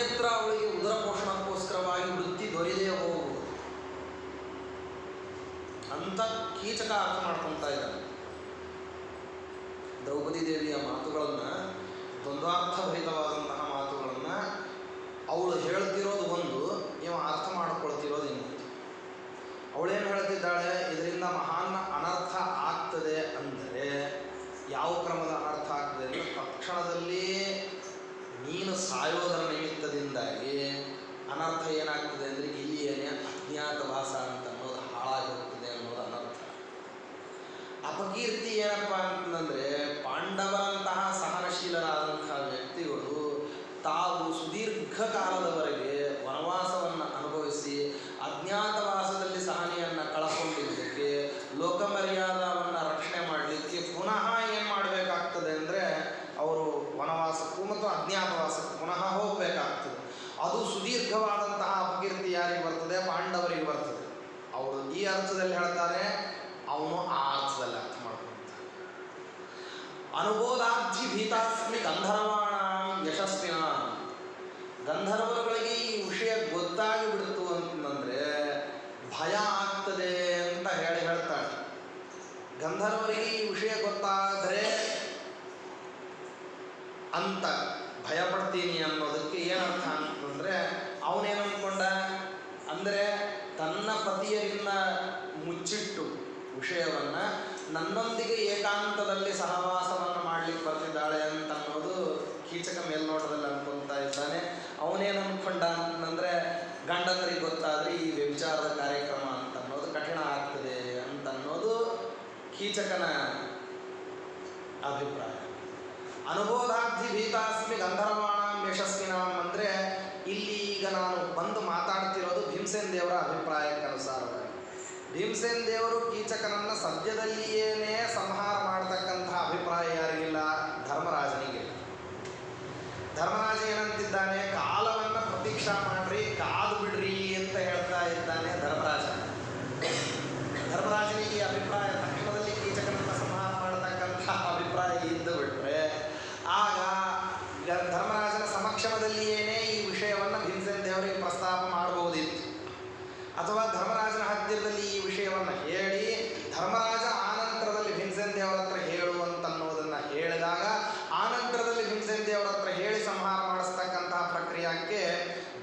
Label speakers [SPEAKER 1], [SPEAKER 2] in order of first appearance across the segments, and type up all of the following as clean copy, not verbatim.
[SPEAKER 1] ಅನ್ಯತ್ರ ಅವಳಿಗೆ ಉದರ ಪೋಷಣಕ್ಕೋಸ್ಕರವಾಗಿ ವೃತ್ತಿ ದೊರೆಯದೇ ಹೋಗುವುದು ಅಂತ ಕೀಚಕ ಅರ್ಥ ಮಾಡ್ಕೊತಾ ಇದ್ದಾನೆ. ದ್ರೌಪದಿ ದೇವಿಯ ಮಾತುಗಳನ್ನು, ದ್ವಂದ್ವಾರ್ಥಭರಿತವಾದಂತಹ ಮಾತುಗಳನ್ನು ಅವಳು ಹೇಳ್ತಿರೋದು ಒಂದು, ಇವ ಅರ್ಥ ಮಾಡಿಕೊಳ್ತಿರೋದು ಇನ್ನೊಂದು. ಅವಳೇನು ಹೇಳ್ತಿದ್ದಾಳೆ, ಇದರಿಂದ ಮಹಾನ್ ಅನರ್ಥ ಆಗ್ತದೆ ಅಂದರೆ ಯಾವ ಕ್ರಮದ ಅನರ್ಥ ಆಗ್ತದೆ ಅಂದರೆ ತಕ್ಷಣದಲ್ಲಿ ನೀನು ಸಾಯೋದರ ನಿಮಿತ್ತದಿಂದಾಗಿ ಅನರ್ಥ ಏನಾಗ್ತದೆ ಅಂದರೆ ಇಲ್ಲಿಯೇನೇ ಅಜ್ಞಾತವಾಸ ಅಂತ ಅನ್ನೋದು ಹಾಳಾಗಿ ಹೋಗ್ತದೆ ಅನ್ನೋದು ಅನರ್ಥ. ಅಪಕೀರ್ತಿ ಏನಪ್ಪ ಅಂತಂದರೆ ಪಾಂಡವರಂತಹ ಸಹನಶೀಲರಾದಂತಹ ವ್ಯಕ್ತಿಗಳು ತಾವು ಸುದೀರ್ಘ ಕಾಲದವರೆಗೆ ವನವಾಸವನ್ನು ಅನುಭವಿಸಿ ಅಜ್ಞಾತವಾಸದಲ್ಲಿ ಸಹನೆಯನ್ನು ಕಳಕೊಂಡಿದ್ದಕ್ಕೆ ಲೋಕಮರ್ಯಾದವನ್ನು ರಕ್ಷಣೆ ಮಾಡಲಿಕ್ಕೆ ಪುನಃ ಏನು ಮಾಡಬೇಕಾಗ್ತದೆ ಅಂದರೆ ಅವರು ವನವಾಸಕ್ಕೂ ಮತ್ತು ಅಜ್ಞಾತವಾಸಕ್ಕೂ ಪುನಃ ಹೋಗಬೇಕಾಗ್ತದೆ. ಅದು ಸುದೀರ್ಘವಾದಂತಹ ಅಪಕೀರ್ತಿ ಯಾರಿಗೆ ಬರ್ತದೆ? ಪಾಂಡವರಿಗೆ ಬರ್ತದೆ. ಅವರು ಈ ಅರ್ಥದಲ್ಲಿ ಹೇಳ್ತಾರೆ, ಅವನು ಆ ಅರ್ಥದಲ್ಲಿ ಅರ್ಥ ಮಾಡ್ಕೊಳ್ತಾನೆ. ಅನುಬೋಧಾರ್ಥಿ ಭೀತಾಸ್ಮಿ ಗಂಧರ್ವಾಣ ಯಶಸ್ವಿನ. ಗಂಧರ್ವರುಗಳಿಗೆ ಈ ವಿಷಯ ಗೊತ್ತಾಗಿ ಬಿಡ್ತು ಅಂತಂದರೆ ಭಯ ಆಗ್ತದೆ ಅಂತ ಹೇಳ್ತಾಳೆ. ಗಂಧರ್ವರಿಗೆ ಈ ವಿಷಯ ಗೊತ್ತಾದರೆ ಅಂತ ಭಯಪಡ್ತೀನಿ ಅನ್ನೋದಕ್ಕೆ ಏನರ್ಥ ಅಂತಂದರೆ ಅವನೇನು ಅಂದ್ಕೊಂಡ ಅಂದರೆ ತನ್ನ ಪತಿಯರಿಂದ ಮುಚ್ಚಿಟ್ಟು ವಿಷಯವನ್ನು ನನ್ನೊಂದಿಗೆ ಏಕಾಂತದಲ್ಲಿ ಸಹವಾಸವನ್ನು ಮಾಡಲಿಕ್ಕೆ ಬರ್ತಿದ್ದಾಳೆ ಅಂತ ಅನ್ನೋದು ಕೀಚಕ ಮೇಲ್ನೋಟದಲ್ಲಿ ಅನ್ಕೊತಾ ಇದ್ದಾನೆ. ಅವನೇನು ಅಂದ್ಕೊಂಡ ಅಂತಂದರೆ ಗಂಡಂದ್ರಿಗೆ ಗೊತ್ತಾದರೆ ಈ ವ್ಯಭಿಚಾರದ ಕಾರ್ಯಕ್ರಮ ಅಂತ ಅನ್ನೋದು ಕಠಿಣ ಆಗ್ತದೆ ಅಂತ ಅನ್ನೋದು ಕೀಚಕನ ಅಭಿಪ್ರಾಯ. ಅನುಬೋಧಾರ್ಥಿ ಭೀತಾಸ್ಮಿ ಗಂಧರ್ವಾಣಾಂ ಯಶಸ್ವಿನಾಂ ಅಂದರೆ ಇಲ್ಲಿ ಈಗ ನಾನು ಬಂದು ಮಾತಾಡ್ತಿರೋದು ಭೀಮಸೇನ ದೇವರ ಅಭಿಪ್ರಾಯಕ್ಕನುಸಾರವಾಗಿ. ಭೀಮಸೇನ ದೇವರು ಕೀಚಕನನ್ನು ಸದ್ಯದಲ್ಲಿಯೇನೇ ಸಂಹಾರ ಮಾಡತಕ್ಕಂತಹ ಅಭಿಪ್ರಾಯ ಯಾರಿಗಿಲ್ಲ? ಧರ್ಮರಾಜನಿಗಿಲ್ಲ. ಧರ್ಮರಾಜ ಏನಂತಿದ್ದಾನೆ, ಕಾಲವನ್ನು ಪ್ರತೀಕ್ಷಾ ಮಾಡ್ರಿ, ಕಾದು ಬಿಡ್ರಿ ಅಂತ ಹೇಳ್ತಾ ಇದ್ದಾನೆ ಧರ್ಮರಾಜ. ಧರ್ಮರಾಜನಿಗೆ ಈ ಅಭಿಪ್ರಾಯ ತಕ್ಷಣದಲ್ಲಿ ಕೀಚಕನನ್ನು ಸಂಹಾರ ಮಾಡತಕ್ಕಂತಹ ಅಭಿಪ್ರಾಯ ಇದ್ದು ಬಿಟ್ರೆ ಆಗ ಧರ್ಮರಾಜನ ಸಮಕ್ಷಮದಲ್ಲಿಯೇನೇ ಈ ವಿಷಯವನ್ನು ಭೀಮಸೇನ ದೇವರಿಗೆ ಪ್ರಸ್ತಾಪ ಮಾಡಬಹುದಿತ್ತು. ಅಥವಾ ಧರ್ಮರಾಜನ ಹತ್ತಿರದಲ್ಲಿ ಈ ವಿಷಯವನ್ನು ಹೇಳಿ ಧರ್ಮರಾಜ ಆನಂತರದಲ್ಲಿ ಭೀಮಸೇನ ದೇವರ ಹತ್ರ ಹೇಳುವಂತನ್ನೋದನ್ನು ಹೇಳಿದಾಗ ಆನಂತರದಲ್ಲಿ ಭೀಮಸೇನ ದೇವರ ಹತ್ರ ಹೇಳಿ ಸಂಹಾರ ಮಾಡಿಸ್ತಕ್ಕಂತಹ ಪ್ರಕ್ರಿಯೆಗೆ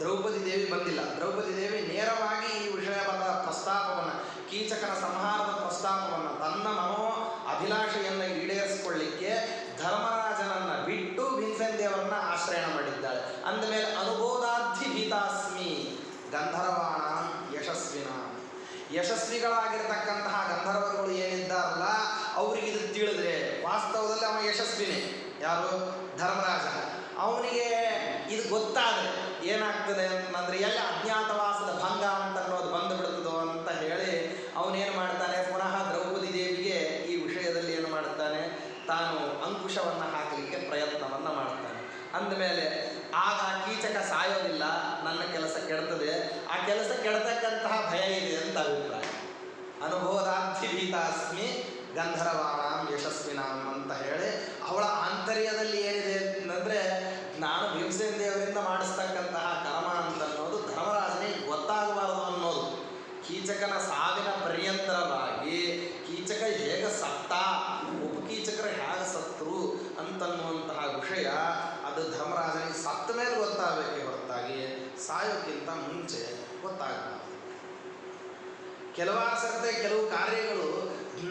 [SPEAKER 1] ದ್ರೌಪದಿ ದೇವಿ ಬಂದಿಲ್ಲ. ದ್ರೌಪದಿ ದೇವಿ ನೇರವಾಗಿ ಈ ವಿಷಯವಾದ ಪ್ರಸ್ತಾಪವನ್ನು, ಕೀಚಕನ ಸಂಹಾರದ ಪ್ರಸ್ತಾಪವನ್ನು, ತನ್ನ ಮನೋ ಅಭಿಲಾಷೆಯನ್ನು ಈಡೇರಿಸಿಕೊಳ್ಳಿಕ್ಕೆ ಧರ್ಮರಾಜನನ್ನು ಬಿಟ್ಟು ಭೀಮಸೇನ ದೇವರನ್ನ ಆಶ್ರಯಣ ಮಾಡಿದ್ದಾಳೆ. ಅಂದಮೇಲೆ ಅನುಬೋಧಾರ್ಥಿ ಭೀತಾಸ್ಮಿ ಗಂಧರ್ವಾಣ ಯಶಸ್ವಿನ. ಯಶಸ್ವಿಗಳಾಗಿರ್ತಕ್ಕಂತಹ ಗಂಧರ್ವರುಗಳು ಏನಿದ್ದಾರಲ್ಲ ಅವ್ರಿಗೆ ಇದು ತಿಳಿದ್ರೆ ವಾಸ್ತವದಲ್ಲಿ ಅವ ಯಶಸ್ವಿನೇ. ಯಾರು? ಧರ್ಮರಾಜ. ಅವನಿಗೆ ಇದು ಗೊತ್ತಾದರೆ ಏನಾಗ್ತದೆ ಅಂತಂದರೆ ಎಲ್ಲಿ ಅಜ್ಞಾತವಾಸದ ಭಂಗ ಅಂತ ಅನ್ನೋದು ಬಂದು ಬಿಡ್ತದೋ ಅಂತ ಹೇಳಿ ಅವನೇನು ಮಾಡ್ತಾನೆ, ಪುನಃ ದ್ರೌಪದಿ ದೇವಿಗೆ ಈ ವಿಷಯದಲ್ಲಿ ಏನು ಮಾಡ್ತಾನೆ, ತಾನು ಅಂಕುಶವನ್ನು ಹಾಕಲಿಕ್ಕೆ ಪ್ರಯತ್ನವನ್ನು ಮಾಡ್ತಾನೆ. ಅಂದಮೇಲೆ ಆಗ ಕೀಚಕ ಸಾಯೋದಿಲ್ಲ, ನನ್ನ ಕೆಲಸ ಕೆಡ್ತದೆ, ಆ ಕೆಲಸ ಕೆಡ್ತಕ್ಕಂತಹ ಭಯ ಇದೆ ಅಂತ ಅಭಿಪ್ರಾಯ. ಅನುಬೋಧಾರ್ಥಿ ಭೀತಾಸ್ಮಿ ಗಂಧರ್ವಾಣಾಂ ಯಶಸ್ವಿನಾಂ ಅಂತ ಹೇಳಿ ಅವಳ ಆಂತರ್ಯದಲ್ಲಿ ಏನಿದೆ ಅಂತಂದರೆ ನಾನು ಭೀಮಸೇನ ದೇವರಿಂದ ಮಾಡಿಸ್ತಕ್ಕಂತಹ ಕರ್ಮ ಅಂತ ಅನ್ನೋದು ಧರ್ಮರಾಜನಿಗೆ ಗೊತ್ತಾಗಬಾರದು ಅನ್ನೋದು. ಕೀಚಕನ ಸಾವಿನ ಪರ್ಯಂತರವಾಗಿ ಕೀಚಕ ಹೇಗೆ ಸತ್ತ, ಉಪಕೀಚಕರು ಹೇಗೆ ಸತ್ತರು ಅಂತನ್ನುವಂತಹ ವಿಷಯ ಅದು ಧರ್ಮರಾಜನಿಗೆ ಸತ್ತ ಮೇಲೆ ಗೊತ್ತಾಗಬೇಕೇ ಹೊರತಾಗಿ ಸಾಯೋಕ್ಕಿಂತ ಮುಂಚೆ ಗೊತ್ತಾಗಬಾರದು. ಕೆಲವಾರು ಸರ್ತೆ ಕೆಲವು ಕಾರ್ಯಗಳು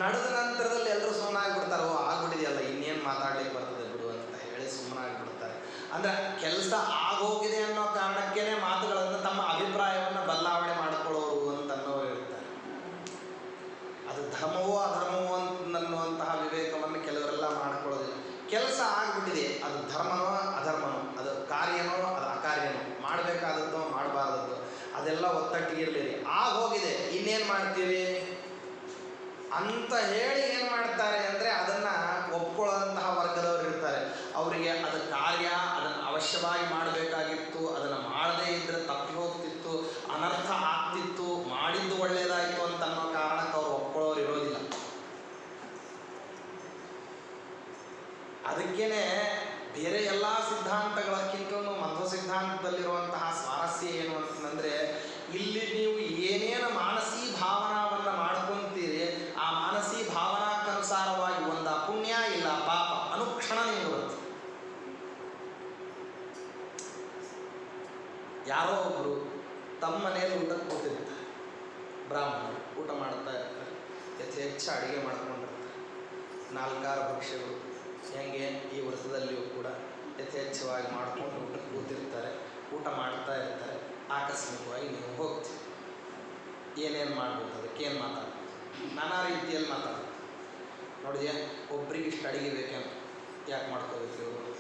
[SPEAKER 1] ನಡೆದ ನಂತರದಲ್ಲಿ ಎಲ್ಲರೂ ಸುಮ್ಮನಾಗ್ಬಿಡ್ತಾರೆ, ಓ ಆಗ್ಬಿಟ್ಟಿದೆಯಲ್ಲ ಇನ್ನೇನು ಮಾತಾಡ್ಲಿಕ್ಕೆ ಬರ್ತದೆ ಬಿಡು ಅಂತ ಹೇಳಿ ಸುಮ್ಮನಾಗ್ಬಿಡ್ತಾರೆ. ಅಂದರೆ ಕೆಲಸ ಆಗೋಗಿದೆ ಅನ್ನೋ ಕಾರಣಕ್ಕೇನೆ ಮಾತುಗಳನ್ನು ತಮ್ಮ ಅಭಿಪ್ರಾಯವನ್ನು ಬದಲಾವಣೆ ಮಾಡಿಕೊಳ್ಳೋರು ಅಂತನ್ನೋರು ಇರ್ತಾರೆ. ಅದು ಧರ್ಮವೋ ಅಧರ್ಮವೋ ಅನ್ನುವಂತಹ ವಿವೇಕವನ್ನು ಕೆಲವರೆಲ್ಲ ಮಾಡಿಕೊಳ್ಳೋದಿಲ್ಲ. ಕೆಲಸ ಆಗಿಬಿಟ್ಟಿದೆ, ಅದು ಧರ್ಮನೋ ಅಧರ್ಮನೋ, ಅದು ಕಾರ್ಯನೋ ಅದು ಅಕಾರ್ಯನೋ, ಮಾಡಬೇಕಾದದ್ದು ಮಾಡಬಾರ್ದದ್ದು ಅದೆಲ್ಲ ಒತ್ತಟ್ಟಿಗಿರಲಿರಿ, ಹೋಗಿದೆ ಇನ್ನೇನು ಮಾಡ್ತೀವಿ ಅಂತ ಹೇಳಿ ಏನು ಮಾಡ್ತಾರೆ ಅಂದರೆ ಅದನ್ನು ಒಪ್ಕೊಳ್ಳೋಂತಹ ವರ್ಗದವರು ಇರ್ತಾರೆ. ಅವರಿಗೆ ಅದು ಕಾರ್ಯ ಅದನ್ನು ಅವಶ್ಯವಾಗಿ ಮಾಡಬೇಕಾಗಿತ್ತು, ಅದನ್ನು ಮಾಡದೇ ಇದ್ದರೆ ತಪ್ಪಿ ಹೋಗ್ತಿತ್ತು, ಅನರ್ಥ ಆಗ್ತಿತ್ತು, ಮಾಡಿದ್ದು ಒಳ್ಳೆಯದಾಯಿತು ಅಂತ ಅನ್ನೋ ಕಾರಣಕ್ಕೆ ಅವರು ಒಪ್ಕೊಳ್ಳೋರು ಇರೋದಿಲ್ಲ. ಅದಕ್ಕೇ ಬೇರೆ ಎಲ್ಲ ಸಿದ್ಧಾಂತಗಳಕ್ಕಿಂತಲೂ ಮಧ್ವ ಸಿದ್ಧಾಂತದಲ್ಲಿರುವಂಥ ನೀವು ಏನೇನು ಮಾನಸಿ ಭಾವನಾವನ್ನು ಮಾಡ್ಕೊಂತೀರಿ ಆ ಮಾನಸಿ ಭಾವನಾಕ್ಕನುಸಾರವಾಗಿ ಒಂದು ಪುಣ್ಯ ಇಲ್ಲ ಪಾಪ ಅನುಕ್ಷಣ ನಿಮ್ಗೆ ಬರುತ್ತೆ. ಯಾರೋ ಒಬ್ಬರು ತಮ್ಮ ಮನೆಯಲ್ಲಿ ಊಟಕ್ಕೆ ಕೂತಿರ್ತಾರೆ, ಬ್ರಾಹ್ಮಣರು ಊಟ ಮಾಡ್ತಾ ಇರ್ತಾರೆ, ಯಥೇಚ್ಛ ಅಡುಗೆ ಮಾಡ್ಕೊಂಡಿರ್ತಾರೆ, 4-6 ಭಕ್ಷ್ಯಗಳು ಹೆಂಗೆ ಈ ವ್ರತದಲ್ಲಿಯೂ ಕೂಡ ಯಥೇಚ್ಛವಾಗಿ ಮಾಡ್ಕೊಂಡು ಊಟಕ್ಕೆ ಕೂತಿರ್ತಾರೆ, ಊಟ ಮಾಡ್ತಾ ಇರ್ತಾರೆ. ಆಕಸ್ಮಿಕವಾಗಿ ನೀವು ಹೋಗ್ತೀವಿ, ಏನೇನು ಮಾಡ್ಬೋದು, ಅದಕ್ಕೇನು ಮಾತಾಡ್ಬೋದು, ನಾನಾ ರೀತಿಯಲ್ಲಿ ಮಾತಾಡ್ಬೋದು. ನೋಡಿದ್ಯಾ, ಒಬ್ರಿಗೆ ಇಷ್ಟು ಅಡುಗೆ ಬೇಕೇನು, ಯಾಕೆ ಮಾಡ್ಕೋಬೇಕು ಇವರು?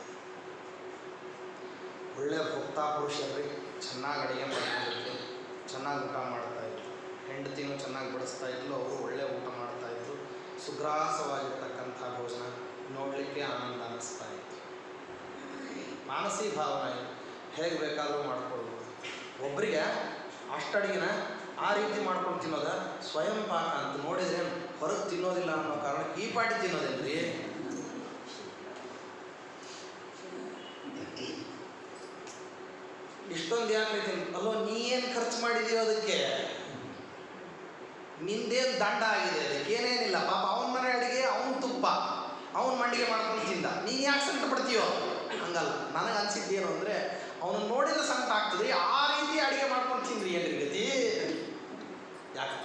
[SPEAKER 1] ಒಳ್ಳೆ ಭಕ್ತಾ ಪುರುಷರಿಗೆ ಚೆನ್ನಾಗಿ ಅಡುಗೆ ಮಾಡ್ಕೊಂಡಿದ್ರು, ಚೆನ್ನಾಗಿ ಊಟ ಮಾಡ್ತಾಯಿದ್ರು, ಹೆಂಡತಿನೂ ಚೆನ್ನಾಗಿ ಬಡಿಸ್ತಾ ಇದ್ಲು, ಅವರು ಒಳ್ಳೆ ಊಟ ಮಾಡ್ತಾಯಿದ್ರು, ಸುಗ್ರಾಸವಾಗಿರ್ತಕ್ಕಂಥ ಭೋಜನ ನೋಡಲಿಕ್ಕೆ ಆನಂದ ಅನ್ನಿಸ್ತಾ ಇತ್ತು. ಮಾನಸಿ ಭಾವನೆ ಹೇಗೆ ಬೇಕಾದರೂ ಮಾಡ್ಕೊಳ್ಬೋದು. ಒಬ್ಬರಿಗೆ ಅಷ್ಟಡಿಗೆನ ಆ ರೀತಿ ಮಾಡ್ಕೊಂಡು ತಿನ್ನೋದ ಸ್ವಯಂ ಪಾಕ ಅಂತ ನೋಡಿದ್ರೆ ಹೊರಗೆ ತಿನ್ನೋದಿಲ್ಲ ಅನ್ನೋ ಕಾರಣಕ್ಕೆ ಈ ಪಾಟಿ ತಿನ್ನೋದೇನ್ರಿ? ಇಷ್ಟೊಂದು ಯಾಕೆ ತಿನ್ ಅಲ್ಲೋ, ನೀ ಏನು ಖರ್ಚು ಮಾಡಿದೀಯೋ ಅದಕ್ಕೆ, ನಿಂದೇನು ದಂಡ ಆಗಿದೆ, ಅದಕ್ಕೆ ಏನೇನಿಲ್ಲ. ಪಾಪ ಅವನ ಮನೆ ಅಡುಗೆ, ಅವನ ತುಪ್ಪ, ಅವನ ಮಂಡಿಗೆ ಮಾಡ್ಕೊಂಡು ತಿಂದ, ನೀನು ಯಾಕೆ ಸಂಕಟ ಪಡ್ತೀಯೋ? ಹಂಗಲ್ಲ. ನನಗೆ ಅನಿಸಿದ್ದೇನು ಅಂದರೆ, ಅವನು ನೋಡಿದ್ರೆ ಸಂಕಟ ಆಗ್ತದ್ರಿ, ಆ ರೀತಿ ಅಡುಗೆ ಮಾಡ್ಕೊಂಡು ತಿಂದ್ರಿ ಏನ್ರಿ ಗತಿ? ಯಾಕೆ?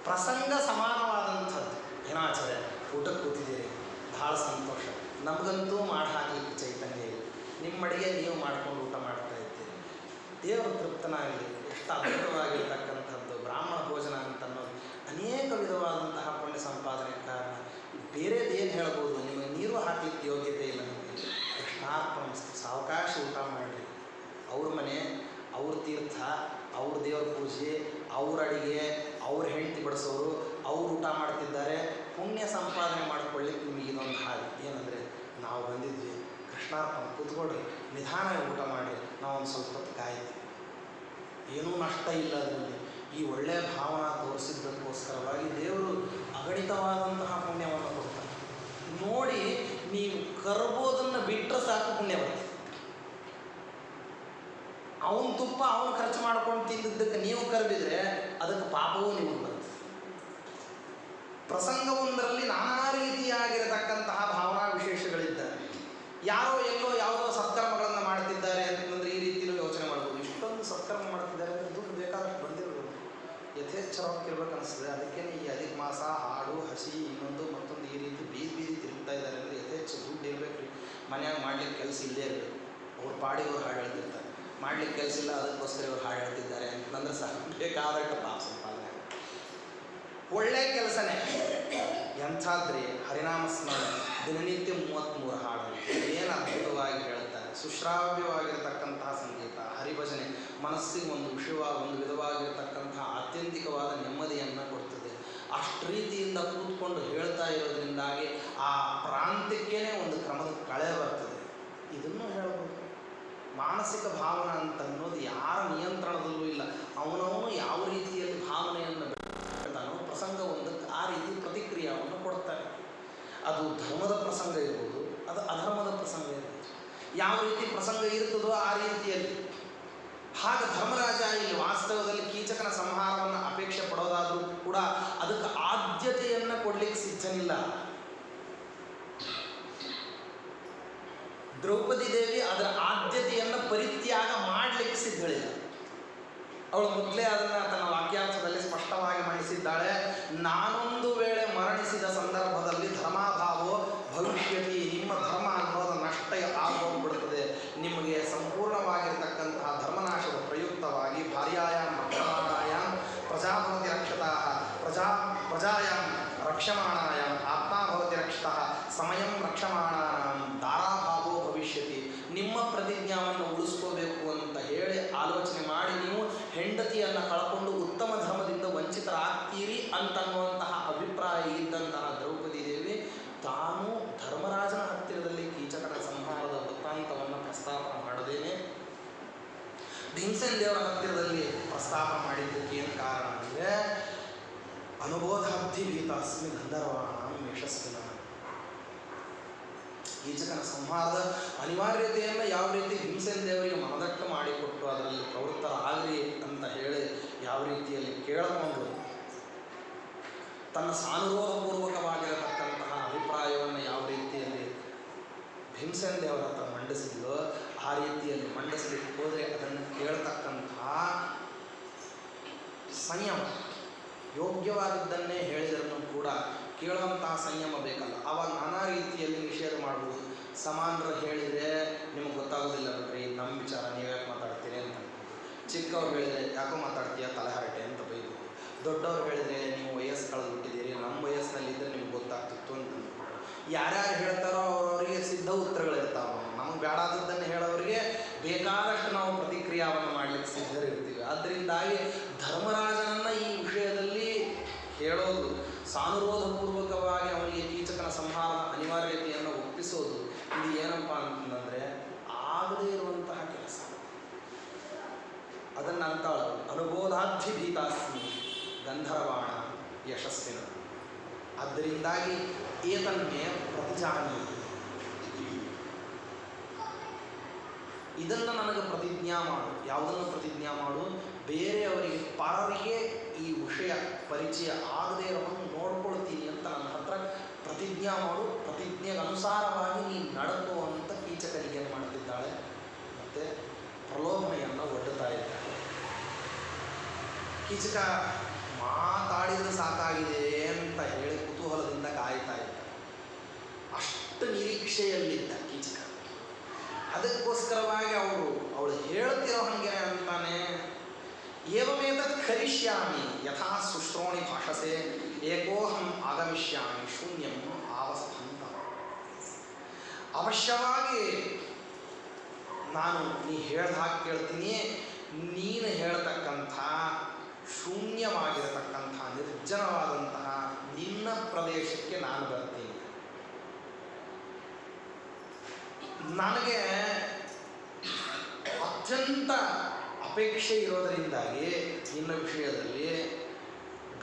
[SPEAKER 1] ಪ್ರಸಂಗ ಸಮಾನವಾದಂಥದ್ದು. ಏನಾಚರೆ ಊಟಕ್ಕೆ ಕೂತಿದ್ದೀರಿ, ಭಾಳ ಸಂತೋಷ, ನಮಗಂತೂ ಮಾಡಿ ಹಾಕಲಿಕ್ಕೆ ಚೈತನ್ಯ ಇಲ್ಲ, ನಿಮ್ಮ ಅಡುಗೆ ನೀವು ಮಾಡ್ಕೊಂಡು ಊಟ ಮಾಡ್ತಾ ಇದ್ದೀರಿ, ದೇವರು ತೃಪ್ತನಾಗಲಿ. ಎಷ್ಟು ಅದ್ಭುತವಾಗಿರ್ತಕ್ಕಂಥದ್ದು ಬ್ರಾಹ್ಮಣ ಭೋಜನ ಅಂತ ಅನ್ನೋದು. ಅನೇಕ ವಿಧವಾದಂತಹ ಪುಣ್ಯ ಸಂಪಾದನೆ ಕಾರಣ. ಬೇರೆದೇನು ಹೇಳ್ಬೋದು, ನಿಮಗೆ ನೀರು ಹಾಕಲಿಕ್ಕೆ ಯೋಗ್ಯತೆ ಇಲ್ಲ. ನಮಗೆ ಕೃಷ್ಣಾರ್ಪಣ, ಸಾವಕಾಶ ಊಟ ಮಾಡಿರಿ. ಅವ್ರ ಮನೆ, ಅವ್ರ ತೀರ್ಥ, ಅವ್ರ ದೇವ್ರ ಪೂಜೆ, ಅವ್ರ ಅಡಿಗೆ, ಅವ್ರ ಹೆಂಡತಿ ಬಡಿಸೋರು, ಅವ್ರು ಊಟ ಮಾಡ್ತಿದ್ದಾರೆ. ಪುಣ್ಯ ಸಂಪಾದನೆ ಮಾಡ್ಕೊಳ್ಳಿಕ್ಕೆ ನಿಮಗೆ ಇದೊಂದು ಹಾಗೆ ಏನಂದರೆ, ನಾವು ಬಂದಿದ್ವಿ ಕೃಷ್ಣಾರ್ಪಣ, ಕೂತ್ಕೊಳ್ರಿ, ನಿಧಾನವಾಗಿ ಊಟ ಮಾಡಿ, ನಾವು ಒಂದು ಸ್ವಲ್ಪ ಹೊತ್ತು ಕಾಯ್ತೀವಿ, ಏನೂ ನಷ್ಟ ಇಲ್ಲ ಅದರಲ್ಲಿ. ಈ ಒಳ್ಳೆಯ ಭಾವನಾ ತೋರಿಸಿದ್ದಕ್ಕೋಸ್ಕರವಾಗಿ ದೇವರು ಅಗಣಿತವಾದಂತಹ ಪುಣ್ಯವನ್ನು ಕೊಡ್ತಾರೆ. ನೋಡಿ, ನೀವು ಕರ್ಬೋದನ್ನು ಬಿಟ್ಟರೆ ಸಾಕು, ಪುಣ್ಯ ಬರುತ್ತೆ. ಅವನ ತುಪ್ಪ ಅವನು ಖರ್ಚು ಮಾಡ್ಕೊಂಡು ತಿಂದಿದ್ದಕ್ಕೆ ನೀವು ಕರ್ಬಿದ್ರೆ ಅದಕ್ಕೆ ಪಾಪವೂ ನಿಮಗೆ ಬರುತ್ತೆ. ಪ್ರಸಂಗವೊಂದರಲ್ಲಿ ನಾನಾ ರೀತಿಯಾಗಿರತಕ್ಕಂತಹ ಭಾವನಾ ವಿಶೇಷಗಳಿದ್ದಾರೆ. ಯಾರೋ ಎಲ್ಲೋ ಯಾವುದೋ ಸತ್ಕರ್ಮಗಳನ್ನು ಮಾಡ್ತಿದ್ದಾರೆ ಅಂತಂದರೆ ಈ ರೀತಿಯೂ ಯೋಚನೆ ಮಾಡ್ಬೋದು. ಇಷ್ಟೊಂದು ಸತ್ಕರ್ಮ ಮಾಡ್ತಿದ್ದಾರೆ ಅಂದರೆ ದುಡ್ಡು ಬೇಕಾದಷ್ಟು ಬಂದಿರೋದು, ಯಥೇಚ್ಛರವಾಗಿರ್ಬೇಕು ಅನಿಸ್ತದೆ. ಅದಕ್ಕೇ ಈ ಅಧಿಕ ಮಾಸ, ಹಾಡು, ಹಸಿ, ಇನ್ನೊಂದು ಮತ್ತೊಂದು ಈ ರೀತಿ ಬೀದಿ ತಿರುಗ್ತಾ ಇದ್ದಾರೆ ಅಂದರೆ ಯಥೇಚ್ಛ ದುಡ್ಡು ಇರಬೇಕು ರೀ. ಮನ್ಯಾಗ ಮಾಡ್ಲಿಕ್ಕೆ ಕೆಲಸ ಇಲ್ಲೇ ಇರಬೇಕು. ಅವ್ರ ಪಾಡಿಗೆ ಅವ್ರು ಹಾಡು ಹೇಳ್ತಿರ್ತಾರೆ, ಮಾಡ್ಲಿಕ್ಕೆ ಕೆಲಸ ಇಲ್ಲ ಅದಕ್ಕೋಸ್ಕರ ಇವ್ರು ಹಾಡು ಹೇಳ್ತಿದ್ದಾರೆ ಅಂತಂದ್ರೆ ಸಾಕು, ಬೇಕಾದಷ್ಟು ಪಾಪ ಸಂಪಾದನೆ. ಒಳ್ಳೆ ಕೆಲಸನೇ ಎಂಥಾದ್ರಿ, ಹರಿನಾಮ ಸ್ಮರಣೆ, ದಿನನಿತ್ಯ 33 ಹಾಡು, ಏನು ಅದ್ಭುತವಾಗಿ ಹೇಳ್ತಾರೆ. ಸುಶ್ರಾವ್ಯವಾಗಿರತಕ್ಕಂತಹ ಸಂಗೀತ, ಹರಿಭಜನೆ ಮನಸ್ಸಿಗೆ ಒಂದು ಒಂದು ವಿಧವಾಗಿರ್ತಕ್ಕಂತಹ ಆತ್ಯಂತಿಕವಾದ ನೆಮ್ಮದಿಯನ್ನು ಕೊಡ್ತದೆ. ಅಷ್ಟು ರೀತಿಯಿಂದ ಕೂತ್ಕೊಂಡು ಹೇಳ್ತಾ ಇರೋದ್ರಿಂದಾಗಿ ಆ ಪ್ರಾಂತ್ಯಕ್ಕೇ ಒಂದು ಕ್ರಮದ ಕಳೆ ಬರ್ತದೆ. ಇದನ್ನು ಹೇಳ್ಬೋದು. ಮಾನಸಿಕ ಭಾವನೆ ಅಂತ ಅನ್ನೋದು ಯಾರ ನಿಯಂತ್ರಣದಲ್ಲೂ ಇಲ್ಲ. ಅವನವನು ಯಾವ ರೀತಿಯಲ್ಲಿ ಭಾವನೆಯನ್ನು ಹೇಳ್ತಾನೋ ಪ್ರಸಂಗ ಒಂದಕ್ಕೆ ಆ ರೀತಿ ಪ್ರತಿಕ್ರಿಯೆಯನ್ನು ಕೊಡ್ತಾನೆ. ಅದು ಧರ್ಮದ ಪ್ರಸಂಗ ಇರ್ಬೋದು, ಅದು ಅಧರ್ಮದ ಪ್ರಸಂಗ ಇರ್ಬೋದು. ಯಾವ ರೀತಿ ಪ್ರಸಂಗ ಇರ್ತದೋ ಆ ರೀತಿಯಲ್ಲಿ. ಹಾಗೆ ಧರ್ಮರಾಜ ಇಲ್ಲಿ ವಾಸ್ತವದಲ್ಲಿ ಕೀಚಕನ ಸಂಹಾರವನ್ನು ಅಪೇಕ್ಷೆ ಪಡೋದಾದರೂ ಕೂಡ ಅದಕ್ಕೆ ಆದ್ಯತೆಯನ್ನು ಕೊಡಲಿಕ್ಕೆ ಸಿದ್ಧನಿಲ್ಲ. ದ್ರೌಪದಿ ದೇವಿ ಅದರ ಆದ್ಯತೆಯನ್ನು ಪರಿತ್ಯಾಗ ಮಾಡಲಿಕ್ಕೆ ಸಿದ್ಧಳಿಲ್ಲ. ಅವಳು ಮೊದಲೇ ಅದನ್ನು ತನ್ನ ವಾಕ್ಯಾಂಶದಲ್ಲಿ ಸ್ಪಷ್ಟವಾಗಿ ಮಂಡಿಸಿದ್ದಾಳೆ. ನಾನೊಂದು ವೇಳೆ ಮರಣಿಸಿದ ಸಂದರ್ಭದಲ್ಲಿ ಧರ್ಮಾಭಾವೋ ಭವಿಷ್ಯತಿ, ನಿಮ್ಮ ಧರ್ಮ ಅನ್ನೋದು ನಷ್ಟ ಆಗೋಗ್ಬಿಡ್ತದೆ. ನಿಮಗೆ ಸಂಪೂರ್ಣವಾಗಿರ್ತಕ್ಕಂತಹ ಧರ್ಮನಾಶದ ಪ್ರಯುಕ್ತವಾಗಿ ಭಾರ್ಯಾಯಾಂ ರಕ್ಷಮಾಣಾಯಾಂ ಪ್ರಜಾಭವತಿ ರಕ್ಷತಾ ಪ್ರಜಾಯಾಂ ರಕ್ಷಮಾಣಾಯಾಂ ಆತ್ಮ ಭವತಿ ರಕ್ಷತಃ ಸಮಯಂ ರಕ್ಷಮಾಣಾನಾಂ ದಾರಾಭಾವೋ ಭವಿಷ್ಯತಿ. ನಿಮ್ಮ ಪ್ರತಿಜ್ಞಾವನ್ನು ಉಳಿಸ್ಕೋಬೇಕು ಅಂತ ಹೇಳಿ ಆಲೋಚನೆ ಮಾಡಿ ನೀವು ಹೆಂಡತಿಯನ್ನು ಕಳ್ಕೊಂಡು ಉತ್ತಮ ಧರ್ಮದಿಂದ ವಂಚಿತರಾಗ್ತೀರಿ ಅಂತನ್ನುವಂತಹ ಅಭಿಪ್ರಾಯ ಇದ್ದಂತಹ ದ್ರೌಪದಿ ದೇವಿ ತಾನು ಧರ್ಮರಾಜನ ಹತ್ತಿರದಲ್ಲಿ ಕೀಚಕನ ಸಂಹಾರದ ವೃತ್ತಾಂತವನ್ನು ಪ್ರಸ್ತಾಪ ಮಾಡದೇನೆ ಭೀಮಸೇನ ದೇವರ ಹತ್ತಿರದಲ್ಲಿ ಪ್ರಸ್ತಾಪ ಮಾಡಿದ್ದಕ್ಕೆ ಏನು ಕಾರಣ ಅಂದರೆ, ಅನುಬೋಧಾಬ್ಧಿ ಭೀತಾಸ್ಮಿ ಗಂಧರ್ವಾಣಾಂ ಯಶಸ್ವಿನ. ಕೀಚಕನ ಸಂಹಾರದ ಅನಿವಾರ್ಯತೆಯನ್ನು ಯಾವ ರೀತಿ ಭೀಮಸೇನ ದೇವರಿಗೆ ಮನದಟ್ಟು ಮಾಡಿಕೊಟ್ಟು ಅದರಲ್ಲಿ ಪ್ರವೃತ್ತರಾಗಲಿ ಅಂತ ಹೇಳಿ ಯಾವ ರೀತಿಯಲ್ಲಿ ಕೇಳಿಕೊಂಡು ತನ್ನ ಸಾನುರೋಧಪೂರ್ವಕವಾಗಿರತಕ್ಕಂತಹ ಅಭಿಪ್ರಾಯವನ್ನು ಯಾವ ರೀತಿಯಲ್ಲಿ ಭೀಮಸೇನ ದೇವರ ಹತ್ರ ಮಂಡಿಸಿದ್ಲೋ ಆ ರೀತಿಯಲ್ಲಿ ಮಂಡಿಸಲಿಕ್ಕೆ ಹೋದರೆ ಅದನ್ನು ಕೇಳತಕ್ಕಂತಹ ಸಂಯಮ, ಯೋಗ್ಯವಾದದ್ದನ್ನೇ ಹೇಳಿದರೂ ಕೂಡ ಕೇಳುವಂತಹ ಸಂಯಮ ಬೇಕಲ್ಲ. ಆವಾಗ ನಾನಾ ರೀತಿಯಲ್ಲಿ ನಿಷೇಧ ಮಾಡ್ಬೋದು. ಸಮಾನರು ಹೇಳಿದರೆ ನಿಮಗೆ ಗೊತ್ತಾಗೋದಿಲ್ಲ ಬಿಡ್ರಿ, ನಮ್ಮ ವಿಚಾರ ನೀವ್ಯಾಕೆ ಮಾತಾಡ್ತೀರಿ ಅಂತ ಅನ್ಬೋದು. ಚಿಕ್ಕವ್ರು ಹೇಳಿದರೆ ಯಾಕೋ ಮಾತಾಡ್ತೀಯ ತಲೆಹರಟೆ ಅಂತ ಬೈಬೋದು. ದೊಡ್ಡವ್ರು ಹೇಳಿದರೆ ನೀವು ವಯಸ್ಸು ಕಳೆದುಬಿಟ್ಟಿದ್ದೀರಿ, ನಮ್ಮ ವಯಸ್ಸಿನಲ್ಲಿದ್ದರೆ ನಿಮ್ಗೆ ಗೊತ್ತಾಗ್ತಿತ್ತು ಅಂತ ಅನ್ಬೋದು. ಯಾರ್ಯಾರು ಹೇಳ್ತಾರೋ ಅವರವರಿಗೆ ಸಿದ್ಧ ಉತ್ತರಗಳಿರ್ತಾವೆ. ನಮಗೆ ಬೇಡಾದದ್ದನ್ನು ಹೇಳೋರಿಗೆ ಬೇಕಾದಷ್ಟು ನಾವು ಪ್ರತಿಕ್ರಿಯಾವನ್ನು ಮಾಡಲಿಕ್ಕೆ ಸಿದ್ಧರಿರ್ತೀವಿ. ಅದರಿಂದಾಗಿ ಧರ್ಮರಾಜನನ್ನು ಈ ವಿಷಯದಲ್ಲಿ ಹೇಳೋದು, ಸಾನುರೋಧಪೂರ್ವಕವಾಗಿ ಅವನಿಗೆ ಕೀಚಕನ ಸಂಹಾರದ ಅನಿವಾರ್ಯತೆಯನ್ನು ಒಪ್ಪಿಸೋದು, ಇದು ಏನಪ್ಪ ಅಂತಂದರೆ ಆಗದೇ ಇರುವಂತಹ ಕೆಲಸ. ಅದನ್ನು ಅಂತಾಳು ಅನುಬೋಧಾಧಿಭೀತಾಸ್ಮಿ ಗಂಧರ್ವಾಣ ಯಶಸ್ವಿನ. ಅದರಿಂದಾಗಿ ಏತನ್ನೇ ಪ್ರತಿಜಾನಿ, ಇದನ್ನು ನನಗೆ ಪ್ರತಿಜ್ಞಾ ಮಾಡು. ಯಾವುದನ್ನು ಪ್ರತಿಜ್ಞಾ ಮಾಡು? ಬೇರೆಯವರಿಗೆ ಪರರಿಗೆ ಈ ವಿಷಯ ಪರಿಚಯ ಆಗದೇ ಇರೋದನ್ನು ನೋಡ್ಕೊಳ್ತೀನಿ ಅಂತ ನನ್ನ ಹತ್ರ ಪ್ರತಿಜ್ಞಾ ಮಾಡು. ಪ್ರತಿಜ್ಞೆಗೆ ಅನುಸಾರವಾಗಿ ನೀನು ನಡಕು ಅಂತ ಕೀಚಕನಿಗೆ ಏನು ಮಾಡ್ತಿದ್ದಾಳೆ, ಮತ್ತು ಪ್ರಲೋಭನೆಯನ್ನು ಒಡ್ಡುತ್ತಾ ಇದ್ದಾಳೆ. ಕೀಚಕ ಮಾತಾಡಿದರೆ ಸಾಕಾಗಿದೆ ಅಂತ ಹೇಳಿ ಕುತೂಹಲದಿಂದ ಕಾಯ್ತಾ ಇದ್ದ. ಅಷ್ಟು ನಿರೀಕ್ಷೆಯಲ್ಲಿದ್ದ ಕೀಚಕ. ಅದಕ್ಕೋಸ್ಕರವಾಗಿ ಅವಳು ಹೇಳ್ತಿರೋ ಹಾಗೆ ಅಂತಾನೆ, ಏವಮೇತತ್ ಕರಿಷ್ಯಾಮಿ ಯಥಾ ಸುಶ್ರೋಣಿ ಭಾಷಸೆ ಏಕೋಹಂ ಆಗಮಿಷ್ಯಾಮಿ ಶೂನ್ಯಂ ಆವಸಂತ. ಅವಶ್ಯವಾಗಿ ನಾನು ನೀ ಹೇಳ್ದ ಹಾಗೆ ಕೇಳ್ತೀನಿ. ನೀನು ಹೇಳ್ತಕ್ಕಂಥ ಶೂನ್ಯವಾಗಿರತಕ್ಕಂಥ ನಿರ್ಜನವಾದಂತಹ ನಿನ್ನ ಪ್ರದೇಶಕ್ಕೆ ನಾನು ಬರ್ತೀನಿ. ನನಗೆ ಅತ್ಯಂತ ಅಪೇಕ್ಷೆ ಇರೋದರಿಂದಾಗಿ ನಿನ್ನ ವಿಷಯದಲ್ಲಿ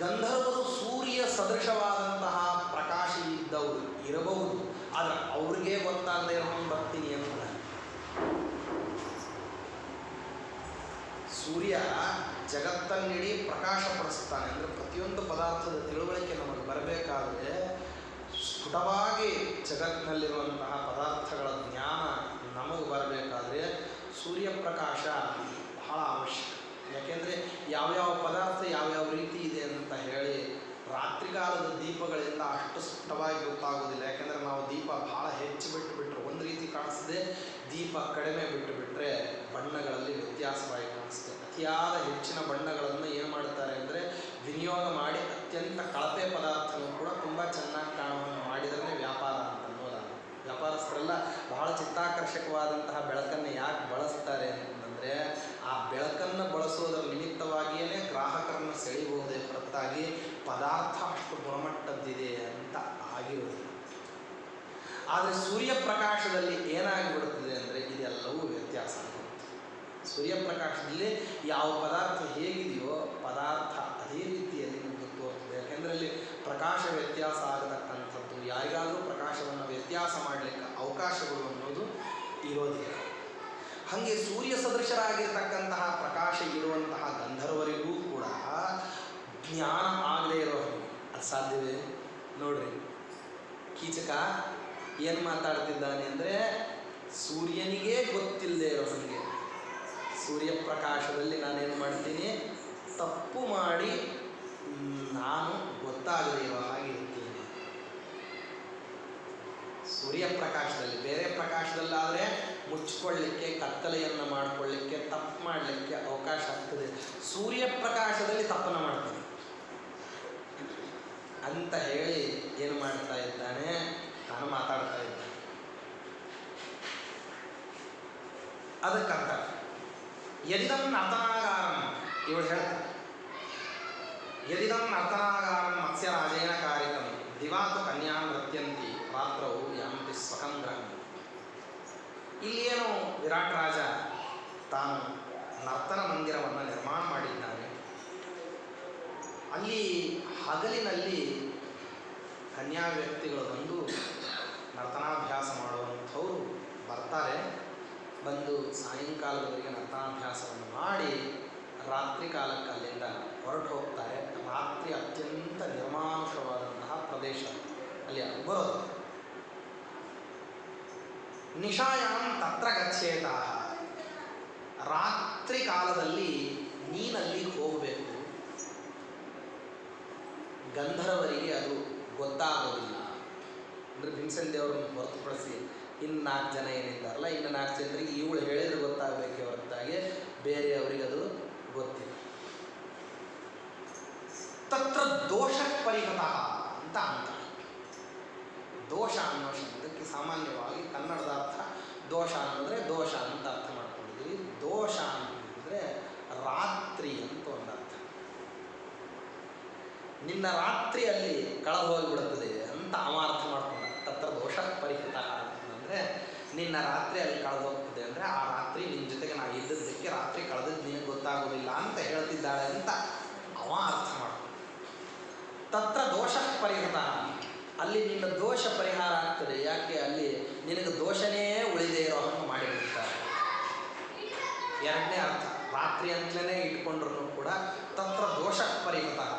[SPEAKER 1] ಗಂಧರ್ವರು ಸೂರ್ಯ ಸದೃಶವಾದಂತಹ ಪ್ರಕಾಶ ಇದ್ದವರು ಇರಬಹುದು, ಆದರೆ ಅವ್ರಿಗೆ ಗೊತ್ತಾಗದೆ ಇರೋದು ಬರ್ತೀನಿ ಅಂತ. ಸೂರ್ಯ ಜಗತ್ತನ್ನಿಡೀ ಪ್ರಕಾಶಪಡಿಸ್ತಾನೆ. ಅಂದರೆ ಪ್ರತಿಯೊಂದು ಪದಾರ್ಥದ ತಿಳುವಳಿಕೆ ನಮಗೆ ಬರಬೇಕಾದ್ರೆ ಸ್ಫುಟವಾಗಿ ಜಗತ್ತಿನಲ್ಲಿರುವಂತಹ ಪದಾರ್ಥಗಳ ಜ್ಞಾನ ನಮಗೆ ಬರಬೇಕಾದ್ರೆ ಸೂರ್ಯಪ್ರಕಾಶ ಬಹಳ ಅವಶ್ಯಕ. ಯಾಕೆಂದರೆ ಯಾವ್ಯಾವ ಪದಾರ್ಥ ಯಾವ್ಯಾವ ರೀತಿ ಇದೆ ಅಂತ ಹೇಳಿ ರಾತ್ರಿಕಾಲದ ದೀಪಗಳಿಂದ ಅಷ್ಟು ಸ್ಪಷ್ಟವಾಗಿ ಗೊತ್ತಾಗೋದಿಲ್ಲ. ಯಾಕೆಂದರೆ ನಾವು ದೀಪ ಭಾಳ ಹೆಚ್ಚು ಬಿಟ್ಟುಬಿಟ್ರೆ ಒಂದು ರೀತಿ ಕಾಣಿಸ್ತದೆ, ದೀಪ ಕಡಿಮೆ ಬಿಟ್ಟುಬಿಟ್ರೆ ಬಣ್ಣಗಳಲ್ಲಿ ವ್ಯತ್ಯಾಸವಾಗಿ ಕಾಣಿಸ್ತದೆ. ಅತಿಯಾದ ಹೆಚ್ಚಿನ ಬಣ್ಣಗಳನ್ನು ಏನು ಮಾಡ್ತಾರೆ ಅಂದರೆ ವಿನಿಯೋಗ ಮಾಡಿ ಅತ್ಯಂತ ಕಳಪೆ ಪದಾರ್ಥನೂ ಕೂಡ ತುಂಬ ಚೆನ್ನಾಗಿ ಕಾಣುವಂತೆ ಮಾಡಿದರೆ ವ್ಯಾಪಾರ ಅಂತ ಅನ್ನೋದಲ್ಲ. ವ್ಯಾಪಾರಸ್ಥರೆಲ್ಲ ಬಹಳ ಚಿತ್ತಾಕರ್ಷಕವಾದಂತಹ ಬೆಳಕನ್ನು ಯಾಕೆ ಬಳಸ್ತಾರೆ ಅಂತಂದರೆ ಆ ಬೆಳಕನ್ನು ಬಳಸೋದರ ನಿಮಿತ್ತವಾಗಿಯೇ ಗ್ರಾಹಕರನ್ನು ಸೆಳೆಯಬಹುದೇ ಹೊರತಾಗಿ ಪದಾರ್ಥ ಅಷ್ಟು ಗುಣಮಟ್ಟದ್ದಿದೆ ಅಂತ ಆಗಿರುವುದಿಲ್ಲ. ಆದರೆ ಸೂರ್ಯಪ್ರಕಾಶದಲ್ಲಿ ಏನಾಗಿಬಿಡುತ್ತದೆ ಅಂದರೆ ಇದೆಲ್ಲವೂ ವ್ಯತ್ಯಾಸ ಆಗುತ್ತೆ. ಸೂರ್ಯಪ್ರಕಾಶದಲ್ಲಿ ಯಾವ ಪದಾರ್ಥ ಹೇಗಿದೆಯೋ ಪದಾರ್ಥ ಅದೇ ರೀತಿಯಲ್ಲಿ ನಮಗೆ ತೋರ್ತದೆ. ಯಾಕೆಂದರೆ ಅಲ್ಲಿ ಪ್ರಕಾಶ ವ್ಯತ್ಯಾಸ ಆಗತಕ್ಕಂಥದ್ದು, ಯಾರಿಗಾದರೂ ಪ್ರಕಾಶವನ್ನು ವ್ಯತ್ಯಾಸ ಮಾಡಲಿಕ್ಕೆ ಅವಕಾಶಗಳು ಅನ್ನೋದು ಇರೋದಿಲ್ಲ. ಹಾಗೆ ಸೂರ್ಯ ಸದೃಶರಾಗಿರ್ತಕ್ಕಂತಹ ಪ್ರಕಾಶ ಇರುವಂತಹ ಗಂಧರ್ವರಿಗೂ ಕೂಡ ಜ್ಞಾನ ಆಗದೇ ಇರೋ ಹಾಗೆ ಅದು ಸಾಧ್ಯವೇ? ನೋಡ್ರಿ, ಕೀಚಕ ಏನು ಮಾತಾಡ್ತಿದ್ದಾನೆ ಅಂದರೆ ಸೂರ್ಯನಿಗೇ ಗೊತ್ತಿಲ್ಲದೆ ಇರೋ ಹಾಗೆ ಸೂರ್ಯಪ್ರಕಾಶದಲ್ಲಿ ನಾನೇನು ಮಾಡ್ತೀನಿ, ತಪ್ಪು ಮಾಡಿ ನಾನು ಗೊತ್ತಾಗದೇ ಇರೋ ಹಾಗೆ ಇರ್ತೀನಿ. ಸೂರ್ಯಪ್ರಕಾಶದಲ್ಲಿ, ಬೇರೆ ಪ್ರಕಾಶದಲ್ಲಾದರೆ ಮುಚ್ಚಿಕೊಳ್ಳಿಕ್ಕೆ, ಕತ್ತಲೆಯನ್ನು ಮಾಡಿಕೊಳ್ಳಿಕ್ಕೆ, ತಪ್ಪು ಮಾಡಲಿಕ್ಕೆ ಅವಕಾಶ ಆಗ್ತದೆ. ಸೂರ್ಯಪ್ರಕಾಶದಲ್ಲಿ ತಪ್ಪನ್ನು ಮಾಡ್ತೀನಿ ಅಂತ ಹೇಳಿ ಏನು ಮಾಡ್ತಾ ಇದ್ದಾನೆ, ನಾನು ಮಾತಾಡ್ತಾ ಇದ್ದಾನೆ. ಅದಕ್ಕಂತ ಯದಿದಂ ನರ್ತನಾಗಾರಂ ಇವಳು ಹೇಳ್ತಾರೆ, ಯದಿದಂ ನರ್ತನಾಗಾರಂ ಮತ್ಸ್ಯರಾಜೇನ ಕಾರಿಕಂ ದಿವಾತು ಕನ್ಯಾ ನೃತ್ಯಂತಿ ರಾತ್ರವು ಯಾಂತಿ ಸ್ವಕಂ ಗ್ರಹಂ. ಇಲ್ಲೇನು ವಿರಾಟ್ ರಾಜ ತಾನು ನರ್ತನ ಮಂದಿರವನ್ನು ನಿರ್ಮಾಣ ಮಾಡಿದ್ದಾನೆ. ಅಲ್ಲಿ ಹಗಲಿನಲ್ಲಿ ಕನ್ಯಾ ವ್ಯಕ್ತಿಗಳು ಬಂದು ನರ್ತನಾಭ್ಯಾಸ ಮಾಡುವಂಥ ಅನ್ನುವಂಥವ್ರು ಬರ್ತಾರೆ. ಬಂದು ಸಾಯಂಕಾಲದವರೆಗೆ ನರ್ತನಾಭ್ಯಾಸವನ್ನು ಮಾಡಿ ರಾತ್ರಿ ಕಾಲಕ್ಕೆ ಅಲ್ಲಿಂದ ಹೊರಟು ಹೋಗ್ತಾರೆ. ರಾತ್ರಿ ಅತ್ಯಂತ ನಿರ್ಮಾನುಷವಾದಂತಹ ಪ್ರದೇಶ ಅಲ್ಲಿ ಬರೋದು. ನಿಶಾಯಾಂ ತತ್ರ ಗಚ್ಚೇತಾ, ರಾತ್ರಿ ಕಾಲದಲ್ಲಿ ನೀನಲ್ಲಿ ಹೋಗಬೇಕು. ಗಂಧರ್ವರಿಗೆ ಅದು ಗೊತ್ತಾಗೋದಿಲ್ಲ. ಅಂದರೆ ಭೀಮಸೇನ ದೇವರನ್ನು ಹೊರತುಪಡಿಸಿ ಇನ್ನು 4 ಜನ ಏನಿದ್ದಾರಲ್ಲ, ಇನ್ನು 4 ಜನರಿಗೆ ಇವಳು ಹೇಳಿದ್ರೆ ಗೊತ್ತಾಗಬೇಕೆ ಹೊರತಾಗಿ ಬೇರೆಯವರಿಗೆ ಅದು ಗೊತ್ತಿಲ್ಲ. ತತ್ರ ದೋಷ ಪರಿಹತಃ ಅಂತ ಅಂತಾರೆ. ದೋಷ ಅನ್ನೋ ಶಬ್ದಕ್ಕೆ ಸಾಮಾನ್ಯವಾಗಿ ಕನ್ನಡದ ಅರ್ಥ ದೋಷ ಅನ್ನೋದ್ರೆ ದೋಷ ಅಂತ ಅರ್ಥ ಮಾಡ್ಕೊಂಡಿದ್ದೀವಿ. ದೋಷ ಅಂತಂದರೆ ರಾತ್ರಿ ಅಂತ ಒಂದು ಅರ್ಥ. ನಿನ್ನ ರಾತ್ರಿಯಲ್ಲಿ ಕಳೆದು ಹೋಗಿಬಿಡುತ್ತದೆ ಅಂತ ಅವ ಅರ್ಥ ಮಾಡ್ಕೊಂಡ. ತತ್ರ ದೋಷ ಪರಿಹತಃ ಅಂತಂದರೆ ನಿನ್ನ ರಾತ್ರಿಯಲ್ಲಿ ಕಳೆದು ಹೋಗ್ತದೆ ಅಂದರೆ ಆ ರಾತ್ರಿ ನಿನ್ನ ಜೊತೆಗೆ ನಾವು ಇದ್ದದ್ದಕ್ಕೆ ರಾತ್ರಿ ಕಳೆದದ್ದು ನಿನಗೆ ಗೊತ್ತಾಗೋದಿಲ್ಲ ಅಂತ ಹೇಳ್ತಿದ್ದಾಳೆ ಅಂತ ಅವ ಅರ್ಥ ಮಾಡ್ಕೊಂಡ. ತತ್ರ ದೋಷ ಪರಿಹತಃ, ಅಲ್ಲಿ ನಿನ್ನ ದೋಷ ಪರಿಹಾರ ಆಗ್ತದೆ. ಯಾಕೆ? ಅಲ್ಲಿ ನಿನಗೆ ದೋಷನೇ ಉಳಿದೇ ಇರೋ ಹಂಗೆ ಮಾಡಿಬಿಡ್ತಾರೆ. ಎರಡನೇ ಅರ್ಥ, ರಾತ್ರಿ ಅಂತಲೇ ಇಟ್ಕೊಂಡ್ರೂ ಕೂಡ ತತ್ರ ದೋಷ ಪರಿಹತಃ,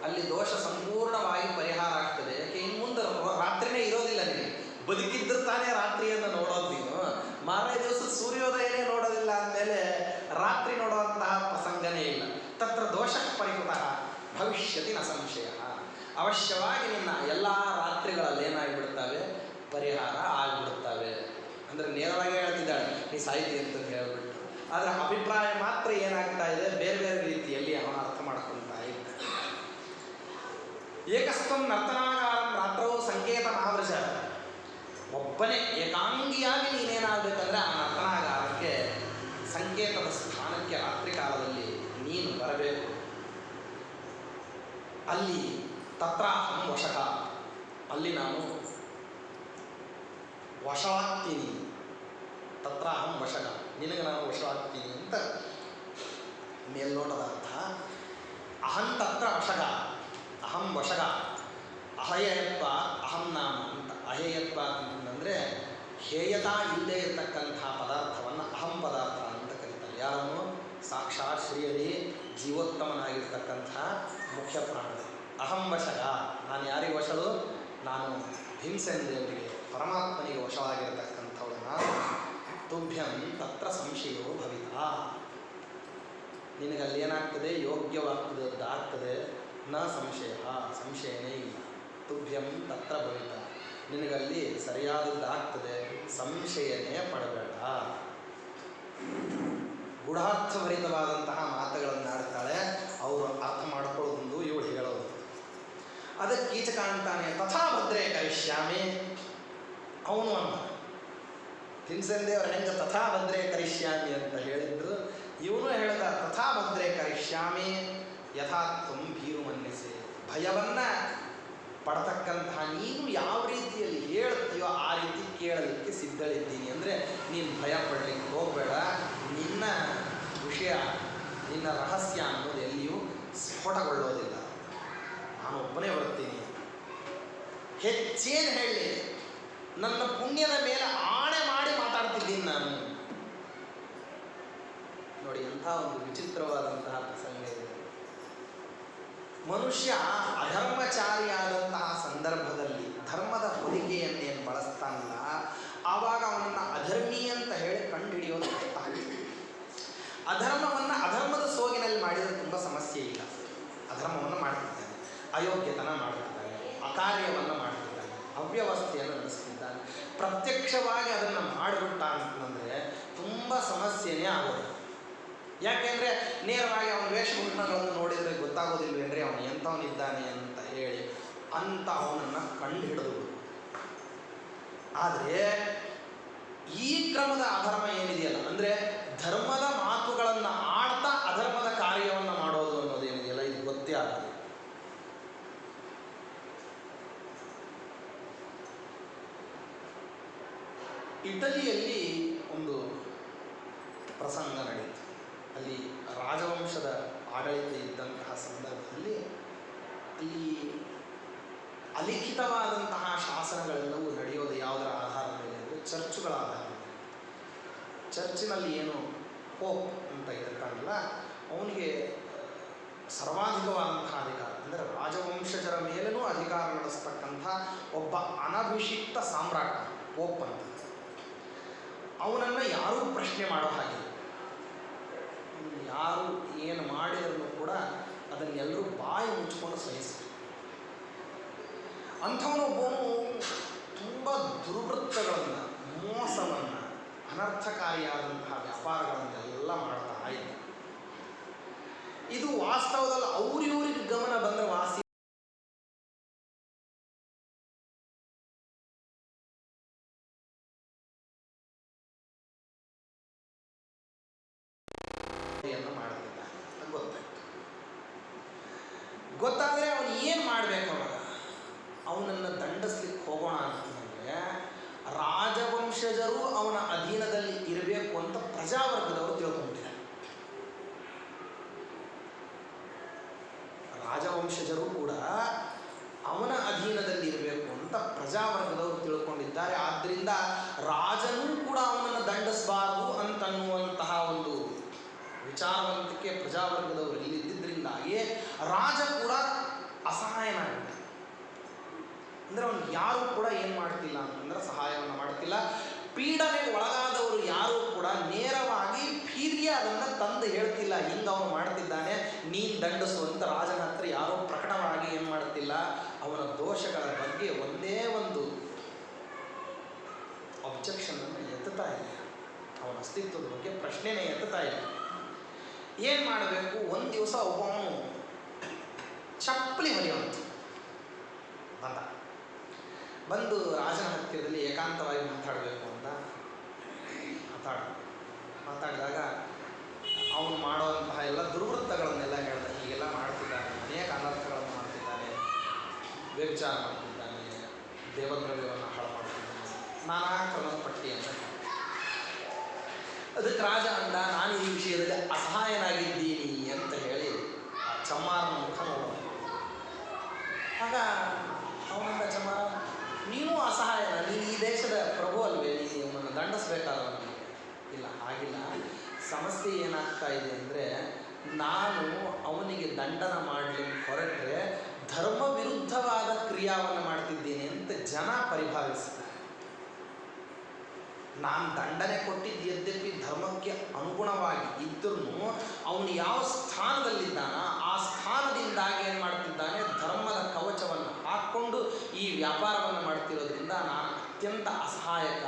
[SPEAKER 1] ಅಲ್ಲಿ ದೋಷ ಸಂಪೂರ್ಣವಾಗಿ ಪರಿಹಾರ ಆಗ್ತದೆ. ಯಾಕೆ? ಇನ್ನು ಮುಂದೆ ರಾತ್ರಿನೇ ಇರೋದಿಲ್ಲ. ನಿನಗೆ ಬದುಕಿದ್ದರೆ ತಾನೇ ರಾತ್ರಿಯನ್ನು ನೋಡೋದು. ನೀನು ಮಾರನೇ ದಿವಸ ಸೂರ್ಯೋದಯನೇ ನೋಡೋದಿಲ್ಲ ಅಂದಮೇಲೆ ರಾತ್ರಿ ನೋಡುವಂತಹ ಪ್ರಸಂಗನೇ ಇಲ್ಲ. ತತ್ರ ದೋಷ ಪರಿಹತಃ ಭವಿಷ್ಯತಿ ನ ಸಂಶಯ, ಅವಶ್ಯವಾಗಿ ನಿನ್ನ ಎಲ್ಲ ರಾತ್ರಿಗಳಲ್ಲಿ ಏನಾಗಿಬಿಡ್ತವೆ? ಪರಿಹಾರ ಆಗಿಬಿಡುತ್ತವೆ. ಅಂದರೆ ನೇರವಾಗಿ ಹೇಳ್ತಿದ್ದಾಳೆ, ನೀ ಸಾಹಿತಿ ಅಂತ ಹೇಳಿಬಿಟ್ಟು. ಆದರೆ ಅಭಿಪ್ರಾಯ ಮಾತ್ರ ಏನಾಗ್ತಾ ಇದೆ, ಬೇರೆ ಬೇರೆ ರೀತಿಯಲ್ಲಿ ಅವನ ಅರ್ಥ ಮಾಡ್ಕೊಳ್ತಾ ಇದ್ದ. ಏಕಸ್ತ್ವಂ ನರ್ತನಾಗಾರಂ ರಾತ್ರೌ ಸಂಕೇತ ಆವೃಷ, ಒಬ್ಬನೇ ಏಕಾಂಗಿಯಾಗಿ ನೀನೇನಾಗಬೇಕಂದ್ರೆ ಆ ನರ್ತನಾಗಾರಕ್ಕೆ ಸಂಕೇತದ ಸ್ಥಾನಕ್ಕೆ ರಾತ್ರಿ ಕಾಲದಲ್ಲಿ ನೀನು ಬರಬೇಕು. ಅಲ್ಲಿ ತತ್ರ ಅಹಂ ವಶಃ, ಅಲ್ಲಿ ನಾನು ವಶವಾಗ್ತೀನಿ. ತತ್ರ ಅಹಂ ವಶಃ, ನಿನಗೆ ನಾನು ವಶವಾಗ್ತೀನಿ ಅಂತ ಮೇಲ್ನೋಟದ ಅರ್ಥ. ಅಹಂ ತತ್ರ ವಶಃ, ಅಹಂ ವಶಃ. ಅಹೇಯತ್ವ ಅಹಂ ನಾಮ ಅಂತ. ಅಹೇಯತ್ವ ಅಂತಂದರೆ ಹೇಯತಾ ಇಲ್ಲದೆ ಇರತಕ್ಕಂಥ ಪದಾರ್ಥವನ್ನು ಅಹಂ ಪದಾರ್ಥ ಅಂತ ಕರೀತಾರೆ. ಯಾರನ್ನು? ಸಾಕ್ಷಾತ್ ಶ್ರೀಹರಿ ಜೀವೋತ್ತಮನಾಗಿರ್ತಕ್ಕಂಥ ಮುಖ್ಯ ಪ್ರಾಣಿ. ಅಹಂ ವಶಃ, ನಾನು ಯಾರಿಗೆ ವಶಳು? ನಾನು ಭೀಮಸೇನ ದೇವರಿಗೆ ಪರಮಾತ್ಮನಿಗೆ ವಶವಾಗಿರತಕ್ಕಂಥವಳು ನಾನು. ತುಭ್ಯಂ ತತ್ರ ಸಂಶಯೋ ಭವಿತಾ, ನಿನಗಲ್ಲಿ ಏನಾಗ್ತದೆ? ಯೋಗ್ಯವಾಗ್ತದೆ, ನ ಸಂಶಯ, ಸಂಶಯನೇ ಇಲ್ಲ. ತುಭ್ಯಂ ತತ್ರ ಭವಿತ, ನಿನಗಲ್ಲಿ ಸರಿಯಾದದ್ದಾಗ್ತದೆ, ಸಂಶಯನೇ ಪಡಬೇಡ. ಗೂಢಾರ್ಥಭರಿತವಾದಂತಹ ಮಾತುಗಳನ್ನು ಆಡ್ತಾಳೆ. ಅವರು ಅರ್ಥ ಮಾಡ್ಕೊಳ್ಳೋದೊಂದು, ಇವಳು ಹೇಳೋದು. ಅದಕ್ಕೆ ಕೀಚಕ ಅಂತಾನೆ ತಥಾ ಭದ್ರೇ ಕರಿಷ್ಯಾಮಿ. ಅವನು ಅಂದ, ಭೀಮಸೇನ ದೇವರು ಹೆಂಗೆ ತಥಾ ಭದ್ರೇ ಕರಿಷ್ಯಾಮಿ ಅಂತ ಹೇಳಿದ್ರು, ಇವನು ಹೇಳಿದ ತಥಾ ಭದ್ರೇ ಕರಿಷ್ಯಾಮಿ ಯಥಾ ತ್ವಂ ಭೀರು ಮನ್ಯಸೆ. ಭಯವನ್ನು ಪಡ್ತಕ್ಕಂತಹ ನೀನು ಯಾವ ರೀತಿಯಲ್ಲಿ ಹೇಳ್ತೀಯೋ ಆ ರೀತಿ ಕೇಳಲಿಕ್ಕೆ ಸಿದ್ಧಳಿದ್ದೀನಿ. ಅಂದರೆ ನೀನು ಭಯ ಪಡಲಿಕ್ಕೆ ಹೋಗಬೇಡ. ನಿನ್ನ ವಿಷಯ, ನಿನ್ನ ರಹಸ್ಯ ಅನ್ನೋದು ಎಲ್ಲಿಯೂ ಸ್ಫೋಟಗೊಳ್ಳೋದಿಲ್ಲ. ನಾನು ಒಬ್ಬನೇ ಬರ್ತೀನಿ. ಹೆಚ್ಚೇನು ಹೇಳಿ, ನನ್ನ ಪುಣ್ಯದ ಮೇಲೆ ಆಣೆ ಮಾಡಿ ಮಾತಾಡ್ತಿದ್ದೀನಿ ನಾನು. ನೋಡಿ, ಎಂಥ ಒಂದು ವಿಚಿತ್ರವಾದಂತಹ ಪ್ರಸಂಗ ಇದೆ. ಮನುಷ್ಯ ಅಧರ್ಮಚಾರಿಯಾದಂತಹ ಸಂದರ್ಭದಲ್ಲಿ ಧರ್ಮದ ಹೊದಿಕೆಯನ್ನೇನು ಬಳಸ್ತಾನಲ್ಲ, ಆವಾಗ ಅವನನ್ನು ಅಧರ್ಮಿ ಅಂತ ಹೇಳಿ ಕಂಡುಹಿಡಿಯೋದು ಕಷ್ಟ ಆಗಿದೆ. ಅಧರ್ಮವನ್ನು ಅಧರ್ಮದ ಸೋಗಿನಲ್ಲಿ ಮಾಡಿದರೆ ತುಂಬ ಸಮಸ್ಯೆ ಇಲ್ಲ. ಅಧರ್ಮವನ್ನು ಮಾಡ್ತಿದ್ದಾನೆ, ಅಯೋಗ್ಯತನ ಮಾಡ್ತಿದ್ದಾನೆ, ಅಕಾರ್ಯವನ್ನು ಮಾಡ್ತಿದ್ದಾನೆ, ಅವ್ಯವಸ್ಥೆಯನ್ನು ನಡೆಸ್ತಿದ್ದಾನೆ. ಪ್ರತ್ಯಕ್ಷವಾಗಿ ಅದನ್ನು ಮಾಡಿಬಿಟ್ಟ ಅಂತಂದರೆ ತುಂಬ ಸಮಸ್ಯೆನೇ ಆಗೋದು. ಯಾಕೆಂದರೆ ನೇರವಾಗಿ ಅವನ ವೇಷಭೂಷಣಗಳನ್ನು ನೋಡಿದರೆ ಗೊತ್ತಾಗೋದಿಲ್ವೇನ್ರಿ ಅವನು ಎಂಥವನಿದ್ದಾನೆ ಅಂತ ಹೇಳಿ ಅಂತ ಅವನನ್ನು ಕಂಡು ಹಿಡಿದು. ಆದರೆ ಈ ಕ್ರಮದ ಅಧರ್ಮ ಏನಿದೆಯಲ್ಲ, ಅಂದರೆ ಧರ್ಮದ ಮಾತುಗಳನ್ನು ಆಡ್ತಾ ಅಧರ್ಮದ ಕಾರ್ಯವನ್ನು ಮಾಡೋದು ಅನ್ನೋದೇನಿದೆಯಲ್ಲ, ಇದು ಗೊತ್ತೇ ಆಗೋದು. ಇಟಲಿಯಲ್ಲಿ ಒಂದು ಪ್ರಸಂಗ ನಡೆಯಿತು. ಅಲ್ಲಿ ರಾಜವಂಶದ ಆಡಳಿತ ಇದ್ದಂತಹ ಸಂದರ್ಭದಲ್ಲಿ ಅಲ್ಲಿ ಅಲಿಖಿತವಾದಂತಹ ಶಾಸನಗಳೆಲ್ಲವೂ ನಡೆಯೋದು ಯಾವುದರ ಆಧಾರದ ಮೇಲೆ ಅಂದರೆ ಚರ್ಚುಗಳಾದ ಚರ್ಚಿನಲ್ಲಿ ಏನು ಪೋಪ್ ಅಂತ ಇರ್ತಾನಲ್ಲ ಅವನಿಗೆ ಸರ್ವಾಧಿಕವಾದಂತಹ ಅಧಿಕಾರ, ಅಂದರೆ ರಾಜವಂಶಜರ ಮೇಲೂ ಅಧಿಕಾರ ನಡೆಸ್ತಕ್ಕಂಥ ಒಬ್ಬ ಅನಭಿಷಿಕ್ತ ಸಾಮ್ರಾಟ ಪೋಪ್ ಅಂತ. ಅವನನ್ನು ಯಾರೂ ಪ್ರಶ್ನೆ ಮಾಡೋ ಹಾಗೆ, ಯಾರು ಏನು ಮಾಡಿದರೂ ಕೂಡ ಅದನ್ನೆಲ್ಲರೂ ಬಾಯಿ ಮುಚ್ಕೊಂಡು ಸಹಿಸ್ತಾರೆ. ಅಂಥವನೊಬ್ಬನು ತುಂಬ ದುರ್ವೃತ್ತಗಳನ್ನು, ಮೋಸವನ್ನು, ಅನರ್ಥಕಾರಿಯಾದಂತಹ ವ್ಯಾಪಾರಗಳನ್ನೆಲ್ಲ ಮಾಡ್ತಾ ಇದ್ದ. ಇದು ವಾಸ್ತವದಲ್ಲಿ ಅವ್ರಿವ್ರಿಗೆ ಗಮನ ಬಂದರೆ ವಾಸಿ ಮಾಡ್ತಿದ್ದ ಗೊತ್ತಾದರೆ ಅವನು ಏನು ಮಾಡಬೇಕು? ಅವಾಗ ಅವನನ್ನು ದಂಡಿಸ್ಲಿಕ್ಕೆ ಹೋಗೋಣ ಅಂತಂದರೆ ರಾಜವಂಶಜರು ಅವನ ಅಧೀನದಲ್ಲಿ ಇರಬೇಕು ಅಂತ ಪ್ರಜಾವರ್ಗದವರು ತಿಳ್ಕೊಂಡಿದ್ದಾರೆ. ರಾಜವಂಶಜರು ಕೂಡ ಅವನ ಅಧೀನದಲ್ಲಿ ಇರಬೇಕು ಅಂತ ಪ್ರಜಾವರ್ಗದವರು ತಿಳ್ಕೊಂಡಿದ್ದಾರೆ. ಆದ್ದರಿಂದ ರಾಜನೂ ಕೂಡ ಅವನನ್ನು ದಂಡಿಸಬಾರದು ಅಂತನ್ನುವಂತಹ ಒಂದು ವಿಚಾರವಂತಿಕೆ ಪ್ರಜಾವರ್ಗದವರು ಇಲ್ಲಿದ್ದರಿಂದಾಗಿ ರಾಜ ಕೂಡ ಅಸಹಾಯನಾಗಿದ್ದ. ಅಂದರೆ ಅವನು ಯಾರೂ ಕೂಡ ಏನು ಮಾಡ್ತಿಲ್ಲ ಅಂತಂದ್ರೆ ಸಹಾಯವನ್ನು ಮಾಡ್ತಿಲ್ಲ. ಪೀಡನೆಗೆ ಒಳಗಾದವರು ಯಾರೂ ಕೂಡ ನೇರವಾಗಿ ಫೀರ್ಗೆ ಅದನ್ನು ತಂದು ಹೇಳ್ತಿಲ್ಲ, ಹಿಂಗೆ ಅವನು ಮಾಡ್ತಿದ್ದಾನೆ ನೀನು ದಂಡಿಸು ಅಂತ ರಾಜನ ಹತ್ರ ಯಾರೂ ಪ್ರಕಟವಾಗಿ ಏನು ಮಾಡ್ತಿಲ್ಲ. ಅವನ ದೋಷಗಳ ಬಗ್ಗೆ ಒಂದೇ ಒಂದು ಅಬ್ಜೆಕ್ಷನನ್ನು ಎತ್ತುತ್ತಾ ಇಲ್ಲ, ಅವನ ಅಸ್ತಿತ್ವದ ಬಗ್ಗೆ ಪ್ರಶ್ನೆನೇ ಎತ್ತುತ್ತಾ ಇಲ್ಲ. ಏನು ಮಾಡಬೇಕು? ಒಂದು ದಿವಸ ಒಬ್ಬವನು ಚಪ್ಪಲಿ ಹೊಲಿಯುವಂತ ಬಂದು ರಾಜನ ಹತ್ತಿರದಲ್ಲಿ ಏಕಾಂತವಾಗಿ ಮಾತಾಡಬೇಕು ಅಂತ ಮಾತಾಡಿದಾಗ ಅವನು ಮಾಡುವಂತಹ ಎಲ್ಲ ದುರ್ವೃತ್ತಗಳನ್ನೆಲ್ಲ ಹೇಳ್ದ. ಹೀಗೆಲ್ಲ ಮಾಡ್ತಿದ್ದಾನೆ, ಅನೇಕ ಅನರ್ಥಗಳನ್ನು ಮಾಡ್ತಿದ್ದಾನೆ, ವ್ಯಭಿಚಾರ ಮಾಡ್ತಿದ್ದಾನೆ, ದೇವದ್ರವ್ಯವನ್ನು ಹಾಳು ಮಾಡ್ತಿದ್ದಾನೆ, ನಾನಾ ಕ್ರಮದ ಪಟ್ಟಿ ಅಂತ. ಅದಕ್ಕೆ ರಾಜ ಅಂದ, ನಾನು ಈ ವಿಷಯದಲ್ಲಿ ಅಸಹಾಯನಾಗಿದ್ದೀನಿ ಅಂತ ಹೇಳಿ ಚಮ್ಮಾರನ ಮುಖ ನೋಡೋಣ. ಆಗ ಅವನಿಂದ ಚಮ್ಮಾರ, ನೀನು ಅಸಹಾಯನ, ನೀನು ಈ ದೇಶದ ಪ್ರಭು ಅಲ್ವೇ, ನೀನು ಅವನನ್ನು ದಂಡಿಸ್ಬೇಕಾದವನು. ಇಲ್ಲ, ಹಾಗಿಲ್ಲ. ಸಮಸ್ಯೆ ಏನಾಗ್ತಾ ಇದೆ ಅಂದರೆ ನಾನು ಅವನಿಗೆ ದಂಡನ ಮಾಡಲಿಕ್ಕೆ ಹೊರಟ್ರೆ ಧರ್ಮ ವಿರುದ್ಧವಾದ ಕ್ರಿಯಾವನ್ನು ಮಾಡ್ತಿದ್ದೇನೆ ಅಂತ ಜನ ಪರಿಭಾವಿಸ್ತಾರೆ. ನಾನು ದಂಡನೆ ಕೊಟ್ಟಿದ್ದು ಯದ್ಯಪಿ ಧರ್ಮಕ್ಕೆ ಅನುಗುಣವಾಗಿ ಇದ್ದರೂ ಅವನು ಯಾವ ಸ್ಥಾನದಲ್ಲಿದ್ದಾನ ಆ ಸ್ಥಾನದಿಂದಾಗಿ ಏನು ಮಾಡ್ತಿದ್ದಾನೆ, ಧರ್ಮದ ಕವಚವನ್ನು ಹಾಕ್ಕೊಂಡು ಈ ವ್ಯಾಪಾರವನ್ನು ಮಾಡ್ತಿರೋದ್ರಿಂದ ನಾನು ಅತ್ಯಂತ ಅಸಹಾಯಕ,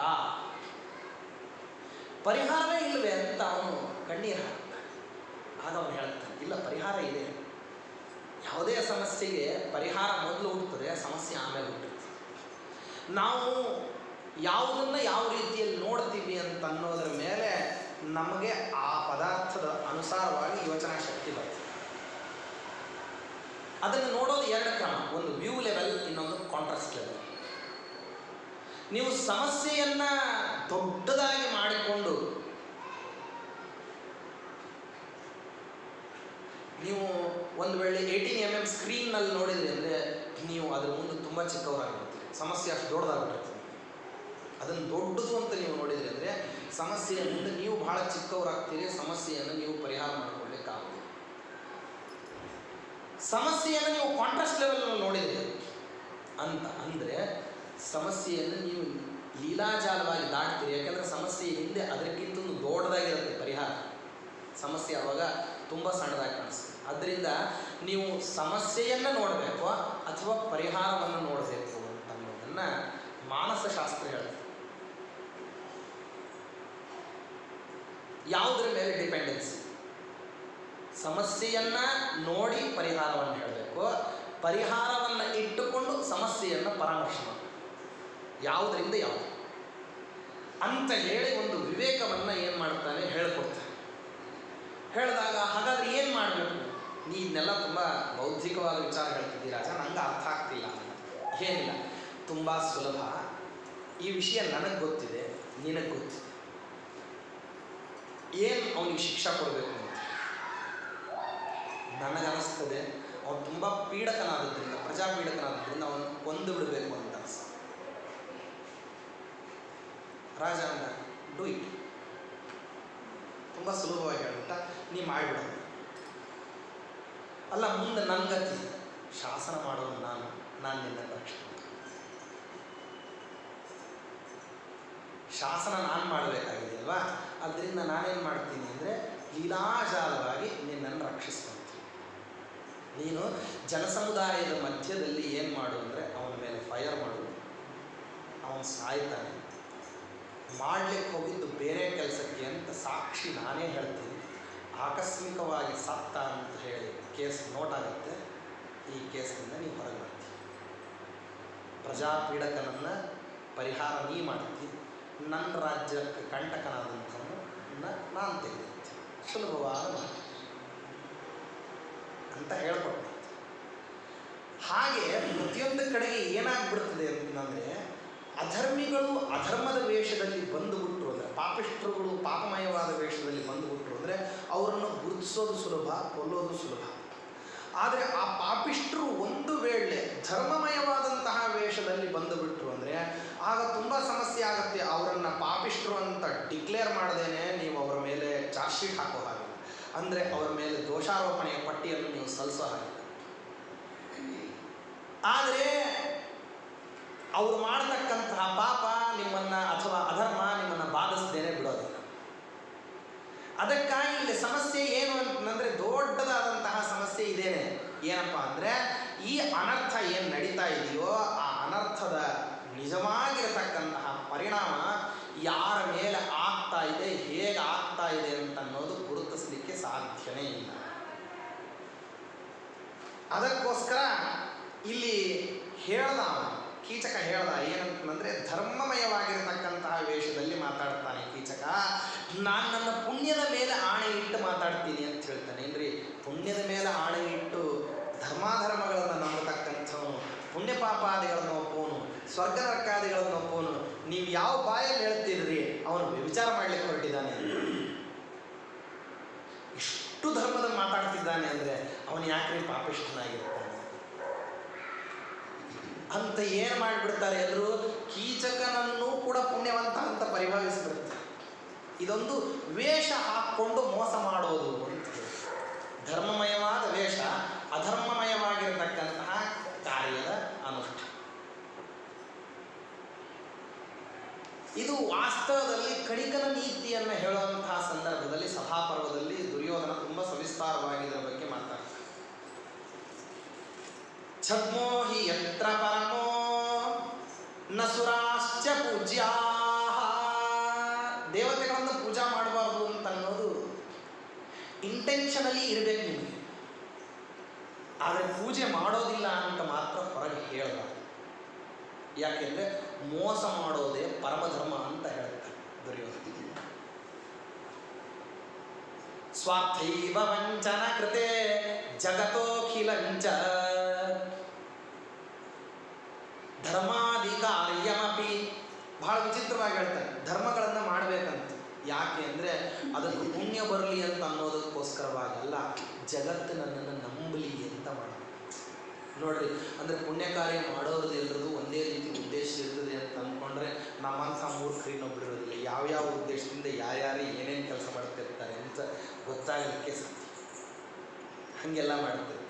[SPEAKER 1] ಪರಿಹಾರವೇ ಇಲ್ಲವೇ ಅಂತ ಅವನು ಕಣ್ಣೀರು ಹಾಕ್ತಾನೆ. ಆಗ ಅವನು ಹೇಳ್ತಾನೆ, ಇಲ್ಲ, ಪರಿಹಾರ ಇದೆ. ಯಾವುದೇ ಸಮಸ್ಯೆಗೆ ಪರಿಹಾರ ಮೊದಲು ಹುಟ್ಟುತ್ತದೆ, ಸಮಸ್ಯೆ ಆಮೇಲೆ ಹುಟ್ಟುತ್ತೆ. ನಾವು ಯಾವುದನ್ನು ಯಾವ ರೀತಿಯಲ್ಲಿ ನೋಡ್ತೀವಿ ಅಂತ ಅನ್ನೋದ್ರ ಮೇಲೆ ನಮಗೆ ಆ ಪದಾರ್ಥದ ಅನುಸಾರವಾಗಿ ಯೋಚನಾ ಶಕ್ತಿ ಬರ್ತದೆ. ಅದನ್ನು ನೋಡೋದು ಎರಡು ಕ್ರಮ, ಒಂದು ವ್ಯೂ ಲೆವೆಲ್, ಇನ್ನೊಂದು ಕಾಂಟ್ರಾಸ್ಟ್ ಲೆವೆಲ್. ನೀವು ಸಮಸ್ಯೆಯನ್ನು ದೊಡ್ಡದಾಗಿ ಮಾಡಿಕೊಂಡು ನೀವು ಒಂದು ವೇಳೆ 18 mm ಸ್ಕ್ರೀನ್ನಲ್ಲಿ ನೋಡಿದ್ರಿ ಅಂದರೆ ನೀವು ಅದ್ರ ಮುಂದೆ ತುಂಬ ಚಿಕ್ಕವರಾಗಿರ್ತೀರಿ, ಸಮಸ್ಯೆ ಅಷ್ಟು ದೊಡ್ಡದಾಗಿಬಿಟ್ಟಿರ್ತೀವಿ. ಅದನ್ನು ದೊಡ್ಡದು ಅಂತ ನೀವು ನೋಡಿದ್ರಿ ಅಂದರೆ ಸಮಸ್ಯೆಯ ಮುಂದೆ ನೀವು ಬಹಳ ಚಿಕ್ಕವರಾಗ್ತೀರಿ, ಸಮಸ್ಯೆಯನ್ನು ನೀವು ಪರಿಹಾರ ಮಾಡಿಕೊಳ್ಳಿಕ್ಕಾಗುತ್ತೆ. ಸಮಸ್ಯೆಯನ್ನು ನೀವು ಕಾಂಟ್ರಾಸ್ಟ್ ಲೆವೆಲ್ನಲ್ಲಿ ನೋಡಿದ್ರಿ ಅಂತ ಅಂದರೆ ಸಮಸ್ಯೆಯನ್ನು ನೀವು ಲೀಲಾಜಾಲವಾಗಿ ದಾಟ್ತೀರಿ. ಯಾಕೆಂದರೆ ಸಮಸ್ಯೆ ಹಿಂದೆ ಅದಕ್ಕಿಂತ ದೊಡ್ಡದಾಗಿರುತ್ತೆ ಪರಿಹಾರ. ಸಮಸ್ಯೆ ಆವಾಗ ತುಂಬ ಸಣ್ಣದಾಗಿ ಕಾಣಿಸ್ತದೆ. ಆದ್ದರಿಂದ ನೀವು ಸಮಸ್ಯೆಯನ್ನು ನೋಡಬೇಕು ಅಥವಾ ಪರಿಹಾರವನ್ನು ನೋಡಬೇಕು ಅನ್ನೋದನ್ನು ಮಾನಸಶಾಸ್ತ್ರ ಹೇಳ್ತದೆ. ಯಾವುದ್ರ ಮೇಲೆ ಡಿಪೆಂಡೆನ್ಸಿ? ಸಮಸ್ಯೆಯನ್ನು ನೋಡಿ ಪರಿಹಾರವನ್ನು ಹೇಳಬೇಕು, ಪರಿಹಾರವನ್ನು ಇಟ್ಟುಕೊಂಡು ಸಮಸ್ಯೆಯನ್ನು ಪರಾಮರ್ಶೆ ಮಾಡಬೇಕು. ಯಾವುದರಿಂದ ಯಾವುದು ಅಂತ ಹೇಳಿ ಒಂದು ವಿವೇಕವನ್ನು ಏನು ಮಾಡ್ತಾನೆ ಹೇಳಿಕೊಡ್ತಾನೆ. ಹೇಳಿದಾಗ ಹಾಗಾದರೆ ಏನು ಮಾಡಬೇಕು? ನೀ ಇದನ್ನೆಲ್ಲ ತುಂಬ ಬೌದ್ಧಿಕವಾದ ವಿಚಾರ ಹೇಳ್ತಿದ್ದೀರಿ ರಾಜ, ನಂಗೆ ಅರ್ಥ ಆಗ್ತಿಲ್ಲ. ಏನಿಲ್ಲ, ತುಂಬ ಸುಲಭ. ಈ ವಿಷಯ ನನಗೆ ಗೊತ್ತಿದೆ, ನಿನಗೆ ಗೊತ್ತಿದೆ. ಏನು ಅವನಿಗೆ ಶಿಕ್ಷೆ ಕೊಡಬೇಕು ಅಂತ ನನಗನ್ನಿಸ್ತದೆ. ಅವನು ತುಂಬ ಪೀಡಕನಾದದ್ರಿಂದ, ಪ್ರಜಾಪೀಡಕನಾದದ್ರಿಂದ ಅವನು ಕೊಂದು ಬಿಡಬೇಕು ಅಂತ ಅನಿಸ್ತದೆ. ರಾಜ ಅಂದ, ಡೂ ಇಟ್. ತುಂಬ ಸುಲಭವಾಗಿ ಹೇಳ್ಬಿಟ್ಟ, ನೀ ಮಾಡಿಬಿಡ. ಅಲ್ಲ, ಮುಂದೆ ನನ್ನ ಗತಿ, ಶಾಸನ ಮಾಡೋದು ನಾನು ನಿನ್ನನ್ನು ರಕ್ಷಣೆ, ಶಾಸನ ನಾನು ಮಾಡಬೇಕಾಗಿದೆ ಅಲ್ವಾ. ಅದರಿಂದ ನಾನೇನು ಮಾಡ್ತೀನಿ ಅಂದರೆ ಲೀಲಾಜಾಲವಾಗಿ ನಿನ್ನನ್ನು ರಕ್ಷಿಸ್ಕೊಂತೀನಿ. ನೀನು ಜನಸಮುದಾಯದ ಮಧ್ಯದಲ್ಲಿ ಏನು ಮಾಡು ಅಂದರೆ ಅವನ ಮೇಲೆ ಫೈರ್ ಮಾಡು, ಅವನು ಸಾಯ್ತಾನೆ, ಮಾಡಲಿಕ್ಕೆ ಹೋಗಿದ್ದು ಬೇರೆ ಕೆಲಸಕ್ಕೆ ಅಂತ ಸಾಕ್ಷಿ ನಾನೇ ಹೇಳ್ತೀನಿ. ಆಕಸ್ಮಿಕವಾಗಿ ಸತ್ತ ಅಂತ ಹೇಳಿ ಕೇಸ್ ನೋಟ್ ಆಗುತ್ತೆ, ಈ ಕೇಸ್ನಿಂದ ನೀವು ಹೊರಗೆ ಬರ್ತೀವಿ. ಪ್ರಜಾಪೀಡಕನನ್ನು ಪರಿಹಾರ ನೀ ಮಾಡ್ತೀನಿ, ನನ್ನ ರಾಜ್ಯಕ್ಕೆ ಕಂಟಕನಾದಂಥವನ್ನ ನಾನು ತೆಗೆದಿರ್ತೀನಿ. ಸುಲಭವಾದ ಮಾತು ಅಂತ ಹೇಳ್ಕೊಡ್ತೀನಿ. ಹಾಗೆ ಪ್ರತಿಯೊಂದು ಕಡೆಗೆ ಏನಾಗ್ಬಿಡ್ತದೆ ಅಂತಂದರೆ, ಅಧರ್ಮಿಗಳು ಅಧರ್ಮದ ವೇಷದಲ್ಲಿ ಬಂದುಬಿಟ್ರು ಅಂದರೆ, ಪಾಪಿಷ್ಟ್ರುಗಳು ಪಾಪಮಯವಾದ ವೇಷದಲ್ಲಿ ಬಂದುಬಿಟ್ರು ಅಂದರೆ ಅವರನ್ನು ಗುರುತಿಸೋದು ಸುಲಭ, ಕೊಲ್ಲೋದು ಸುಲಭ. ಆದರೆ ಆ ಪಾಪಿಷ್ಟ್ರು ಒಂದು ವೇಳೆ ಧರ್ಮಮಯವಾದಂತಹ ವೇಷದಲ್ಲಿ ಬಂದುಬಿಟ್ರು ಅಂದರೆ ಆಗ ತುಂಬ ಸಮಸ್ಯೆ ಆಗುತ್ತೆ. ಅವರನ್ನು ಪಾಪಿಷ್ಟ್ರು ಅಂತ ಡಿಕ್ಲೇರ್ ಮಾಡದೇನೆ ನೀವು ಅವರ ಮೇಲೆ ಚಾರ್ಜ್ ಶೀಟ್ ಹಾಕೋ ಹಾಗಿಲ್ಲ, ಅಂದರೆ ಅವರ ಮೇಲೆ ದೋಷಾರೋಪಣೆಯ ಪಟ್ಟಿಯನ್ನು ನೀವು ಸಲ್ಲಿಸೋ ಹಾಗಿಲ್ಲ. ಆದರೆ ಅವರು ಮಾಡತಕ್ಕಂತಹ ಪಾಪ ನಿಮ್ಮನ್ನು ಅಥವಾ ಅಧರ್ಮ ನಿಮ್ಮನ್ನು ಬಾಧಿಸದೇನೆ ಬಿಡೋದಿಲ್ಲ. ಅದಕ್ಕಾಗಿ ಇಲ್ಲಿ ಸಮಸ್ಯೆ ಏನು ಅಂತಂದರೆ, ದೊಡ್ಡದಾದಂತಹ ಸಮಸ್ಯೆ ಇದೇನೆ. ಏನಪ್ಪ ಅಂದರೆ, ಈ ಅನರ್ಥ ಏನು ನಡೀತಾ ಇದೆಯೋ ಆ ಅನರ್ಥದ ನಿಜವಾಗಿರತಕ್ಕಂತಹ ಪರಿಣಾಮ ಯಾರ ಮೇಲೆ ಆಗ್ತಾ ಇದೆ, ಹೇಗೆ ಆಗ್ತಾ ಇದೆ ಅಂತ ಅನ್ನೋದು ಗುರುತಿಸಲಿಕ್ಕೆ ಸಾಧ್ಯವೇ ಇಲ್ಲ. ಅದಕ್ಕೋಸ್ಕರ ಇಲ್ಲಿ ಹೇಳ್ದ ಕೀಚಕ ಹೇಳ್ದ ಏನಂತಂದರೆ, ಧರ್ಮಮಯವಾಗಿರತಕ್ಕಂತಹ ವೇಷದಲ್ಲಿ ಮಾತಾಡ್ತಾನೆ ಕೀಚಕ. ನಾನು ನನ್ನ ಪುಣ್ಯದ ಮೇಲೆ ಆಣೆ ಇಟ್ಟು ಮಾತಾಡ್ತೀನಿ ಅಂತ ಹೇಳ್ತಾನೆ. ಏನ್ರಿ, ಪುಣ್ಯದ ಮೇಲೆ ಆಣೆ ಇಟ್ಟು ಧರ್ಮಾಧರ್ಮಗಳನ್ನು ನಂಬತಕ್ಕಂಥವನು, ಪುಣ್ಯ ಪಾಪಾದಿಗಳನ್ನು ಒಪ್ಪೋನು, ಸ್ವರ್ಗ ನರಕಾದಿಗಳನ್ನು ಒಪ್ಪೋನು, ನೀವು ಯಾವ ಬಾಯಲ್ಲಿ ಹೇಳ್ತೀರ್ರಿ ಅವನು ವ್ಯಭಿಚಾರ ಮಾಡಲಿಕ್ಕೆ ಹೊರಟಿದ್ದಾನೆ. ಇಷ್ಟು ಧರ್ಮದ ಮಾತಾಡ್ತಿದ್ದಾನೆ ಅಂದರೆ ಅವನು ಯಾಕ್ರಿ ಪಾಪಿಷ್ಠನಾಗಿರ್ತಾನೆ ಅಂತ ಏನು ಮಾಡಿಬಿಡ್ತಾರೆ ಎಲ್ಲರೂ. ಕೀಚಕನನ್ನು ಕೂಡ ಪುಣ್ಯವಂತ ಅಂತ ಪರಿಭಾವಿಸಿಬಿಡ್ತಾರೆ. ಇದೊಂದು ವೇಷ ಹಾಕ್ಕೊಂಡು ಮೋಸ ಮಾಡೋದು ಅಂತ. ಧರ್ಮಮಯವಾದ ವೇಷ, ಅಧರ್ಮಮಯವಾಗಿರತಕ್ಕಂತಹ ಕಾರ್ಯದ ಅನುಷ್ಠಾನ. ಇದು ವಾಸ್ತವದಲ್ಲಿ ಕಣಿಕನ ನೀತಿಯನ್ನು ಹೇಳುವಂತಹ ಸಂದರ್ಭದಲ್ಲಿ ಸಭಾಪರ್ವದಲ್ಲಿ ದುರ್ಯೋಧನ ತುಂಬ ಸವಿಸ್ತಾರವಾಗಿ ಇದರ ಬಗ್ಗೆ ಮಾತಾಡ್ತಾರೆ. ಛದ್ಮೋ ಹಿ ಯತ್ರ ಪರಮೋ ನಸುರಾಶ್ಚ ಪೂಜ್ಯಾ, ದೇವತೆಗಳನ್ನು ಪೂಜಾ ಮಾಡಬಾರ್ದು ಅಂತ ಅನ್ನೋದು ಇಂಟೆನ್ಷನಲಿ ಇರಬೇಕು ನಿಮಗೆ. ಆದರೆ ಪೂಜೆ ಮಾಡೋದಿಲ್ಲ ಅಂತ ಮಾತ್ರ ಹೊರಗೆ ಹೇಳಬಾರ್ದು. ಯಾಕೆಂದರೆ ಮೋಸ ಮಾಡೋದೇ ಪರಮಧರ್ಮ ಅಂತ ಹೇಳ್ತಾರೆ ದುರ್ಯೋಧನ. ಸ್ವಾರ್ಥೈವ ವಂಚನ ಕೃತೆ ಜಗತೋಖಿಲಂಚ ಧರ್ಮಾಧಿಕಾರ್ಯಮಪಿ. ಬಹಳ ವಿಚಿತ್ರವಾಗಿ ಹೇಳ್ತಾರೆ, ಧರ್ಮಗಳನ್ನು ಮಾಡಬೇಕಂತ. ಯಾಕೆ ಅಂದರೆ ಅದಕ್ಕೆ ಪುಣ್ಯ ಬರಲಿ ಅಂತ ಅನ್ನೋದಕ್ಕೋಸ್ಕರವಾಗಲ್ಲ, ಜಗತ್ತು ನನ್ನನ್ನು ನಂಬಲಿ ಅಂತ ಮಾಡಬೇಕು. ನೋಡ್ರಿ, ಅಂದರೆ ಪುಣ್ಯ ಕಾರ್ಯ ಮಾಡೋದು ಎಲ್ಲರದು ಒಂದೇ ರೀತಿ ಉದ್ದೇಶ ಇರ್ತದೆ ಅಂತ ಅಂದ್ಕೊಂಡ್ರೆ ನಮ್ಮಂಥ ಮೂರ್ಖರು ಇನ್ನೊಬ್ರು ಇರೋದಿಲ್ಲ. ಯಾವ್ಯಾವ ಉದ್ದೇಶದಿಂದ ಯಾರ್ಯಾರು ಏನೇನು ಕೆಲಸ ಮಾಡ್ತಿರ್ತಾರೆ ಅಂತ ಗೊತ್ತಾಗಲಿಕ್ಕೆ ಸಾಧ್ಯ. ಹಾಗೆಲ್ಲ ಮಾಡ್ತಿರ್ತಾರೆ.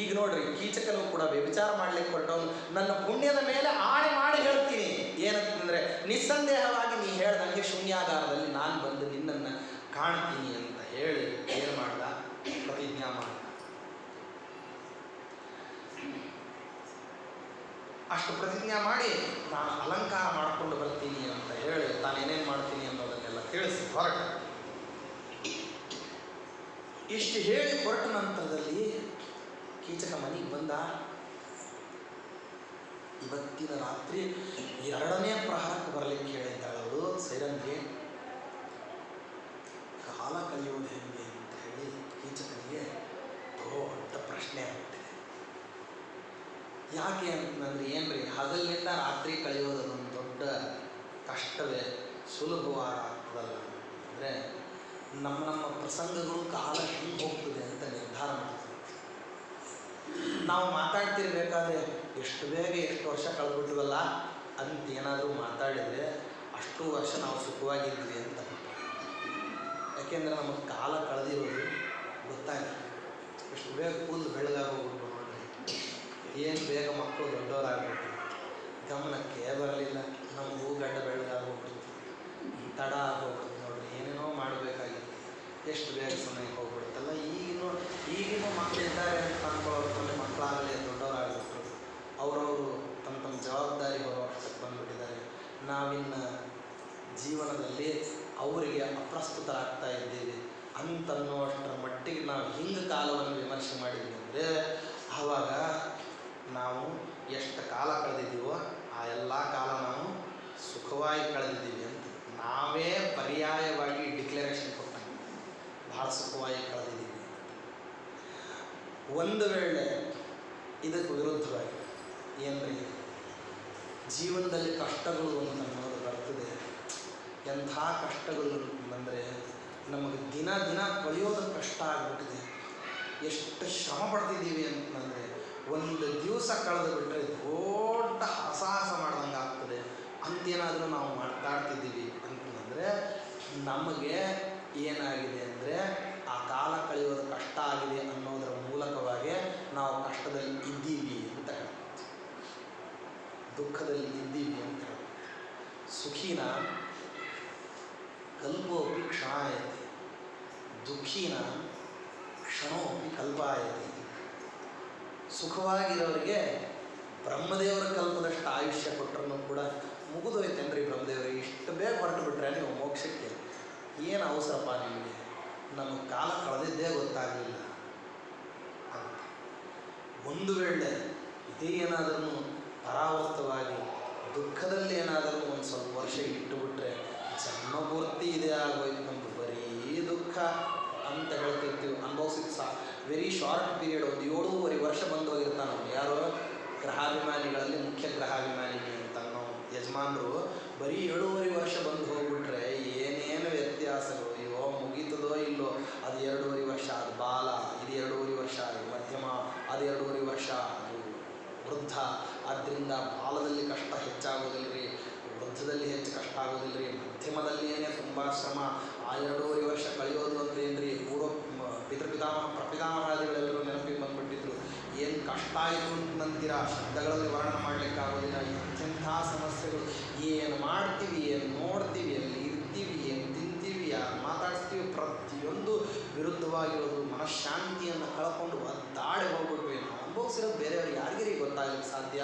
[SPEAKER 1] ಈಗ ನೋಡ್ರಿ, ಕೀಚಕನು ಕೂಡ ವ್ಯಭಿಚಾರ ಮಾಡ್ಲಿಕ್ಕೆ ಹೊರಟವನು ನನ್ನ ಪುಣ್ಯದ ಮೇಲೆ ಆಣೆ ಮಾಡಿ ಹೇಳ್ತೀನಿ ಏನಂತಂದರೆ, ನಿಸ್ಸಂದೇಹವಾಗಿ ನೀ ಹೇಳ್ದಂಗೆ ಶೂನ್ಯಾಗಾರದಲ್ಲಿ ನಾನು ಬಂದು ನಿನ್ನನ್ನು ಕಾಣ್ತೀನಿ ಅಂತ ಹೇಳಿ ಏನು ಮಾಡ್ದ, ಪ್ರತಿಜ್ಞಾ ಮಾಡ್ದ. ಅಷ್ಟು ಪ್ರತಿಜ್ಞಾ ಮಾಡಿ ನಾನು ಅಲಂಕಾರ ಮಾಡಿಕೊಂಡು ಬರ್ತೀನಿ ಅಂತ ಹೇಳಿ ತಾನೇನೇನು ಮಾಡ್ತೀನಿ ಅನ್ನೋದನ್ನೆಲ್ಲ ತಿಳಿಸಿ ಹೊರಟ. ಇಷ್ಟು ಹೇಳಿ ಹೊರಟ ನಂತರದಲ್ಲಿ ಕೀಚಕ ಮನೆಗೆ ಬಂದ. ಇವತ್ತಿನ ರಾತ್ರಿ 2ನೇ ಪ್ರಹರಕ್ಕೆ ಬರಲಿಕ್ಕೆ ಹೇಳಿದ್ದಾಳವಳು ಸೈರಂಧ್ರಿ. ಕಾಲ ಕಲಿಯೋದು ಹೆಂಗೆ ಅಂತ ಹೇಳಿ ಕೀಚಕನಿಗೆ ದೊಡ್ಡ ಪ್ರಶ್ನೆ ಆಗ್ಬಿಟ್ಟಿದೆ. ಯಾಕೆ ಅಂತಂದ್ರೆ ಏನ್ರಿ, ಹಗಲಿನಿಂದ ರಾತ್ರಿ ಕಳೆಯೋದು ಅದೊಂದು ದೊಡ್ಡ ಕಷ್ಟವೇ, ಸುಲಭವಾಗಿ ಆಗ್ತದಲ್ಲ. ಅಂದರೆ ನಮ್ಮ ಪ್ರಸಂಗಗಳು ಕಾಲ ಹೆಂಗೆ ಹೋಗ್ತದೆ ಅಂತ ನಿರ್ಧಾರ ಮಾಡ್ತೀವಿ. ನಾವು ಮಾತಾಡ್ತಿರ್ಬೇಕಾದ್ರೆ ಎಷ್ಟು ಬೇಗ ಎಷ್ಟು ವರ್ಷ ಕಳೆದ್ಬಿಟ್ವಲ್ಲ ಅಂತ ಏನಾದರೂ ಮಾತಾಡಿದರೆ ಅಷ್ಟು ವರ್ಷ ನಾವು ಸುಖವಾಗಿದ್ವಿ ಅಂತ. ಯಾಕೆಂದರೆ ನಮಗೆ ಕಾಲ ಕಳೆದಿರೋದು ಗೊತ್ತಾಗಿಲ್ಲ. ಎಷ್ಟು ಬೇಗ ಕೂದಲು ಬೆಳಗಾಗೋಗ್ಬಿಟ್ಟು ನೋಡ್ರಿ, ಏನು ಬೇಗ ಮಕ್ಕಳು ದೊಡ್ಡವರಾಗ್ಬಿಟ್ಟು ಗಮನಕ್ಕೆ ಬರಲಿಲ್ಲ. ನಮಗೂ ಗಡ್ಡ ಬೆಳಗಾಗೋಗ್ಬಿಟ್ಟು ತಡ ಆಗೋಗ್ಬಿಟ್ಟು ನೋಡ್ರಿ, ಏನೇನೋ ಮಾಡಬೇಕಾಗಿತ್ತು, ಎಷ್ಟು ಬೇಗ ಸಮಯಕ್ಕೆ ಹೋಗ್ಬಿಡುತ್ತಲ್ಲ. ಈಗಿನ ಮಕ್ಕಳಿದ್ದಾರೆ ಅಂತ ಅಂದ್ಕೊಳ್ಳೋದ್ರಲ್ಲಿ ಮಕ್ಕಳಾಗಲಿ ದೊಡ್ಡವರಾಗ್ಬಿಟ್ರು, ಅವರವರು ತಮ್ಮ ತಮ್ಮ ಜವಾಬ್ದಾರಿ ಹೊರವಷ್ಟಕ್ಕೆ ಬಂದುಬಿಟ್ಟಿದ್ದಾರೆ. ನಾವಿನ್ನು ಜೀವನದಲ್ಲಿ ಅವರಿಗೆ ಅಪ್ರಸ್ತುತರಾಗ್ತಾ ಇದ್ದೀವಿ ಅಂತನ್ನೋಷ್ಟರ ಮಟ್ಟಿಗೆ ನಾವು ಹಿಂಗೆ ಕಾಲವನ್ನು ವಿಮರ್ಶೆ ಮಾಡಿದ್ವಿ ಅಂದರೆ ಆವಾಗ ನಾವು ಎಷ್ಟು ಕಾಲ ಕಳೆದಿದ್ದೀವೋ ಆ ಎಲ್ಲ ಕಾಲ ನಾವು ಸುಖವಾಗಿ ಕಳೆದಿದ್ದೀವಿ ಅಂತ ನಾವೇ ಪರ್ಯಾಯವಾಗಿ ಡಿಕ್ಲರೇಷನ್ ಕೊಟ್ಟಂಗೆ ಭಾಳ ಸುಖವಾಗಿ ಕಳೆದಿದ್ದೀವಿ. ಒಂದು ವೇಳೆ ಇದಕ್ಕೆ ವಿರುದ್ಧವಾಗಿ ಏನ್ರಿ ಜೀವನದಲ್ಲಿ ಕಷ್ಟಗಳು ಅಂತ ಅನ್ನೋದು ಬರ್ತದೆ. ಎಂಥ ಕಷ್ಟಗಳು ಬಂದರೆ ನಮಗೆ ದಿನ ದಿನ ಕಳೆಯೋದು ಕಷ್ಟ ಆಗಿಬಿಟ್ಟಿದೆ. ಎಷ್ಟು ಶ್ರಮ ಪಡ್ತಿದ್ದೀವಿ ಅಂತಂದರೆ ಒಂದು ದಿವಸ ಕಳೆದು ಬಿಟ್ಟರೆ ದೊಡ್ಡ ಅಸಾಹಸ ಮಾಡ್ದಂಗೆ ಆಗ್ತದೆ ಅಂತೇನಾದರೂ ನಾವು ಮಾತಾಡ್ತಿದ್ದೀವಿ ಅಂತಂದರೆ ನಮಗೆ ಏನಾಗಿದೆ ಅಂದರೆ ಆ ಕಾಲ ಕಳೆಯೋದು ಕಷ್ಟ ಆಗಿದೆ ಅನ್ನೋದರ ಮೂಲಕವಾಗಿ ನಾವು ಕಷ್ಟದಲ್ಲಿ ಇದ್ದೀವಿ ಅಂತ ಹೇಳ್ತೀವಿ, ದುಃಖದಲ್ಲಿ ಇದ್ದೀವಿ ಅಂತ ಹೇಳ್ತೀವಿ. ಸುಖಿನ ಕಲ್ಪೋಪಿ ಕ್ಷಣಾಯತಿ, ದುಃಖಿನ ಕ್ಷಣೋಪಿ ಕಲ್ಪಾಯತಿ. ಸುಖವಾಗಿರೋರಿಗೆ ಬ್ರಹ್ಮದೇವರ ಕಲ್ಪದಷ್ಟು ಆಯುಷ್ಯ ಕೊಟ್ಟರೂ ಕೂಡ ಮುಗಿದೋಯ್ತೇನ್ರಿ ಬ್ರಹ್ಮದೇವರಿಗೆ, ಇಷ್ಟು ಬೇಗ ಹೊರಟು ಬಿಟ್ರೆ ನೀವು ಮೋಕ್ಷಕ್ಕೆ, ಏನು ಅವಸರಪ್ಪ ನಿಮಗೆ, ನಮಗೆ ಕಾಲ ಕಳೆದಿದ್ದೇ ಗೊತ್ತಾಗಲಿಲ್ಲ ಅಂತ. ಒಂದು ವೇಳೆ ಇದೇ ಏನಾದರೂ ಪರಾವರ್ತವಾಗಿ ದುಃಖದಲ್ಲಿ ಏನಾದರೂ ಒಂದು ಸ್ವಲ್ಪ ವರ್ಷ ಇಟ್ಟುಬಿಟ್ರೆ ಜನ್ಮಪೂರ್ತಿ ಇದೇ ಆಗೋಯ್ತು ನಮ್ಗೆ, ಬರೀ ದುಃಖ ಅಂತ ಹೇಳ್ತಿರ್ತೀವಿ. ಅನುಭವಿಸಿದ ವೆರಿ ಶಾರ್ಟ್ ಪೀರಿಯಡ್, ಒಂದು 7.5 ವರ್ಷ ಬಂದು ಹೋಗಿರ್ತಾನೆ ನಾವು. ಯಾರೋ ಗ್ರಹಾಭಿಮಾನಿಗಳಲ್ಲಿ ಮುಖ್ಯ ಗ್ರಹಾಭಿಮಾನಿ ಅಂತ ನಾವು ಯಜಮಾನರು ಬರೀ 7.5 ವರ್ಷ ಬಂದು ಹೋಗ್ಬಿಟ್ರೆ ಏನೇನು ವ್ಯತ್ಯಾಸಗಳು, ಅಯ್ಯೋ ಮುಗೀತದೋ ಇಲ್ಲೋ, ಅದು 2.5 ವರ್ಷ ಅದು ಬಾಲ, ಇದು 2.5 ವರ್ಷ ಅದು ಮಧ್ಯಮ, ಅದು 2.5 ವರ್ಷ ಅದು ವೃದ್ಧ. ಆದ್ದರಿಂದ ಬಾಲದಲ್ಲಿ ಕಷ್ಟ ಹೆಚ್ಚಾಗೋದಿಲ್ಲ ರೀ, ವೃದ್ಧದಲ್ಲಿ ಹೆಚ್ಚು ಕಷ್ಟ ಆಗೋದಿಲ್ಲ ರೀ, ಮಧ್ಯಮದಲ್ಲಿ ಏನೇ ತುಂಬ ಶ್ರಮ. ಆ 2.5 ವರ್ಷ ಕಳೆಯೋದು ಅಂದರೆ ಏನ್ರಿ, ಪೂರ್ವ ಪ್ರಪಿತಾಮಹಾದಿಗಳೆಲ್ಲರೂ ನೆನಪಿಗೆ ಬಂದುಬಿಟ್ಟಿದ್ರು. ಏನು ಕಷ್ಟ ಆಯಿತು ಅಂತಂತೀರ, ಶಬ್ದಗಳಲ್ಲಿ ವರ್ಣನೆ ಮಾಡಲಿಕ್ಕಾಗೋದಿಲ್ಲ. ಎಂಥ ಸಮಸ್ಯೆಗಳು, ಏನು ಮಾಡ್ತೀವಿ, ಏನು ನೋಡ್ತೀವಿ, ಎಲ್ಲಿ ಇರ್ತೀವಿ, ಏನು ತಿಂತೀವಿ, ಯಾರು ಮಾತಾಡಿಸ್ತೀವಿ, ಪ್ರತಿಯೊಂದು ವಿರುದ್ಧವಾಗಿರೋದು. ಮನಃಶಾಂತಿಯನ್ನು ಕಳ್ಕೊಂಡು ಒದ್ದಾಡಿ ಹೋಗ್ಬಿಟ್ವಿ. ನಾವು ಅನುಭವಿಸಿರೋದು ಬೇರೆಯವ್ರು ಯಾರಿಗಿರಿ ಗೊತ್ತಾಗಲಿಕ್ಕೆ ಸಾಧ್ಯ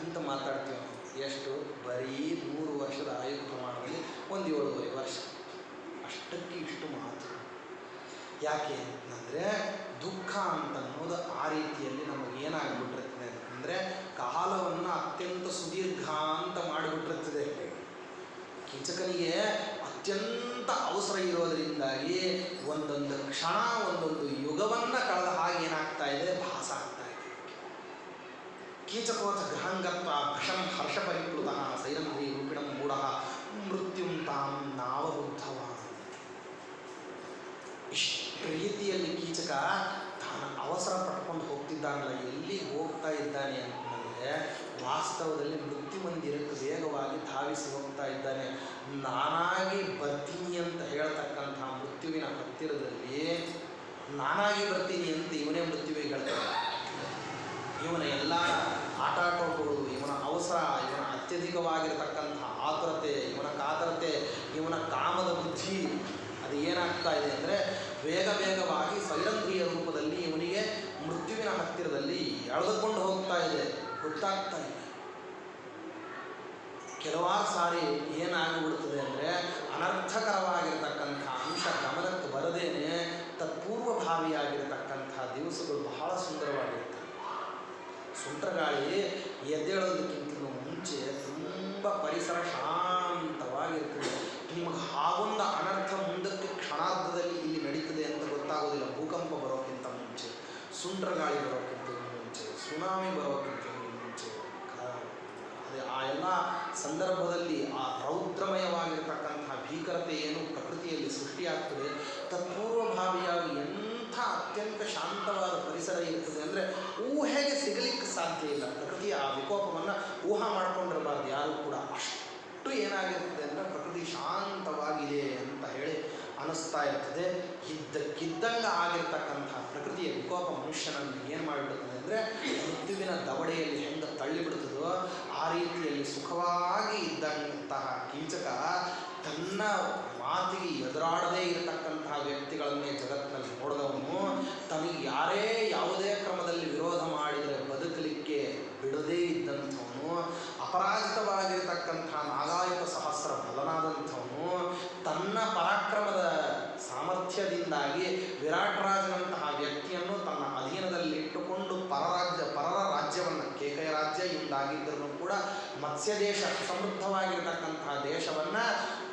[SPEAKER 1] ಅಂತ ಮಾತಾಡ್ತೀವಿ ನಾವು. ಎಷ್ಟು, ಬರೀ 100 ವರ್ಷದ ಆಯು ಪ್ರಮಾಣದಲ್ಲಿ ಒಂದು 7.5 ವರ್ಷ, ಅಷ್ಟಕ್ಕೆ ಇಷ್ಟು ಮಾತು. ಯಾಕೆ ಅಂತಂದರೆ ದುಃಖ ಅಂತ ಅನ್ನೋದು ಆ ರೀತಿಯಲ್ಲಿ ನಮಗೇನಾಗ್ಬಿಟ್ಟಿರ್ತದೆ ಅಂತಂದರೆ ಕಾಲವನ್ನು ಅತ್ಯಂತ ಸುದೀರ್ಘ ಅಂತ ಮಾಡಿಬಿಟ್ಟಿರ್ತದೆ. ಕೀಚಕನಿಗೆ ಅತ್ಯಂತ ಅವಸರ ಇರೋದರಿಂದಾಗಿ ಒಂದೊಂದು ಕ್ಷಣ ಒಂದೊಂದು ಯುಗವನ್ನು ಕಳೆದ ಹಾಗೆ ಏನಾಗ್ತಾ ಇದೆ, ಭಾಸ ಆಗ್ತಾ ಇದೆ. ಕೀಚಕೋಥ ಗೃಹಂಗತ್ವ ಭೃಶಂ ಹರ್ಷಪರಿಪ್ಲುತ ಸೈರಂಧ್ರಿ ರೂಪಿಣಂ ಮೂಢ ಮೃತ್ಯುಂ ತಾಂ ನಾವಬುದ್ಧವ. ಇಷ್ಟು ರೀತಿಯಲ್ಲಿ ಕೀಚಕ ತಾನು ಅವಸರ ಪಟ್ಕೊಂಡು ಹೋಗ್ತಿದ್ದಾನಲ್ಲ, ಎಲ್ಲಿ ಹೋಗ್ತಾ ಇದ್ದಾನೆ ಅಂತಂದರೆ ವಾಸ್ತವದಲ್ಲಿ ಮೃತ್ಯು ಮಂದಿರಕ್ಕೆ ವೇಗವಾಗಿ ಧಾವಿಸಿ ಹೋಗ್ತಾ ಇದ್ದಾನೆ. ನಾನಾಗಿ ಬರ್ತೀನಿ ಅಂತ ಹೇಳ್ತಕ್ಕಂಥ ಮೃತ್ಯುವಿನ ಹತ್ತಿರದಲ್ಲಿ ನಾನಾಗಿ ಬರ್ತೀನಿ ಅಂತ ಇವನೇ ಮೃತ್ಯುವಿಗೆ ಹೇಳ್ತಾನೆ. ಇವನ ಎಲ್ಲ ಆಟಾಟೋಪಗಳು, ಇವನ ಅವಸರ, ಇವನ ಅತ್ಯಧಿಕವಾಗಿರತಕ್ಕಂಥ ಆತುರತೆ, ಇವನ ಕಾತರತೆ, ಇವನ ಕಾಮದ ಬುದ್ಧಿ, ಅದು ಏನಾಗ್ತಾ ಇದೆ ಅಂದರೆ ವೇಗವಾಗಿ ಸೈರಂಧ್ರಿಯ ರೂಪದಲ್ಲಿ ಇವನಿಗೆ ಮೃತ್ಯುವಿನ ಹತ್ತಿರದಲ್ಲಿ ಎಳೆದುಕೊಂಡು ಹೋಗ್ತಾ ಇದೆ, ಗೊತ್ತಾಗ್ತಾ ಇದೆ. ಕೆಲವಾರು ಸಾರಿ ಏನಾಗಿಬಿಡ್ತದೆ ಅಂದರೆ ಅನರ್ಥಕರವಾಗಿರತಕ್ಕಂಥ ಅಂಶ ಗಮನಕ್ಕೆ ಬರದೇನೆ ತತ್ಪೂರ್ವಭಾವಿಯಾಗಿರತಕ್ಕಂಥ ದಿವಸಗಳು ಬಹಳ ಸುಂದರವಾಗಿರ್ತವೆ. ಸುಂಟರಗಾಳಿ ಎದ್ದೇಳೋದಕ್ಕಿಂತ ಮುಂಚೆ ತುಂಬ ಪರಿಸರ ಶಾಂತವಾಗಿರ್ತದೆ. ನಿಮಗೆ ಹಾಗೊಂದು ಅನರ್ಥ ಮುಂದಕ್ಕೆ ಕ್ಷಣಾರ್ಧದಲ್ಲಿ ಇಲ್ಲಿ ನಡೀತದೆ ಅಂತ ಗೊತ್ತಾಗೋದಿಲ್ಲ. ಭೂಕಂಪ ಬರೋಕ್ಕಿಂತ ಮುಂಚೆ, ಸುಂಟರಗಾಳಿ ಬರೋಕ್ಕಿಂತ ಮುಂಚೆ, ಸುನಾಮಿ ಬರೋಕ್ಕಿಂತ ಮುಂಚೆ, ಅದೇ ಆ ಎಲ್ಲ ಸಂದರ್ಭದಲ್ಲಿ ಆ ರೌದ್ರಮಯವಾಗಿರ್ತಕ್ಕಂಥ ಭೀಕರತೆ ಏನು ಪ್ರಕೃತಿಯಲ್ಲಿ ಸೃಷ್ಟಿಯಾಗ್ತದೆ, ತತ್ಪೂರ್ವಭಾವಿಯಾಗಿ ಎಂಥ ಅತ್ಯಂತ ಶಾಂತವಾದ ಪರಿಸರ ಇರ್ತದೆ ಅಂದರೆ ಊಹೆಗೆ ಸಿಗಲಿಕ್ಕೆ ಸಾಧ್ಯ ಇಲ್ಲ. ಪ್ರಕೃತಿಯ ಆ ವಿಕೋಪವನ್ನು ಊಹಾ ಮಾಡ್ಕೊಂಡಿರಬಾರ್ದು ಯಾರೂ ಕೂಡ. ಅಷ್ಟು ಏನಾಗಿರ್ತದೆ ಅಂದರೆ ಪ್ರಕೃತಿ ಶಾಂತವಾಗಿದೆ ಅಂತ ಹೇಳಿ ಅನ್ನಿಸ್ತಾ ಇರ್ತದೆ. ಇದ್ದಕ್ಕಿದ್ದಂಗೆ ಆಗಿರ್ತಕ್ಕಂಥ ಪ್ರಕೃತಿಯ ವಿಕೋಪ ಮನುಷ್ಯನನ್ನು ಏನು ಮಾಡಿಬಿಡ್ತದೆ ಅಂದರೆ ಮೃತ್ಯುವಿನ ದವಡೆಯಲ್ಲಿ ಹೆಂಗೆ ತಳ್ಳಿಬಿಡ್ತದೋ ಆ ರೀತಿಯಲ್ಲಿ ಸುಖವಾಗಿ ಇದ್ದಂತಹ ಕೀಚಕ ತನ್ನ ಮಾತಿಗೆ ಎದುರಾಡದೇ ಇರತಕ್ಕಂತಹ ವ್ಯಕ್ತಿಗಳನ್ನೇ ಜಗತ್ತಿನಲ್ಲಿ ನೋಡಿದವನು ತನಗೆ ಯಾರೇ ಯಾವುದೇ ಕ್ರಮದಲ್ಲಿ ವಿರೋಧ ಮಾಡಿದರೆ ಬದುಕಲಿಕ್ಕೆ ಬಿಡದೇ ಇದ್ದಂಥವನು, ಅಪರಾಜಿತವಾಗಿರತಕ್ಕಂಥ ನಾಗಾಯುತ ಸಹಸ್ರ ಬಲನಾದಂಥವನು, ತನ್ನ ಪರಾಕ್ರಮದ ಸಾಮರ್ಥ್ಯದಿಂದಾಗಿ ವಿರಾಟರಾಜನಂತಹ ವ್ಯಕ್ತಿಯನ್ನು ತನ್ನ ಅಧೀನದಲ್ಲಿಟ್ಟುಕೊಂಡು ಪರರ ರಾಜ್ಯವನ್ನು, ಕೇಕಯ ರಾಜ್ಯ ಇಂದಾಗಿದ್ದರೂ ಕೂಡ ಮತ್ಸ್ಯ ದೇಶ, ಸಮೃದ್ಧವಾಗಿರತಕ್ಕಂತಹ ದೇಶವನ್ನು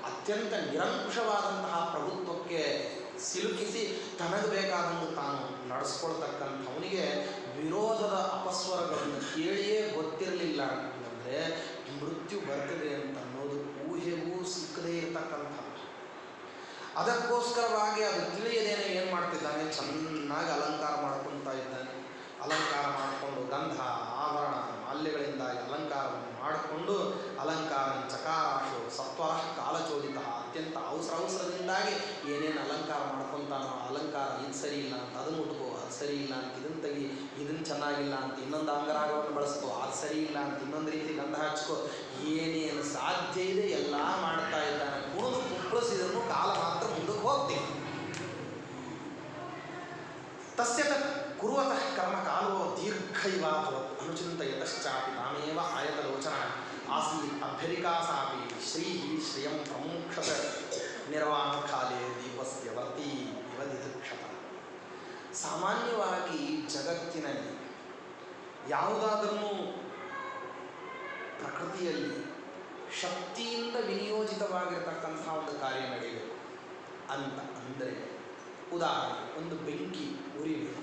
[SPEAKER 1] ಅತ್ಯಂತ ನಿರಂಕುಶವಾದಂತಹ ಪ್ರಭುತ್ವಕ್ಕೆ ಸಿಲುಕಿಸಿ ತನಗೆ ಬೇಕಾದಂಗೆ ತಾನು ನಡೆಸ್ಕೊಳ್ತಕ್ಕಂಥವನಿಗೆ ವಿರೋಧದ ಅಪಸ್ವರಗಳನ್ನು ಕೇಳಿಯೇ ಗೊತ್ತಿರಲಿಲ್ಲ ಅಂತಂದರೆ ಮೃತ್ಯು ಬರ್ತದೆ ಅಂತ ಅನ್ನೋದು ಊಹೆಗೂ ಸಿಕ್ಕದೇ ಇರತಕ್ಕಂಥ. ಅದಕ್ಕೋಸ್ಕರವಾಗಿ ಅದು ತಿಳಿಯದೇನೆ ಏನು ಮಾಡ್ತಿದ್ದಾನೆ, ಚೆನ್ನಾಗಿ ಅಲಂಕಾರ ಮಾಡ್ಕೊತಾ ಇದ್ದಾನೆ. ಅಲಂಕಾರ ಮಾಡಿಕೊಂಡು ಗಂಧ ಆಭರಣ ಮಾಲ್ಯಗಳಿಂದಾಗಿ ಅಲಂಕಾರವನ್ನು ಮಾಡಿಕೊಂಡು ಅಲಂಕಾರ ಚಕಾರಾಶು ಸತ್ವರ ಕಾಲಚೋದಿತ ಅತ್ಯಂತ ಅವಸರದಿಂದಾಗಿ ಏನೇನು ಅಲಂಕಾರ ಮಾಡ್ಕೊತಾನೋ ಅಲಂಕಾರ ಇದು ಸರಿ ಇಲ್ಲ ಅಂತ ಅದನ್ನು ಮುಟ್ಕೋ, ಅದು ಸರಿ ಇಲ್ಲ ಅಂತ ಇದನ್ನು ತೆಗಿ, ಇದನ್ನು ಚೆನ್ನಾಗಿಲ್ಲ ಅಂತ ಇನ್ನೊಂದು ಅಂಗರಾಗವನ್ನು ಬಳಸ್ಕೋ, ಅದು ಸರಿ ಇಲ್ಲ ಅಂತ ಇನ್ನೊಂದು ರೀತಿ ಗಂಧ ಹಚ್ಕೋ, ಏನೇನು ಸಾಧ್ಯ ಇದೆ ಎಲ್ಲ ಮಾಡ್ತಾ ಇದ್ದಾನೆ. ಕುಣಿದು ಕುಪ್ಪಳಿಸಿದನ್ನು ಕಾಲ ಮಾತ್ರ ಮುಂದಕ್ಕೆ ಹೋಗ್ತೀವಿ. ತಸ್ಯ ಕುರುವತಃ ಕರ್ಮ ಕಾಲೋ ದೀರ್ಘೈವ ಅನುಚಿಂತಯತಶ್ಚಾಪಿ ತಾಮೇವ ಆಯತಲೋಚನ ಆಸೀತ್ ಅಭ್ಯರಿಕಾಸಾಪಿ ಶ್ರೀ ಶ್ರಿಯಂ ಪ್ರಮುಕ್ಷತ ನಿರ್ವಾಣ ಕಾಲೇ ದೀಪಸ್ಯ ವರ್ತಿ ಇವ ದಿದೃಕ್ಷತ. ಸಾಮಾನ್ಯವಾಗಿ ಜಗತ್ತಿನಲ್ಲಿ ಯಾವುದಾದ್ರೂ ಪ್ರಕೃತಿಯಲ್ಲಿ ಶಕ್ತಿಯಿಂದ ವಿನಿಯೋಜಿತವಾಗಿರತಕ್ಕಂಥ ಒಂದು ಕಾರ್ಯ ನಡೆಯಬೇಕು ಅಂತ ಅಂದರೆ, ಉದಾಹರಣೆ ಒಂದು ಬೆಂಕಿ ಉರಿಬೇಕು.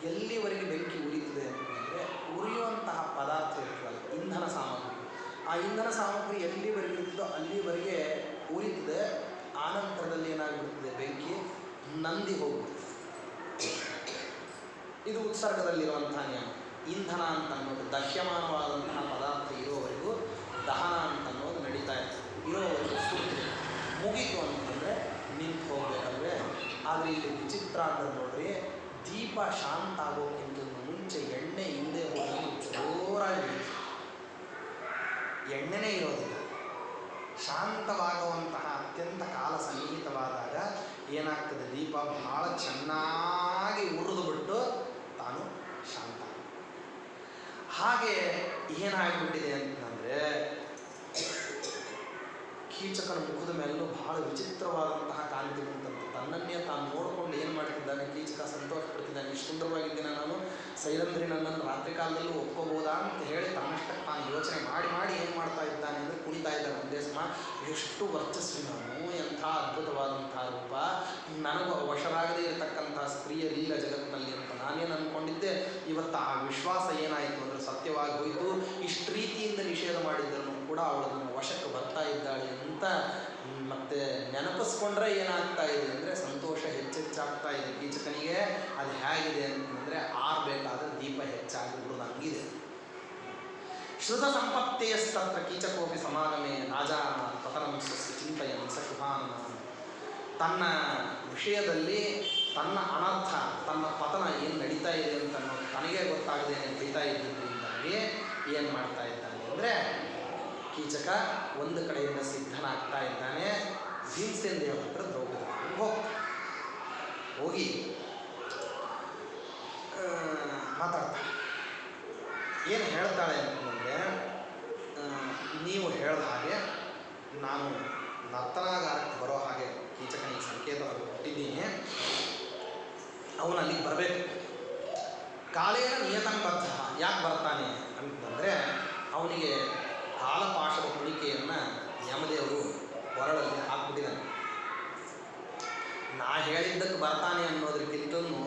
[SPEAKER 1] ಎಲ್ಲಿವರೆಗೆ ಬೆಂಕಿ ಉರಿತದೆ ಅಂತಂದರೆ ಉರಿಯುವಂತಹ ಪದಾರ್ಥ ಇರ್ತದಲ್ಲ, ಇಂಧನ ಸಾಮಗ್ರಿ, ಆ ಇಂಧನ ಸಾಮಗ್ರಿ ಎಲ್ಲಿವರೆಗೆ ಇರ್ತದೋ ಅಲ್ಲಿವರೆಗೆ ಉರಿತದೆ. ಆನಂತರದಲ್ಲಿ ಏನಾಗಿಬಿಡ್ತದೆ, ಬೆಂಕಿ ನಂದಿ ಹೋಗ್ಬಿಡ್ತದೆ. ಇದು ಉತ್ಸರ್ಗದಲ್ಲಿರುವಂಥ ನಿಯಮ. ಇಂಧನ ಅಂತ ಅನ್ನೋದು ದಹ್ಯಮಾನವಾದಂತಹ ಪದಾರ್ಥ ಇರೋವರೆಗೂ ದಹನ ಅಂತ ಅನ್ನೋದು ನಡೀತಾ ಇರ್ತದೆ, ಇರೋವರೆಗೂ ಸುಡ್ತದೆ. ಮುಗೀತು ಅಂತಂದರೆ ನಿಂತು ಹೋಗ್ಬೇಕಲ್ವೇ. ಆದರೆ ಇಲ್ಲಿ ವಿಚಿತ್ರ ಅಂದ್ರೆ ನೋಡ್ರಿ, ದೀಪ ಶಾಂತ ಆಗೋಕ್ಕಿಂತ ಮುಂಚೆ ಎಣ್ಣೆ ಹಿಂದೆ ಹೋಗಿ ಜೋರಾಗಿ ಎಣ್ಣೆನೇ ಇರೋದಿಲ್ಲ. ಶಾಂತವಾಗುವಂತಹ ಅತ್ಯಂತ ಕಾಲ ಸನ್ನಿಹಿತವಾದಾಗ ಏನಾಗ್ತದೆ, ದೀಪ ಬಹಳ ಚೆನ್ನಾಗಿ ಉರಿದು ಬಿಟ್ಟು ತಾನು ಶಾಂತ. ಹಾಗೆ ಏನಾಗಿಬಿಟ್ಟಿದೆ ಅಂತಂದರೆ ಕೀಚಕನ ಮುಖದ ಮೇಲೂ ಬಹಳ ವಿಚಿತ್ರವಾದಂತಹ ಕಾಂತಿ ಬಂತಂತೆ. ತನ್ನನ್ನೇ ತಾನು ನೋಡಿಕೊಂಡು ಏನು ಮಾಡ್ತಿದ್ದಾನೆ, ಕೀಚಕ ಸಂತೋಷ ಪಡ್ತಿದ್ದಾನೆ. ಇಷ್ಟು ಸುಂದರವಾಗಿದ್ದೇನೆ ನಾನು, ಸೈರಂಧ್ರಿ ನನ್ನನ್ನು ರಾತ್ರಿ ಕಾಲದಲ್ಲೂ ಒಪ್ಕೋಬೋದಾ ಅಂತ ಹೇಳಿ ತನ್ನಷ್ಟಕ್ಕೆ ತಾನು ಯೋಚನೆ ಮಾಡಿ ಏನು ಮಾಡ್ತಾ ಇದ್ದಾನೆ ಅಂದರೆ ಕುಣಿತಾ ಇದ್ದಾನೆ. ಒಂದೇ ಸಮ ಎಷ್ಟು ವರ್ಚಸ್ವಿ ನಾನು, ಎಂಥ ಅದ್ಭುತವಾದಂಥ ರೂಪ, ನನಗೂ ವಶರಾಗದೇ ಇರತಕ್ಕಂಥ ಸ್ತ್ರೀಯರಿಲ್ಲ ಜಗತ್ತಿನಲ್ಲಿ ಅಂತ ನಾನೇನು ಅಂದ್ಕೊಂಡಿದ್ದೆ. ಇವತ್ತು ಆ ವಿಶ್ವಾಸ ಏನಾಯಿತು ಅಂದರೆ ಸತ್ಯವಾಗಿ ಹೋಯಿತು. ಇಷ್ಟು ರೀತಿಯಿಂದ ನಿಷೇಧ ಮಾಡಿದ್ದರೂ ಕೂಡ ಅವಳು ನನ್ನ ವಶಕ್ಕೆ ಬರ್ತಾ ಇದ್ದಾಳೆ ಅಂತ ಮತ್ತೆ ನೆನಪಿಸ್ಕೊಂಡ್ರೆ ಏನಾಗ್ತಾ ಇದೆ ಅಂದರೆ ಸಂತೋಷ ಹೆಚ್ಚೆಚ್ಚಾಗ್ತಾ ಇದೆ ಕೀಚಕನಿಗೆ. ಅದು ಹೇಗಿದೆ ಅಂತಂದರೆ ಆರ್ಬೇಕಾದ್ರೆ ದೀಪ ಹೆಚ್ಚಾಗಿಬಿಡೋದಂಗಿದೆ. ಶ್ರುತ ಸಂಪತ್ತೇಸ್ತತ್ರ ಕೀಚಕೋಪಿ ಸಮಾಗಮೇ ರಾಜಾನ ಪತನಂ ಸ್ವಸ್ಯ ಚಿಂತೆಯನ್ ಸ ಶುಭಾನನ. ತನ್ನ ವಿಷಯದಲ್ಲಿ ತನ್ನ ಅನರ್ಥ, ತನ್ನ ಪತನ ಏನು ನಡೀತಾ ಇದೆ ಅಂತ ತನಗೇ ಗೊತ್ತಾಗದೆ ನಡೀತಾ ಇದ್ದರಿಂದಾಗಿ ಏನು ಮಾಡ್ತಾ ಇದ್ದಾನೆ ಅಂದರೆ ಕೀಚಕ ಒಂದು ಕಡೆಯಿಂದ ಸಿದ್ಧನಾಗ್ತಾ ಇದ್ದಾನೆ. ಭೀಮಸೇನ ದೇವರ ಹತ್ರ ದ್ರೌಪದಿ ಹೋಗಿ ಮಾತಾಡ್ತಾಳೆ. ಏನು ಹೇಳ್ತಾಳೆ ಅಂತಂದರೆ, ನೀವು ಹೇಳಿದ ಹಾಗೆ ನಾನು ನರ್ತನಾಗಾರಕ್ಕೆ ಬರೋ ಹಾಗೆ ಕೀಚಕನಿಗೆ ಸಂಕೇತವಾಗಿ ಕೊಟ್ಟಿದ್ದೀನಿ, ಅವನು ಅಲ್ಲಿಗೆ ಬರಬೇಕು. ಕಾಲೇನ ನಿಯತಂಬದ್ಧ. ಯಾಕೆ ಬರ್ತಾನೆ ಅಂತಂದರೆ ಅವನಿಗೆ ಕಾಲಪಾಶದ ಕುಣಿಕೆಯನ್ನು ಯಮದೇವರು ಹೊರಳಲ್ಲಿ ಹಾಕ್ಬಿಟ್ಟಿದ್ದಾನೆ. ನಾ ಹೇಳಿದ್ದಕ್ಕೆ ಬರ್ತಾನೆ ಅನ್ನೋದಕ್ಕಿಂತಲೂ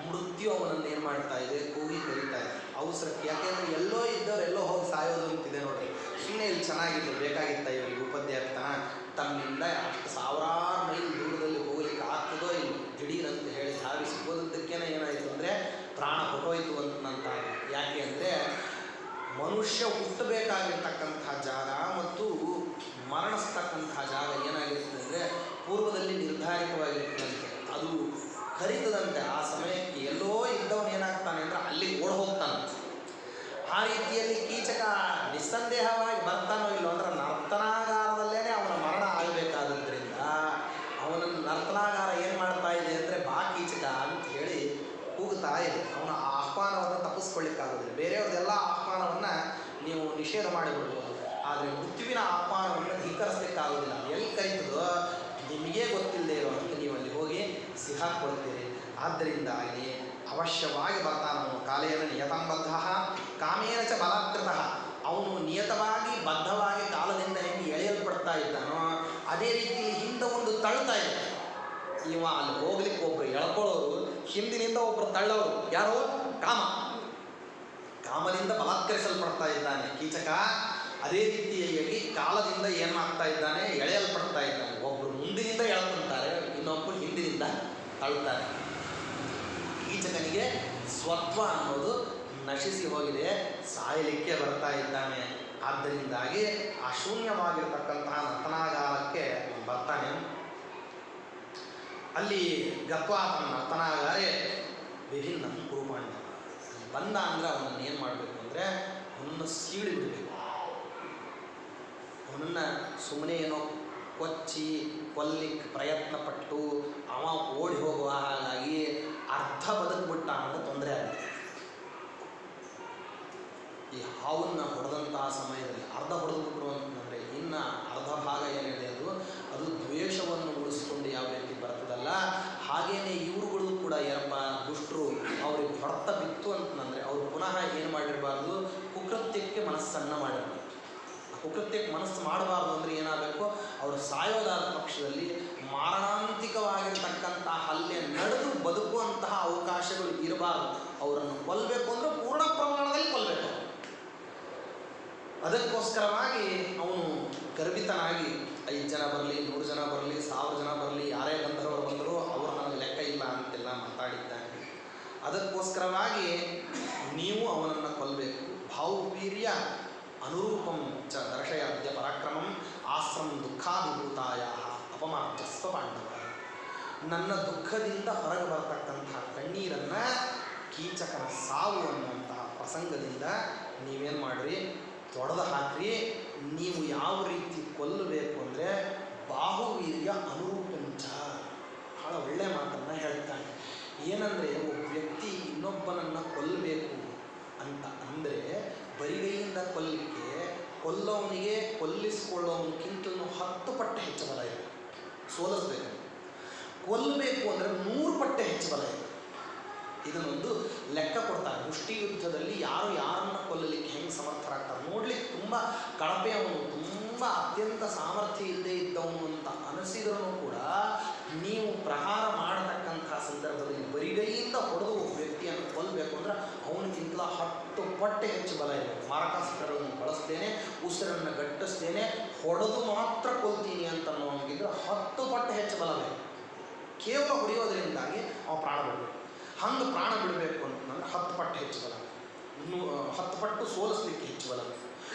[SPEAKER 1] ಮೃತ್ಯು ಅವನನ್ನು ಏನು ಮಾಡ್ತಾ ಇದೆ, ಕೂಗಿ ಕರೀತಾ ಇದೆ ಅವಸರಕ್ಕೆ. ಯಾಕೆಂದರೆ ಎಲ್ಲೋ ಇದ್ದವ್ರು ಎಲ್ಲೋ ಹೋಗಿ ಸಾಯೋದು ಅಂತಿದೆ ನೋಡ್ರಿ. ಸುಮ್ಮನೆ ಇಲ್ಲಿ ಚೆನ್ನಾಗಿದ್ದು ಬೇಕಾಗಿತ್ತ ಇವರಿಗೆ ಉಪದ್ಯಾರ್ತನ, ತಮ್ಮಿಂದ ಅಷ್ಟು ಸಾವಿರಾರು ಮೈಲ್ ದೂರದಲ್ಲಿ ಹೋಗ್ಲಿಕ್ಕೆ ಆಗ್ತದೋ ಇಲ್ಲಿ ದಿಢೀರಂತ ಹೇಳಿ ಧಾವಿಸಿ ಹೋದದ್ದಕ್ಕೇನೆ ಏನಾಯಿತು ಅಂದರೆ ಪ್ರಾಣ ಹೊಟ್ಟೋಯ್ತು ಅಂತ. ಯಾಕೆ ಅಂದರೆ ಮನುಷ್ಯ ಹುಟ್ಟಬೇಕಾಗಿರ್ತಕ್ಕಂಥ ಜಾಗ ಮತ್ತು ಮರಣಿಸ್ತಕ್ಕಂತಹ ಜಾಗ ಏನಾಗಿರುತ್ತೆ ಅಂದರೆ ಪೂರ್ವದಲ್ಲಿ ನಿರ್ಧಾರಿತವಾಗಿರುತ್ತಂತೆ. ಅದು ಕರೀತದಂತೆ. ಆ ಸಮಯಕ್ಕೆ ಎಲ್ಲೋ ಇದ್ದವನು ಏನಾಗ್ತಾನೆ ಅಂದರೆ ಅಲ್ಲಿ ಓಡ್ ಹೋಗ್ತಾನೆ. ಆ ರೀತಿಯಲ್ಲಿ ಕೀಚಕ ನಿಸ್ಸಂದೇಹವಾಗಿ ಬರ್ತಾನೋ ಇಲ್ಲೋ ಅಂದ್ರೆ ನರ್ತನಾಗಾರದಲ್ಲೇ ಅವನ ಮರಣ ಆಗಬೇಕಾದದ್ರಿಂದ ಅವನನ್ನು ನರ್ತನಾಗಾರ ಏನು ಮಾಡ್ತಾ ಇದೆ ಅಂದರೆ ಬಾ ಕೀಚಕ ಅಂತ ಹೇಳಿ ಕೂಗುತ್ತಾ ಇದೆ. ಅವನ ಆಹ್ವಾನವನ್ನು ತಪ್ಪಿಸ್ಕೊಳ್ಳಿಕ್ಕಾಗೋದಿಲ್ಲ. ಬೇರೆಯವ್ರದ್ದೆಲ್ಲ ಆಹ್ವಾನವನ್ನು ನೀವು ನಿಷೇಧ ಮಾಡಿಬಿಡ್ಬೋದು, ಆದರೆ ಮೃತ್ಯುವಿನ ಆಹ್ವಾನವನ್ನು ಧಿಕ್ಕರಿಸಲಿಕ್ಕಾಗೋದಿಲ್ಲ. ಎಲ್ಲಿ ಕರೀತದೋ ನಿಮಗೇ ಗೊತ್ತಿಲ್ಲದೆ ಇರೋವಂತೆ ನೀವು ಅಲ್ಲಿ ಹೋಗಿ ಸಿಕ್ಕಾಕೊಳ್ತೀರಿ. ಆದ್ದರಿಂದಾಗಿ ಅವಶ್ಯವಾಗಿ ಬರ್ತಾನವನು. ಕಾಲೇನ ನಿಯತಂಬದ್ಧ ಕಾಮೇನ ಚ ಬಲಾತ್ಕೃತಃ. ಅವನು ನಿಯತವಾಗಿ ಬದ್ಧವಾಗಿ ಕಾಲದಿಂದ ಹೆಂಗೆ ಎಳೆಯಲ್ಪಡ್ತಾ ಇದ್ದಾನೋ ಅದೇ ರೀತಿ ಹಿಂದೆ ಒಂದು ತಳ್ತಾ ಇದೆ. ಇವ ಅಲ್ಲಿ ಹೋಗ್ಲಿಕ್ಕೆ ಒಬ್ರು ಎಳ್ಕೊಳ್ಳೋರು, ಹಿಂದಿನಿಂದ ಒಬ್ರು ತಳ್ಳೋರು. ಯಾರು? ಕಾಮದಿಂದ ಬಲಾತ್ಕರಿಸಲ್ಪಡ್ತಾ ಇದ್ದಾನೆ ಕೀಚಕ. ಅದೇ ರೀತಿಯಾಗಿ ಕಾಲದಿಂದ ಏನು ಮಾಡ್ತಾ ಇದ್ದಾನೆ? ಎಳೆಯಲ್ಪಡ್ತಾ ಇದ್ದಾನೆ. ಒಬ್ಬರು ಮುಂದಿನಿಂದ ಎಳ್ಕೊಂತಾರೆ, ಇನ್ನೊಬ್ಬರು ಹಿಂದಿನಿಂದ ತಳ್ತಾರೆ. ಕೀಚಕನಿಗೆ ಸ್ವತ್ವ ಅನ್ನೋದು ನಶಿಸಿ ಹೋಗಿದೆ, ಸಾಯಲಿಕ್ಕೆ ಬರ್ತಾ ಇದ್ದಾನೆ. ಆದ್ದರಿಂದಾಗಿ ಆ ಶೂನ್ಯವಾಗಿರ್ತಕ್ಕಂತಹ ನರ್ತನಾಗಾರಕ್ಕೆ ಬರ್ತಾನೆ. ಅಲ್ಲಿ ಗತ್ವಾ ತನ್ನ ನರ್ತನಾಗಾರೆ ವಿಭಿನ್ನ ಕುರುಪಾಂಡ ಬಂದ ಅಂದರೆ ಅವನನ್ನು ಏನು ಮಾಡಬೇಕು ಅಂದರೆ ಅವನನ್ನು ಸೀಳಿ ಬಿಡಬೇಕು. ಅವನನ್ನು ಸುಮ್ಮನೆ ಏನೋ ಕೊಚ್ಚಿ ಕೊಲ್ಲಿಕ್ಕೆ ಪ್ರಯತ್ನ ಪಟ್ಟು ಅವ ಓಡಿ ಹೋಗುವ ಹಾಗಾಗಿ ಅರ್ಧ ಬದುಕ್ಬಿಟ್ಟ ಅಂದರೆ ತೊಂದರೆ ಆಗುತ್ತೆ. ಈ ಹಾವನ್ನು ಹೊಡೆದಂತಹ ಸಮಯದಲ್ಲಿ ಅರ್ಧ ಹೊಡೆದ್ಬಿಟ್ರು ಅಂತಂದರೆ ಇನ್ನು ಅರ್ಧ ಭಾಗ ಏನಿದೆ ಅದು ದ್ವೇಷವನ್ನು ಉಳಿಸ್ಕೊಂಡು ಯಾವ ರೀತಿ ಬರ್ತದಲ್ಲ, ಹಾಗೇನೆ ಇವ್ರುಗಳು ಕೂಡ ಏನಪ್ಪ ದುಷ್ಟರು ಅವ್ರಿಗೆ ಹೊಡೆತ ಬಿತ್ತು ಅಂತಂದರೆ ಅವರು ಪುನಃ ಏನು ಮಾಡಿರಬಾರ್ದು? ಕುಕೃತ್ಯಕ್ಕೆ ಮನಸ್ಸನ್ನು ಮಾಡಿರಬಾರ್ದು. ಕುಕೃತ್ಯಕ್ಕೆ ಮನಸ್ಸು ಮಾಡಬಾರ್ದು ಅಂದರೆ ಏನಾಗಬೇಕು? ಅವರು ಸಾಯೋದಾದ ಪಕ್ಷದಲ್ಲಿ ಮಾರಣಾಂತಿಕವಾಗಿರ್ತಕ್ಕಂಥ ಹಲ್ಲೆ ನಡೆದು ಬದುಕುವಂತಹ ಅವಕಾಶಗಳು ಇರಬಾರ್ದು. ಅವರನ್ನು ಕೊಲ್ಲಬೇಕು ಅಂದರೆ ಪೂರ್ಣ ಪ್ರಮಾಣದಲ್ಲಿ ಕೊಲ್ಲಬೇಕು. ಅದಕ್ಕೋಸ್ಕರವಾಗಿ ಅವನು ಗರ್ಭಿತನಾಗಿ 5 ಜನ ಬರಲಿ, 100 ಜನ ಬರಲಿ, 1000 ಜನ ಬರಲಿ, ಯಾರೇ ಬಂದವರು ಬಂದರೂ ಅವರು ನನಗೆ ಲೆಕ್ಕ ಇಲ್ಲ ಅಂತೆಲ್ಲ ಮಾತಾಡಿದ್ದಾನೆ. ಅದಕ್ಕೋಸ್ಕರವಾಗಿ ನೀವು ಅವನನ್ನು ಕೊಲ್ಲಬೇಕು. ಭಾವವೀರ್ಯ ಅನುರೂಪಂ ಚ ದರ್ಶಯಾದ್ಯ ಪರಾಕ್ರಮಂ ಆಶ್ರಮ ದುಃಖಾಭಿಭೂತಾಯ ಅಪಮಾರ್ಜಸ್ವ ಪಾಂಡವ. ನನ್ನ ದುಃಖದಿಂದ ಹೊರಗೆ ಬರ್ತಕ್ಕಂತಹ ಕಣ್ಣೀರನ್ನು ಕೀಚಕನ ಸಾವು ಅನ್ನುವಂತಹ ಪ್ರಸಂಗದಿಂದ ನೀವೇನು ಮಾಡಿರಿ? ತೊಡೆದು ಹಾಕ್ರಿ. ನೀವು ಯಾವ ರೀತಿ ಕೊಲ್ಲಬೇಕು ಅಂದರೆ ಬಾಹುವೀರ್ಯ ಅನುರೂಪಂಚ. ಭಾಳ ಒಳ್ಳೆಯ ಮಾತನ್ನು ಹೇಳ್ತಾನೆ. ಏನಂದರೆ ಒಬ್ಬ ವ್ಯಕ್ತಿ ಇನ್ನೊಬ್ಬನನ್ನು ಕೊಲ್ಲಬೇಕು ಅಂತ ಅಂದರೆ ಬರಿಗೈಯಿಂದ ಕೊಲ್ಲಿಕ್ಕೆ ಕೊಲ್ಲೋವನಿಗೆ ಕೊಲ್ಲಿಸಿಕೊಳ್ಳೋವನಿಗಿಂತಲೂ 10 ಪಟ್ಟು ಹೆಚ್ಚು ಬಲ ಇದೆ. ಸೋಲಿಸ್ಬೇಕು. ಕೊಲ್ಲಬೇಕು ಅಂದರೆ 100 ಪಟ್ಟು ಹೆಚ್ಚು ಬಲ ಇದೆ. ಇದನ್ನೊಂದು ಲೆಕ್ಕ ಕೊಡ್ತಾರೆ. ಮುಷ್ಟಿ ಯುದ್ಧದಲ್ಲಿ ಯಾರು ಯಾರನ್ನು ಕೊಲ್ಲಲಿಕ್ಕೆ ಹೆಂಗೆ ಸಮರ್ಥರಾಗ್ತಾರೆ ನೋಡ್ಲಿಕ್ಕೆ ತುಂಬ ಕಳಪೆಯವನು, ತುಂಬ ಅತ್ಯಂತ ಸಾಮರ್ಥ್ಯ ಇಲ್ಲದೆ ಇದ್ದವನು ಅಂತ ಅನಿಸಿದ್ರೂ ಕೂಡ ನೀವು ಪ್ರಹಾರ ಮಾಡತಕ್ಕಂಥ ಸಂದರ್ಭದಲ್ಲಿ ಬರಿಗೈಯಿಂದ ಹೊಡೆದು ಒಬ್ಬ ವ್ಯಕ್ತಿಯನ್ನು ಕೊಲ್ಲಬೇಕು ಅಂದರೆ ಅವನಿಗಿಂತಲೂ 10 ಪಟ್ಟು ಹೆಚ್ಚು ಬಲ ಇದೆ. ಮಾರಕಾಸ್ತ್ರಗಳನ್ನು ಬಳಸ್ತೇನೆ, ಉಸಿರನ್ನು ಗಟ್ಟಿಸ್ತೇನೆ, ಹೊಡೆದು ಮಾತ್ರ ಕೊಲ್ತೀನಿ ಅಂತ ಅನ್ನೋನಿಗಿದ್ರೆ 10 ಪಟ್ಟು ಹೆಚ್ಚು ಬಲ ಬೇಕು. ಕೇವಲ ಹೊಡೆಯೋದರಿಂದಾಗಿ ಅವ ಪ್ರಾಣ ಬಿಡಬೇಕು. ಹಂಗೆ ಪ್ರಾಣ ಬಿಡಬೇಕು ಅಂತಂದ್ರೆ 10 ಪಟ್ಟು ಹೆಚ್ಚು ಬಲ ಬೇಕು. 10 ಪಟ್ಟು ಸೋಲಿಸ್ಲಿಕ್ಕೆ ಹೆಚ್ಚು ಬಲ ಬೇಕು.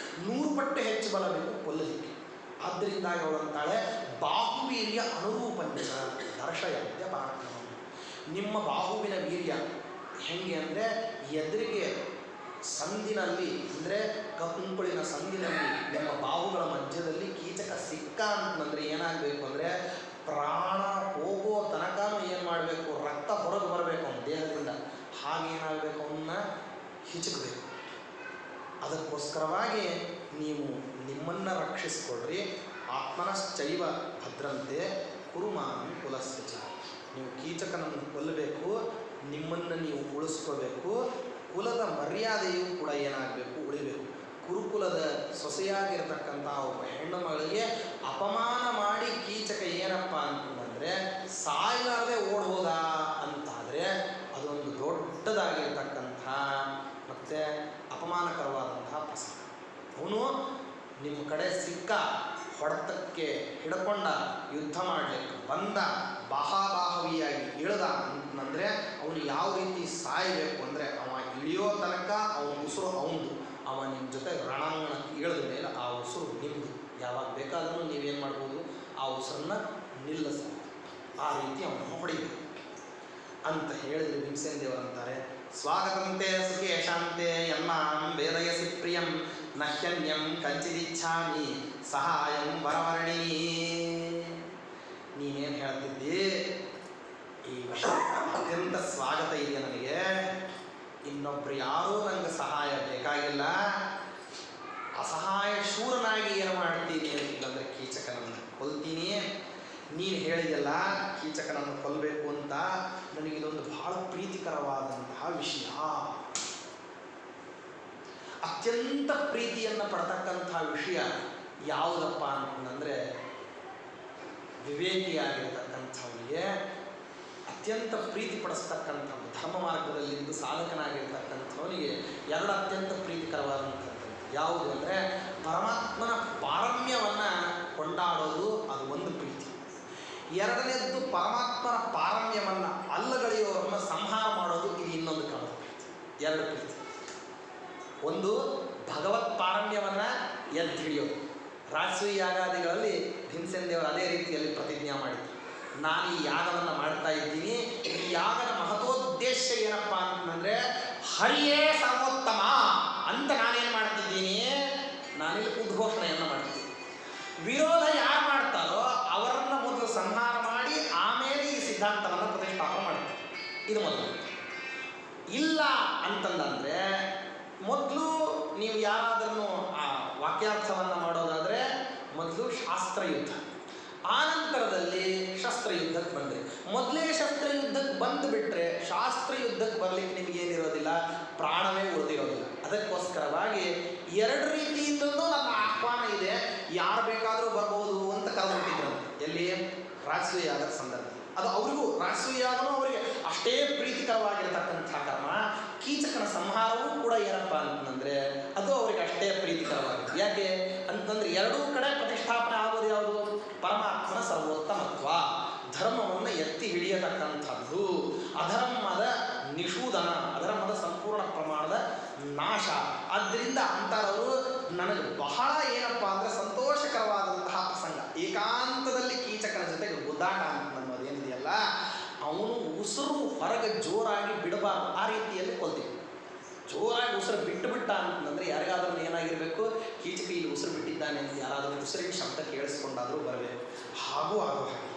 [SPEAKER 1] 100 ಪಟ್ಟು ಹೆಚ್ಚು ಬಲ ಬೇಕು ಕೊಲ್ಲಲಿಕ್ಕೆ. ಆದ್ದರಿಂದಾಗಿ ಅವಳಂತಾಳೆ ಬಾಹುವೀರ್ಯ ಅನುರೂಪಂಚ ದರ್ಶಯಾದ್ಯ ಪರಾಕ್ರಮ. ನಿಮ್ಮ ಬಾಹುವಿನ ವೀರ್ಯ ಹೆಂಗೆ ಅಂದರೆ ಎದುರಿಗೆ ಸಂದಿನಲ್ಲಿ ಅಂದರೆ ಕಪ್ಪುಂಕುಳಿನ ಸಂದಿನಲ್ಲಿ ನಿಮ್ಮ ಬಾಹುಗಳ ಮಧ್ಯದಲ್ಲಿ ಕೀಚಕ ಸಿಕ್ಕ ಅಂತಂದರೆ ಏನಾಗಬೇಕು ಅಂದರೆ ಪ್ರಾಣ ಹೋಗೋ ತನಕನೂ ಏನು ಮಾಡಬೇಕು? ರಕ್ತ ಹೊರಗೆ ಬರಬೇಕು ಅವನ ದೇಹದಿಂದ. ಹಾಗೇನಾಗಬೇಕು? ಅವನ್ನ ಹಿಚಕಬೇಕು. ಅದಕ್ಕೋಸ್ಕರವಾಗಿ ನೀವು ನಿಮ್ಮನ್ನು ರಕ್ಷಿಸ್ಕೊಳ್ರಿ. ಆತ್ಮನಶ್ಚೈವ ಭದ್ರಂತೆ ಕುರುಮಾನ್ ಕುಲಸ್ಯ. ನೀವು ಕೀಚಕನನ್ನು ಕೊಲ್ಲಬೇಕು, ನಿಮ್ಮನ್ನು ನೀವು ಉಳಿಸ್ಕೋಬೇಕು. ಕುಲದ ಮರ್ಯಾದೆಯೂ ಕೂಡ ಏನಾಗಬೇಕು? ಉಳಿಬೇಕು. ಕುರುಕುಲದ ಸೊಸೆಯಾಗಿರ್ತಕ್ಕಂಥ ಒಬ್ಬ ಹೆಣ್ಣು ಮಗಳಿಗೆ ಅಪಮಾನ ಮಾಡಿ ಕೀಚಕ ಏನಪ್ಪ ಅಂತಂದರೆ ಸಾಯಲಾರದೆ ಓಡ್ಬೋದ ಅಂತಾದರೆ ಅದೊಂದು ದೊಡ್ಡದಾಗಿರ್ತಕ್ಕಂಥ ಮತ್ತು ಅಪಮಾನಕರವಾದಂತಹ ಪ್ರಸಂಗ. ಅವನು ನಿಮ್ಮ ಕಡೆ ಸಿಕ್ಕ, ಹೊಡೆತಕ್ಕೆ ಹಿಡ್ಕೊಂಡ, ಯುದ್ಧ ಮಾಡಲಿಕ್ಕೆ ಬಂದ, ಬಾಹಾಬಾಹವಿಯಾಗಿ ಇಳಿದ ಅಂತಂದರೆ ಅವನು ಯಾವ ರೀತಿ ಸಾಯಬೇಕು ಅಂದರೆ ಅವ ಇಳಿಯೋ ತನಕ ಅವನ ಉಸಿರು ಅವನದು. ಅವ ನಿಮ್ಮ ಜೊತೆ ರಣಾಂಗಣಕ್ಕೆ ಇಳಿದ ಮೇಲೆ ಆ ಉಸಿರು ನಿಮ್ಮದು. ಯಾವಾಗ ಬೇಕಾದರೂ ನೀವೇನು ಮಾಡ್ಬೋದು, ಆ ಉಸಿರನ್ನ ನಿಲ್ಲಿಸ್ಬೋದು, ಆ ರೀತಿ ಅವನನ್ನು ಹೊಡಿಬೇಕು ಅಂತ ಹೇಳಿದ್ರೆ ಭೀಮಸೇನ ದೇವರಂತಾರೆ, ಸ್ವಾಗತಂತೆ ಸುಖೇ ಶಾಂತೆ ಯನ್ನಾಂ ವೇದಯಸಿ ಪ್ರಿಯಂ ನಹ್ಯನ್ಯಂ ಕಂಚಿದಿಚ್ಛಾಮಿ ಸಹಾಯಂ ವರವರ್ಣಿ. ನೀನೇನು ಹೇಳ್ತಿದ್ದಿ, ಈ ವಿಷಯ ಅತ್ಯಂತ ಸ್ವಾಗತ ಇದೆ ನನಗೆ, ಇನ್ನೊಬ್ರು ಯಾರೂ ನಂಗೆ ಸಹಾಯ ಬೇಕಾಗಿಲ್ಲ, ಅಸಹಾಯ ಶೂರನಾಗಿ ಏನು ಮಾಡ್ತೀನಿ ಅಂತಂದರೆ ಕೀಚಕನನ್ನು ಕೊಲ್ತೀನಿ. ನೀನು ಹೇಳಿದೆಲ್ಲ ಕೀಚಕನನ್ನು ಕೊಲ್ಲಬೇಕು ಅಂತ, ನನಗಿದೊಂದು ಬಹಳ ಪ್ರೀತಿಕರವಾದಂತಹ ವಿಷಯ. ಅತ್ಯಂತ ಪ್ರೀತಿಯನ್ನು ಪಡ್ತಕ್ಕಂತಹ ವಿಷಯ ಯಾವುದಪ್ಪ ಅಂತಂದರೆ, ವಿವೇಕಿಯಾಗಿರ್ತಕ್ಕಂಥವನಿಗೆ ಅತ್ಯಂತ ಪ್ರೀತಿ ಪಡಿಸ್ತಕ್ಕಂಥವ್ನು, ಧರ್ಮ ಮಾರ್ಗದಲ್ಲಿಂದು ಸಾಧಕನಾಗಿರ್ತಕ್ಕಂಥವನಿಗೆ ಎರಡು ಅತ್ಯಂತ ಪ್ರೀತಿಕರವಾದಂಥದ್ದು ಯಾವುದು ಅಂದರೆ, ಪರಮಾತ್ಮನ ಪಾರಮ್ಯವನ್ನು ಕೊಂಡಾಡೋದು, ಅದು ಒಂದು ಪ್ರೀತಿ. ಎರಡನೇದ್ದು ಪರಮಾತ್ಮನ ಪಾರಮ್ಯವನ್ನು ಅಲ್ಲಗಳೆಯುವವರನ್ನು ಸಂಹಾರ ಮಾಡೋದು, ಇದು ಇನ್ನೊಂದು ಕ್ರಮದ ಪ್ರೀತಿ. ಎರಡು ಪ್ರೀತಿ. ಒಂದು ಭಗವತ್ ಪಾರಮ್ಯವನ್ನು ಎದ್ದು ಹಿಡಿಯೋದು. ರಾಜಸೂಯ ಯಾಗಾದಿಗಳಲ್ಲಿ ಭೀಮಸೇನ ದೇವರು ಅದೇ ರೀತಿಯಲ್ಲಿ ಪ್ರತಿಜ್ಞೆ ಮಾಡಿದ್ರು, ನಾನು ಈ ಯಾಗವನ್ನು ಮಾಡ್ತಾ ಇದ್ದೀನಿ, ಈ ಯಾಗದ ಮಹತ್ವೋದ್ದೇಶ ಏನಪ್ಪ ಅಂತಂದರೆ ಹರಿಯೇ ಸರ್ವೋತ್ತಮ ಅಂತ ನಾನೇನು ಮಾಡ್ತಿದ್ದೀನಿ, ನಾನಿಲ್ಲಿ ಉದ್ಘೋಷಣೆಯನ್ನು ಮಾಡ್ತೀನಿ. ವಿರೋಧ ಯಾರು ಮಾಡ್ತಾರೋ ಅವರನ್ನು ಮೊದಲು ಸಂಹಾರ ಮಾಡಿ ಆಮೇಲೆ ಈ ಸಿದ್ಧಾಂತವನ್ನು ಪ್ರತಿಷ್ಠಾಪನೆ ಮಾಡ್ತಾರೆ. ಇದು ಮೊದಲು. ಇಲ್ಲ ಅಂತಂದರೆ ಮೊದಲು ನೀವು ಯಾರಾದ್ರೂ ಆ ವಾಕ್ಯಾರ್ಥವನ್ನು ಮಾಡೋದಾದರೆ ಮೊದಲು ಶಾಸ್ತ್ರಯುದ್ಧ, ಆನಂತರದಲ್ಲಿ ಶಸ್ತ್ರಯುದ್ಧಕ್ಕೆ ಬಂದರೆ. ಮೊದಲೇ ಶಸ್ತ್ರಯುದ್ಧಕ್ಕೆ ಬಂದುಬಿಟ್ರೆ ಶಾಸ್ತ್ರಯುದ್ಧಕ್ಕೆ ಬರಲಿಕ್ಕೆ ನಿಮಗೇನಿರೋದಿಲ್ಲ, ಪ್ರಾಣವೇ ಉಳಿದಿರೋದಿಲ್ಲ. ಅದಕ್ಕೋಸ್ಕರವಾಗಿ ಎರಡು ರೀತಿಯಿಂದಲೂ ನನ್ನ ಆಹ್ವಾನ ಇದೆ, ಯಾರು ಬೇಕಾದರೂ ಬರ್ಬೋದು ಅಂತ ಕರೆದುಬಿಟ್ಟಿದ್ರು. ಎಲ್ಲಿ? ರಾಜಸೂಯ ಯಾಗದ ಸಂದರ್ಭ. ಅದು ಅವರಿಗೂ ರಾಜಸೂಯ ಯಾಗನೂ ಅವರಿಗೆ ಅಷ್ಟೇ ಪ್ರೀತಿಕರವಾಗಿರತಕ್ಕಂಥ ಕರ್ಮ. ಕೀಚಕನ ಸಂಹಾರವೂ ಕೂಡ ಏನಪ್ಪ ಅಂತಂದರೆ ಅದು ಅವರಿಗೆ ಅಷ್ಟೇ ಪ್ರೀತಿಕರವಾಗಿದೆ. ಯಾಕೆ ಅಂತಂದರೆ ಎರಡೂ ಕಡೆ ಪ್ರತಿಷ್ಠಾಪನೆ ಆಗೋದು ಯಾವುದು? ಪರಮಾತ್ಮನ ಸರ್ವೋತ್ತಮತ್ವ, ಧರ್ಮವನ್ನು ಎತ್ತಿ ಹಿಡಿಯತಕ್ಕಂಥದ್ದು, ಅಧರ್ಮದ ನಿಷೂದನ, ಅಧರ್ಮದ ಸಂಪೂರ್ಣ ಪ್ರಮಾಣದ ನಾಶ. ಆದ್ದರಿಂದ ಅಂತಾರವರು ನನಗೆ ಬಹಳ ಏನಪ್ಪ ಅಂದರೆ ಸಂತೋಷಕರವಾದಂತಹ ಪ್ರಸಂಗ. ಏಕಾಂತದಲ್ಲಿ ಕೀಚಕನ ಜೊತೆಗೆ ಗುದ್ದಾಟ ಅಂತ ಅನ್ನೋದೇನಿದೆಯಲ್ಲ, ಅವನು ಉಸಿರು ಹೊರಗೆ ಜೋರಾಗಿ ಬಿಡಬಾರ್ದು, ಆ ರೀತಿಯಲ್ಲಿ ಕೊಲ್ತೀವಿ. ಜೋರಾಗಿ ಉಸಿರು ಬಿಟ್ಟು ಅಂತಂದರೆ ಯಾರಿಗಾದ್ರೂ ಏನಾಗಿರಬೇಕು, ಕೀಚಕ ಇಲ್ಲಿ ಉಸಿರು ಬಿಟ್ಟಿದ್ದಾನೆ ಅಂತ ಯಾರಾದರೂ ಉಸಿರಿನ ಶಬ್ದ ಕೇಳಿಸ್ಕೊಂಡಾದರೂ ಬರಬೇಕು. ಹಾಗೂ ಆಗೋ ಹಾಗೆ.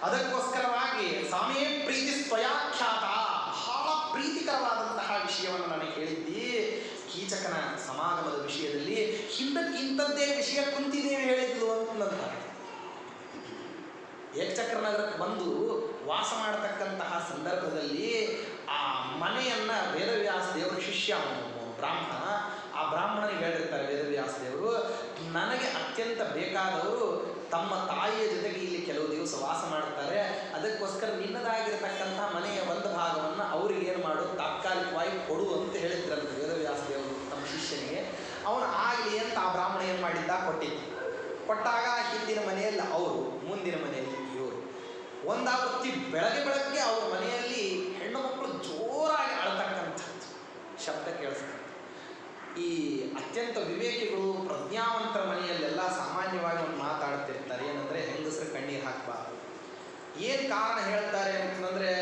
[SPEAKER 1] ಅದಕ್ಕೋಸ್ಕರವಾಗಿ ಸಾಮೇ ಪ್ರೀತಿ ಸ್ವಯಾಖ್ಯಾತ, ಬಹಳ ಪ್ರೀತಿಕರವಾದಂತಹ ವಿಷಯವನ್ನು ನನಗೆ ಹೇಳಿದ್ದಿ. ಕೀಚಕನ ಸಮಾಗಮದ ವಿಷಯದಲ್ಲಿ ಹಿಂದಕ್ಕಿಂತದ್ದೇ ವಿಷಯ ಕುಂತಿದ್ದೇವೆ ಹೇಳಿದ್ಲು ಅಂತಂತಾರೆ. ಏಕಚಕ್ರನಗರಕ್ಕೆ ಬಂದು ವಾಸ ಮಾಡತಕ್ಕಂತಹ ಸಂದರ್ಭದಲ್ಲಿ ಆ ಮನೆಯನ್ನು ವೇದವ್ಯಾಸ ದೇವರ ಶಿಷ್ಯ ಬ್ರಾಹ್ಮಣ, ಆ ಬ್ರಾಹ್ಮಣನಿಗೆ ಹೇಳಿರ್ತಾರೆ ವೇದವ್ಯಾಸ ದೇವರು, ನನಗೆ ಅತ್ಯಂತ ಬೇಕಾದವರು ತಮ್ಮ ತಾಯಿಯ ಜೊತೆಗೆ ಇಲ್ಲಿ ಕೆಲವು ದಿವಸ ವಾಸ ಮಾಡ್ತಾರೆ, ಅದಕ್ಕೋಸ್ಕರ ನಿನ್ನದಾಗಿರ್ತಕ್ಕಂಥ ಮನೆಯ ಒಂದು ಭಾಗವನ್ನು ಅವ್ರಿಗೆ ಏನು ಮಾಡು, ತಾತ್ಕಾಲಿಕವಾಗಿ ಕೊಡು ಅಂತ ಹೇಳಿದ್ರಂತೆ ವೇದವ್ಯಾಸ ದೇವರು ತಮ್ಮ ಶಿಷ್ಯನಿಗೆ. ಅವನು ಆಗಲಿ ಅಂತ ಆ ಬ್ರಾಹ್ಮಣ ಏನು ಮಾಡಿದ್ದ, ಕೊಟ್ಟಿದ್ದ. ಕೊಟ್ಟಾಗ ಹಿಂದಿನ ಮನೆಯಲ್ಲಿ ಅವರು, ಮುಂದಿನ ಮನೆಯಲ್ಲಿ ಇವರು. ಒಂದಾವೃತ್ತಿ ಬೆಳಗ್ಗೆ ಅವ್ರ ಮನೆಯಲ್ಲಿ ಹೆಣ್ಣು ಮಕ್ಕಳು ಜೋರಾಗಿ ಅಳತಕ್ಕಂಥದ್ದು ಶಬ್ದ ಕೇಳಿಸ್ತಾರೆ. ಈ ಅತ್ಯಂತ ವಿವೇಕಿಗಳು ಪ್ರಜ್ಞಾವಂತರ ಮನೆಯಲ್ಲೆಲ್ಲ ಸಾಮಾನ್ಯವಾಗಿ ಒಂದು ಮಾತಾಡ್ತಿರ್ತಾರೆ, ಏನಂದರೆ ಹೆಂಗಸರು ಕಣ್ಣೀರು ಹಾಕಬಾರ್ದು. ಏನು ಕಾರಣ ಹೇಳ್ತಾರೆ ಅಂತಂದರೆ,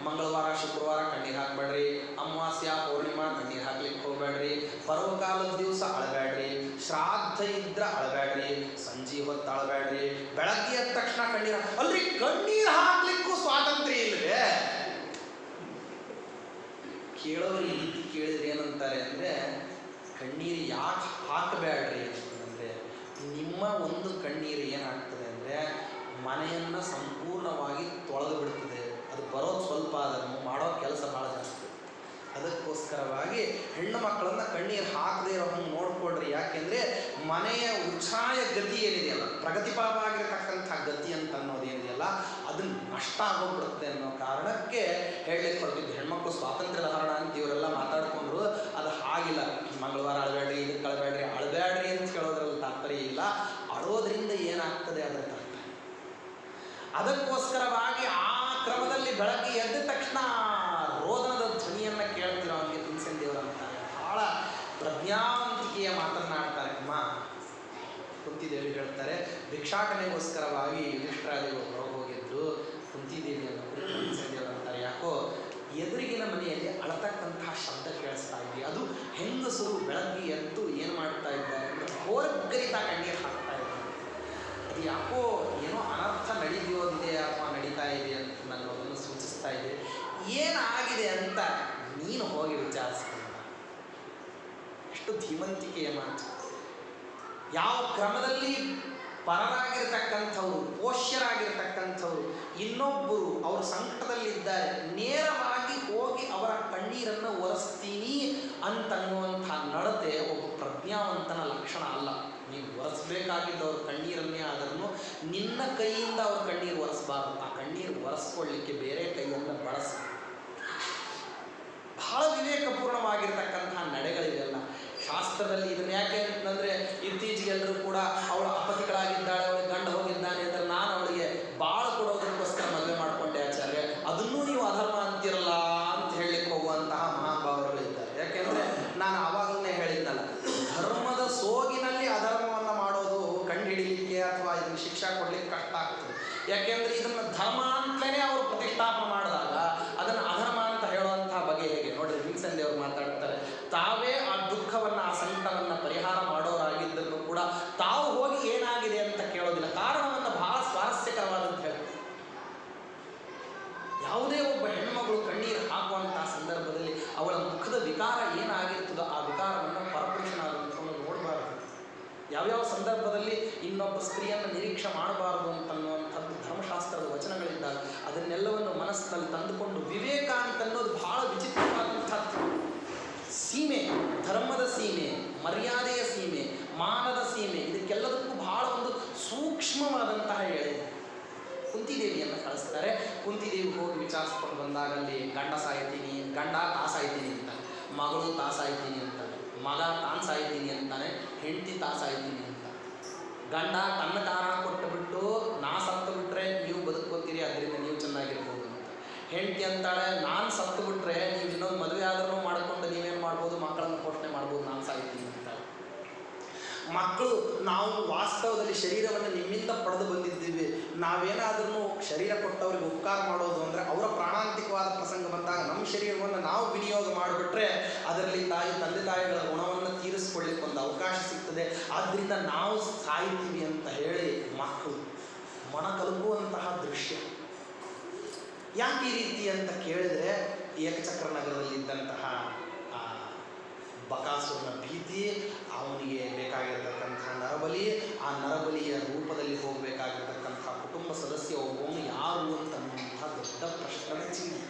[SPEAKER 1] ಮಂಗಳವಾರ ಶುಕ್ರವಾರ ಕಣ್ಣೀರು ಹಾಕಬೇಡ್ರಿ, ಅಮಾವಾಸ್ಯ ಪೌರ್ಣಿಮಾ ಕಣ್ಣೀರು ಹಾಕ್ಲಿಕ್ಕೆ ಹೋಗಬೇಡ್ರಿ, ಪರ್ವಕಾಲದ ದಿವಸ ಅಳಬೇಡ್ರಿ, ಶ್ರಾದ್ದ ಇದ್ರೆ ಅಳಬೇಡ್ರಿ, ಸಂಜೆ ಹೊತ್ತು ಅಳಬೇಡ್ರಿ, ಬೆಳಗ್ಗೆ ಎದ್ದ ತಕ್ಷಣ ಕಣ್ಣೀರು ಅಲ್ರಿ, ಕಣ್ಣೀರು ಹಾಕ್ಲಿಕ್ಕೂ ಸ್ವಾತಂತ್ರ್ಯ ಇಲ್ವೇ? ಕೇಳೋರು ಈ ರೀತಿ ಕೇಳಿದ್ರೆ ಏನಂತಾರೆ ಅಂದರೆ, ಕಣ್ಣೀರು ಯಾಕೆ ಹಾಕಬೇಡ್ರಿ ಅಂತಂದರೆ, ನಿಮ್ಮ ಒಂದು ಕಣ್ಣೀರು ಏನಾಗ್ತದೆ ಅಂದರೆ ಮನೆಯನ್ನು ಸಂಪೂರ್ಣವಾಗಿ ತೊಳೆದು ಬಿಡ್ತದೆ. ಅದು ಬರೋದು ಸ್ವಲ್ಪ, ಅದನ್ನು ಮಾಡೋ ಕೆಲಸ ಭಾಳ ಜಾಸ್ತಿ. ಅದಕ್ಕೋಸ್ಕರವಾಗಿ ಹೆಣ್ಣು ಮಕ್ಕಳನ್ನು ಕಣ್ಣೀರು ಹಾಕದೇ ಇರೋ ಹಂಗೆ ನೋಡ್ಕೊಡ್ರಿ. ಯಾಕೆಂದರೆ ಮನೆಯ ಉಚ್ಛಾಯ ಗತಿ ಏನಿದೆಯಲ್ಲ, ಪ್ರಗತಿಪರವಾಗಿರತಕ್ಕಂಥ ಗತಿ ಅಂತ ಅನ್ನೋದೇನಿದೆಯಲ್ಲ, ಅದನ್ನು ನಷ್ಟ ಆಗೋಗ್ಬಿಡುತ್ತೆ ಅನ್ನೋ ಕಾರಣಕ್ಕೆ ಹೇಳಲಿಕ್ಕೆ ಹೊರಟಿದ್ದು. ಹೆಣ್ಮಕ್ಳು ಸ್ವಾತಂತ್ರ್ಯದ ಹರಣ ಅಂತ ಇವರೆಲ್ಲ ಮಾತಾಡ್ಕೊಂಡ್ರು, ಅದು ಹಾಗಿಲ್ಲ. ಮಂಗಳವಾರ ಅಳಬೇಡ್ರಿ, ಇದಕ್ಕೆ ಅಳಬೇಡ್ರಿ, ಅಳಬೇಡ್ರಿ ಅಂತ ಹೇಳೋದ್ರಲ್ಲಿ ತಾತ್ಪರ್ಯ ಇಲ್ಲ, ಅಳೋದ್ರಿಂದ ಏನಾಗ್ತದೆ ಅದರ ತಾತ್ಪರ್ಯ. ಅದಕ್ಕೋಸ್ಕರವಾಗಿ ಆ ಕ್ರಮದಲ್ಲಿ ಬೆಳಗ್ಗೆ ಎದ್ದ ತಕ್ಷಣ ರೋದನದ ಧ್ವನಿಯನ್ನು ಕೇಳ್ತಿರೋ ಅವನಿಗೆ ಭೀಮಸೇನ ದೇವರು ಅಂತಾರೆ. ಬಹಳ ಪ್ರಜ್ಞಾವಂತಿಕೆಯ ಮಾತನ್ನಾಡ್ತಾರೆ. ಅಮ್ಮ ಕುಂತಿದ್ದ ಕುಂತಿದೇವಿ ಹೇಳ್ತಾರೆ, ಭಿಕ್ಷಾಟನೆಗೋಸ್ಕರವಾಗಿ ಯುಧಿಷ್ಠಿರಾದಿಗಳು ಹೊರಗೆ ಹೋಗಿದ್ರು. ಕುಂತಿದೇವಿಯನ್ನು ಭೀಮಸೇನದೇವರು ಅಂತಾರೆ, ಯಾಕೋ ಎದುರಿಗಿನ ಮನೆಯಲ್ಲಿ ಅಳತಕ್ಕಂತಹ ಶಬ್ದ ಕೇಳಿಸ್ತಾ ಇದೆ. ಅದು ಹೆಂಗಸರು ಬೆಳಗ್ಗೆ ಎದ್ದು ಏನು ಮಾಡ್ತಾ ಇದ್ದಾರೆ ಅಂದರೆ ಹೋರ್ಗರಿತಾ ಕಣ್ಣೀರು ಹಾಕ್ತಾ ಇದ್ದಾರೆ. ಅದು ಯಾಕೋ ಏನೋ ಅನರ್ಥ ನಡೆಯೋದಿದೆ ಅಥವಾ ನಡೀತಾ ಇದೆ ಅಂತ ಅನ್ನೋದನ್ನು ಸೂಚಿಸ್ತಾ ಇದೆ. ಏನಾಗಿದೆ ಅಂತ ನೀನು ಹೋಗಿ ವಿಚಾರಿಸ್ಕೊಂಡ. ಎಷ್ಟು ಧೀಮಂತಿಕೆಯ ಮಾತು. ಯಾವ ಕ್ರಮದಲ್ಲಿ ಪರರಾಗಿರ್ತಕ್ಕಂಥವ್ರು, ಪೋಷ್ಯರಾಗಿರ್ತಕ್ಕಂಥವ್ರು ಇನ್ನೊಬ್ಬರು ಅವರು ಸಂಕಟದಲ್ಲಿದ್ದಾರೆ, ನೇರವಾಗಿ ಹೋಗಿ ಅವರ ಕಣ್ಣೀರನ್ನು ಒರೆಸ್ತೀನಿ ಅಂತನ್ನುವಂಥ ನಡತೆ ಒಬ್ಬ ಪ್ರಜ್ಞಾವಂತನ ಲಕ್ಷಣ ಅಲ್ಲ. ನೀವು ಒರೆಸ್ಬೇಕಾಗಿದ್ದವ್ರ ಕಣ್ಣೀರನ್ನೇ ಆದರೂ ನಿನ್ನ ಕೈಯಿಂದ ಅವ್ರ ಕಣ್ಣೀರು ಒರೆಸಬಾರ್ದು. ಆ ಕಣ್ಣೀರು ಒರೆಸ್ಕೊಳ್ಳಿಕ್ಕೆ ಬೇರೆ ಕೈಯನ್ನು ಬಳಸ. ಬಹಳ ವಿವೇಕಪೂರ್ಣವಾಗಿರ್ತಕ್ಕಂತಹ ನಡೆಗಳಿವೆಲ್ಲ ಶಾಸ್ತ್ರದಲ್ಲಿ. ಇದನ್ನು ಯಾಕೆ ಅಂತಂದರೆ ಇತ್ತೀಚೆಗೆ ಎಲ್ಲರೂ ಕೂಡ ಅವಳು ಅಪತಿಗಳಾಗಿದ್ದಾಳೆ, ಅವಳಿಗೆ ಗಂಡ ಹೋಗಿದ್ದಾನೆ ಅಂದರೆ ನಾನು ಅವಳಿಗೆ ಬಾಳ ಕೊಡೋದಕ್ಕೋಸ್ಕರ ಮದುವೆ ಮಾಡಿಕೊಂಡೆ ಆಚಾರ್ಯ, ಅದನ್ನೂ ನೀವು ಅಧರ್ಮ ಅಂತಿರಲ್ಲ ಅಂತ ಹೇಳಲಿಕ್ಕೆ ಹೋಗುವಂತಹ ಮಹಾಭಾವರುಗಳಿದ್ದಾರೆ. ಯಾಕೆಂದರೆ ನಾನು ಆವಾಗಲೇ ಹೇಳಿದ್ನಲ್ಲ, ಧರ್ಮದ ಸೋಗಿನಲ್ಲಿ ಅಧರ್ಮವನ್ನು ಮಾಡೋದು ಕಂಡುಹಿಡಿಯಲಿಕ್ಕೆ ಅಥವಾ ಇದನ್ನು ಶಿಕ್ಷಾ ಕೊಡಲಿಕ್ಕೆ ಕಷ್ಟ ಆಗ್ತದೆ. ಯಾಕೆಂದರೆ ಇದನ್ನು ಧರ್ಮ ಅಂತಲೇ ಅವರು ಪ್ರತಿಷ್ಠಾಪನೆ ಮಾಡಿದಾಗ ಅದನ್ನು ಅಧರ್ಮ ಅಂತ ಹೇಳುವಂತಹ ಬಗೆ ಹೇಗೆ ನೋಡಿ. ಭೀಮಸೇನದೇವರು ಮಾತಾಡ್ತಾರೆ, ತಾವೇ ಆ ದುಃಖವನ್ನು ಆ ಸಂಕಟವನ್ನು ಪರಿಹಾರ ಮಾಡೋರಾಗಿದ್ದನ್ನು ಕೂಡ ತಾವು ಹೋಗಿ ಏನಾಗಿದೆ ಅಂತ ಕೇಳೋದಿಲ್ಲ. ಕಾರಣವನ್ನು ಬಹಳ ಸ್ವಾರಸ್ಯಕರವಾದಂತ ಹೇಳ್ತಾರೆ. ಯಾವುದೇ ಒಬ್ಬ ಹೆಣ್ಮಗಳು ಕಣ್ಣೀರು ಹಾಕುವಂತಹ ಸಂದರ್ಭದಲ್ಲಿ ಅವಳ ಮುಖದ ವಿಕಾರ ಏನಾಗಿರ್ತದೋ ಆ ವಿಕಾರವನ್ನು ಪರಪುರುಷನಾದಂಥವನು ನೋಡಬಾರದು. ಯಾವ್ಯಾವ ಸಂದರ್ಭದಲ್ಲಿ ಇನ್ನೊಬ್ಬ ಸ್ತ್ರೀಯನ್ನು ನಿರೀಕ್ಷೆ ಮಾಡಬಾರದು ಅಂತನ್ನುವಂಥದ್ದು ಧರ್ಮಶಾಸ್ತ್ರದ ವಚನಗಳಿದ್ದಾಗ ಅದನ್ನೆಲ್ಲವನ್ನು ಮನಸ್ಸಿನಲ್ಲಿ ತಂದುಕೊಂಡು ವಿವೇಕ ಅಂತನ್ನೋದು ಬಹಳ ವಿಚಿತ್ರವಾದಂಥದ್ದು. ಸೀಮೆ, ಧರ್ಮದ ಸೀಮೆ, ಮರ್ಯಾದೆಯ ಸೀಮೆ, ಮಾನದ ಸೀಮೆ, ಇದಕ್ಕೆಲ್ಲದಕ್ಕೂ ಬಹಳ ಒಂದು ಸೂಕ್ಷ್ಮವಾದಂತಹ ಎಳೆ. ಕುಂತಿದೇವಿಯನ್ನು ಕಳಿಸ್ತಾರೆ. ಕುಂತಿದೇವಿ ಹೋಗಿ ವಿಚಾರಿಸ್ಕೊಂಡು ಬಂದಾಗ ಅಲ್ಲಿ ಗಂಡ ತಾ ಸಾಯ್ತೀನಿ ಅಂತಾನೆ, ಮಗಳು ತಾ ಸಾಯ್ತೀನಿ ಅಂತಾನೆ, ಮಗ ತಾನು ಸಾಯ್ತೀನಿ ಅಂತಾನೆ, ಹೆಂಡತಿ ತಾ ಸಾಯ್ತೀನಿ ಅಂತ. ಗಂಡ ತನ್ನ ಕಾರಣ ಕೊಟ್ಟುಬಿಟ್ಟು ನಾ ಸತ್ತು ಬಿಟ್ರೆ ನೀವು ಬದುಕೋತೀರಿ, ಅದರಿಂದ ನೀವು ಚೆನ್ನಾಗಿರ್ಬೋದು ಅಂತ. ಹೆಂಡತಿ ಅಂತಾಳೆ, ನಾನು ಸತ್ತು ಬಿಟ್ರೆ ನೀವು ಇನ್ನೊಂದು ಮದುವೆ ಆದ್ರೂ ಮಾಡಿಕೊಂಡು ನೀವೇನು ಮಾಡ್ಬೋದು, ಮಕ್ಕಳನ್ನು ಪೋಷಣೆ ಮಾಡ್ಬೋದು, ನಾನು ಸಾಯ್ತೀನಿ ಅಂತಾಳೆ. ಮಕ್ಕಳು, ನಾವು ವಾಸ್ತವದಲ್ಲಿ ಶರೀರವನ್ನು ನಿಮ್ಮಿಂದ ಪಡೆದು ಬಂದಿದ್ದೀವಿ, ನಾವೇನಾದ್ರೂ ಶರೀರ ಕೊಟ್ಟವ್ರಿಗೆ ಉಪಕಾರ ಮಾಡೋದು ಅಂದರೆ ಅವರ ಪ್ರಾಣಾಂತಿಕವಾದ ಪ್ರಸಂಗ ಬಂದಾಗ ನಮ್ಮ ಶರೀರವನ್ನು ನಾವು ವಿನಿಯೋಗ ಮಾಡಿಬಿಟ್ರೆ ಅದರಲ್ಲಿ ತಂದೆ ತಾಯಿಗಳ ಋಣವನ್ನು ತೀರಿಸ್ಕೊಳ್ಳಿಕ್ಕೆ ಒಂದು ಅವಕಾಶ ಸಿಗ್ತದೆ. ಆದ್ದರಿಂದ ನಾವು ಸಾಯ್ತೀವಿ ಅಂತ ಹೇಳಿ ಮಕ್ಕಳು ಮನ ಕಲುಕುವಂತಹ ದೃಶ್ಯ. ಯಾಕೆ ಈ ರೀತಿ ಅಂತ ಕೇಳಿದರೆ, ಏಕಚಕ್ರ ನಗರದಲ್ಲಿದ್ದಂತಹ ಬಕಾಸುರನ ಭೀತಿ, ಅವನಿಗೆ ಬೇಕಾಗಿರತಕ್ಕಂತಹ ನರಬಲಿ, ಆ ನರಬಲಿಯ ರೂಪದಲ್ಲಿ ಹೋಗಬೇಕಾಗಿರ್ತಕ್ಕಂಥ ಕುಟುಂಬ ಸದಸ್ಯ ಒಬ್ಬವನು ಯಾರು ಅಂತನ್ನುವಂಥ ದೊಡ್ಡ ಪ್ರಶ್ನೆ ಚಿಹ್ನೆ.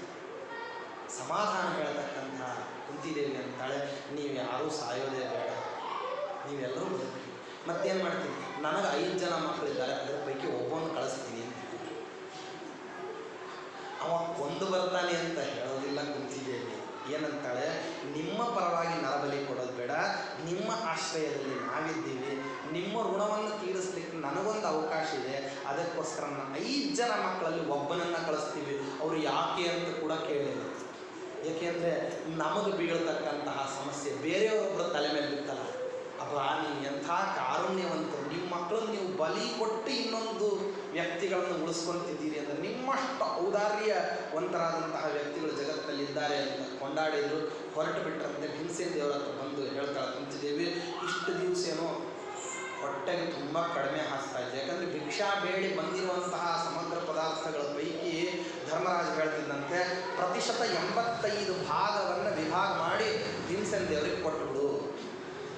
[SPEAKER 1] ಸಮಾಧಾನ ಹೇಳತಕ್ಕಂಥ ಕುಂತಿದೇವಿ ಅಂತಾಳೆ, ನೀವು ಯಾರೂ ಸಾಯೋದೇ ಬೇಡ, ನೀವೆಲ್ಲರೂ ಬದುಕಿ. ಮತ್ತೇನು ಮಾಡ್ತೀನಿ, ನನಗೆ 5 ಜನ ಮಕ್ಕಳಿದ್ದಾರೆ, ಅದರ ಪೈಕಿ ಒಬ್ಬವನ್ನು ಕಳಿಸ್ತೀನಿ ಅಂತ. ಅವ ಕೊಂದು ಬರ್ತಾನೆ ಅಂತ ಹೇಳೋದಿಲ್ಲ ಕುಂತಿದೇವಿ. ಏನಂತಾಳೆ, ನಿಮ್ಮ ಪರವಾಗಿ ನರಬಲಿ ಕೊಡೋದು ಬೇಡ, ನಿಮ್ಮ ಆಶ್ರಯದಲ್ಲಿ ನಾವಿದ್ದೀವಿ, ನಿಮ್ಮ ಋಣವನ್ನು ತೀರಿಸ್ಲಿಕ್ಕೆ ನನಗೊಂದು ಅವಕಾಶ ಇದೆ, ಅದಕ್ಕೋಸ್ಕರ 5 ಜನ ಮಕ್ಕಳಲ್ಲಿ ಒಬ್ಬನನ್ನು ಕಳಿಸ್ತೀವಿ. ಅವರು ಯಾಕೆ ಅಂತ ಕೂಡ ಕೇಳಿಲ್ಲ. ಏಕೆಂದರೆ ನಮಗೆ ಬೀಳತಕ್ಕಂತಹ ಸಮಸ್ಯೆ ಬೇರೆಯವರೊಬ್ಬರ ತಲೆ ಮೇಲೆ ಬಿತ್ತಲ್ಲ. ಅಬ್ಬಾ, ನೀವು ಎಂಥ ಕಾರುಣ್ಯವಂತರು, ನಿಮ್ಮ ಮಕ್ಕಳನ್ನು ನೀವು ಬಲಿ ಕೊಟ್ಟು ಇನ್ನೊಂದು ವ್ಯಕ್ತಿಗಳನ್ನು ಉಳಿಸ್ಕೊಳ್ತಿದ್ದೀರಿ ಅಂದರೆ ನಿಮ್ಮಷ್ಟು ಔದಾರ್ಯವಂತರಾದಂತಹ ವ್ಯಕ್ತಿಗಳು ಜಗತ್ತಲ್ಲಿದ್ದಾರೆ ಅಂತ ಕೊಂಡಾಡಿದ್ರು. ಹೊರಟು ಬಿಟ್ಟರಂತೆ. ಭೀಮಸೇನದೇವರ ಹತ್ರ ಬಂದು ಹೇಳ್ತಾಳೆ ಕುಂತಿದೇವಿ, ಇಷ್ಟು ದಿವಸ ಏನೋ ಹೊಟ್ಟೆಗೆ ತುಂಬ ಕಡಿಮೆ ಹಾಕ್ತಾ ಇದೆ. ಯಾಕಂದರೆ ಭಿಕ್ಷಾ ಬೇಡಿ ಬಂದಿರುವಂತಹ ಸಮಗ್ರ ಪದಾರ್ಥಗಳ ಪೈಕಿ ಧರ್ಮರಾಜ ಹೇಳ್ತಿದ್ದಂತೆ ಪ್ರತಿಶತ 85 ಭಾಗವನ್ನು ವಿಭಾಗ ಮಾಡಿ ಭೀಮಸೇನದೇವರಿಗೆ ಕೊಟ್ಟುಬಿಡು,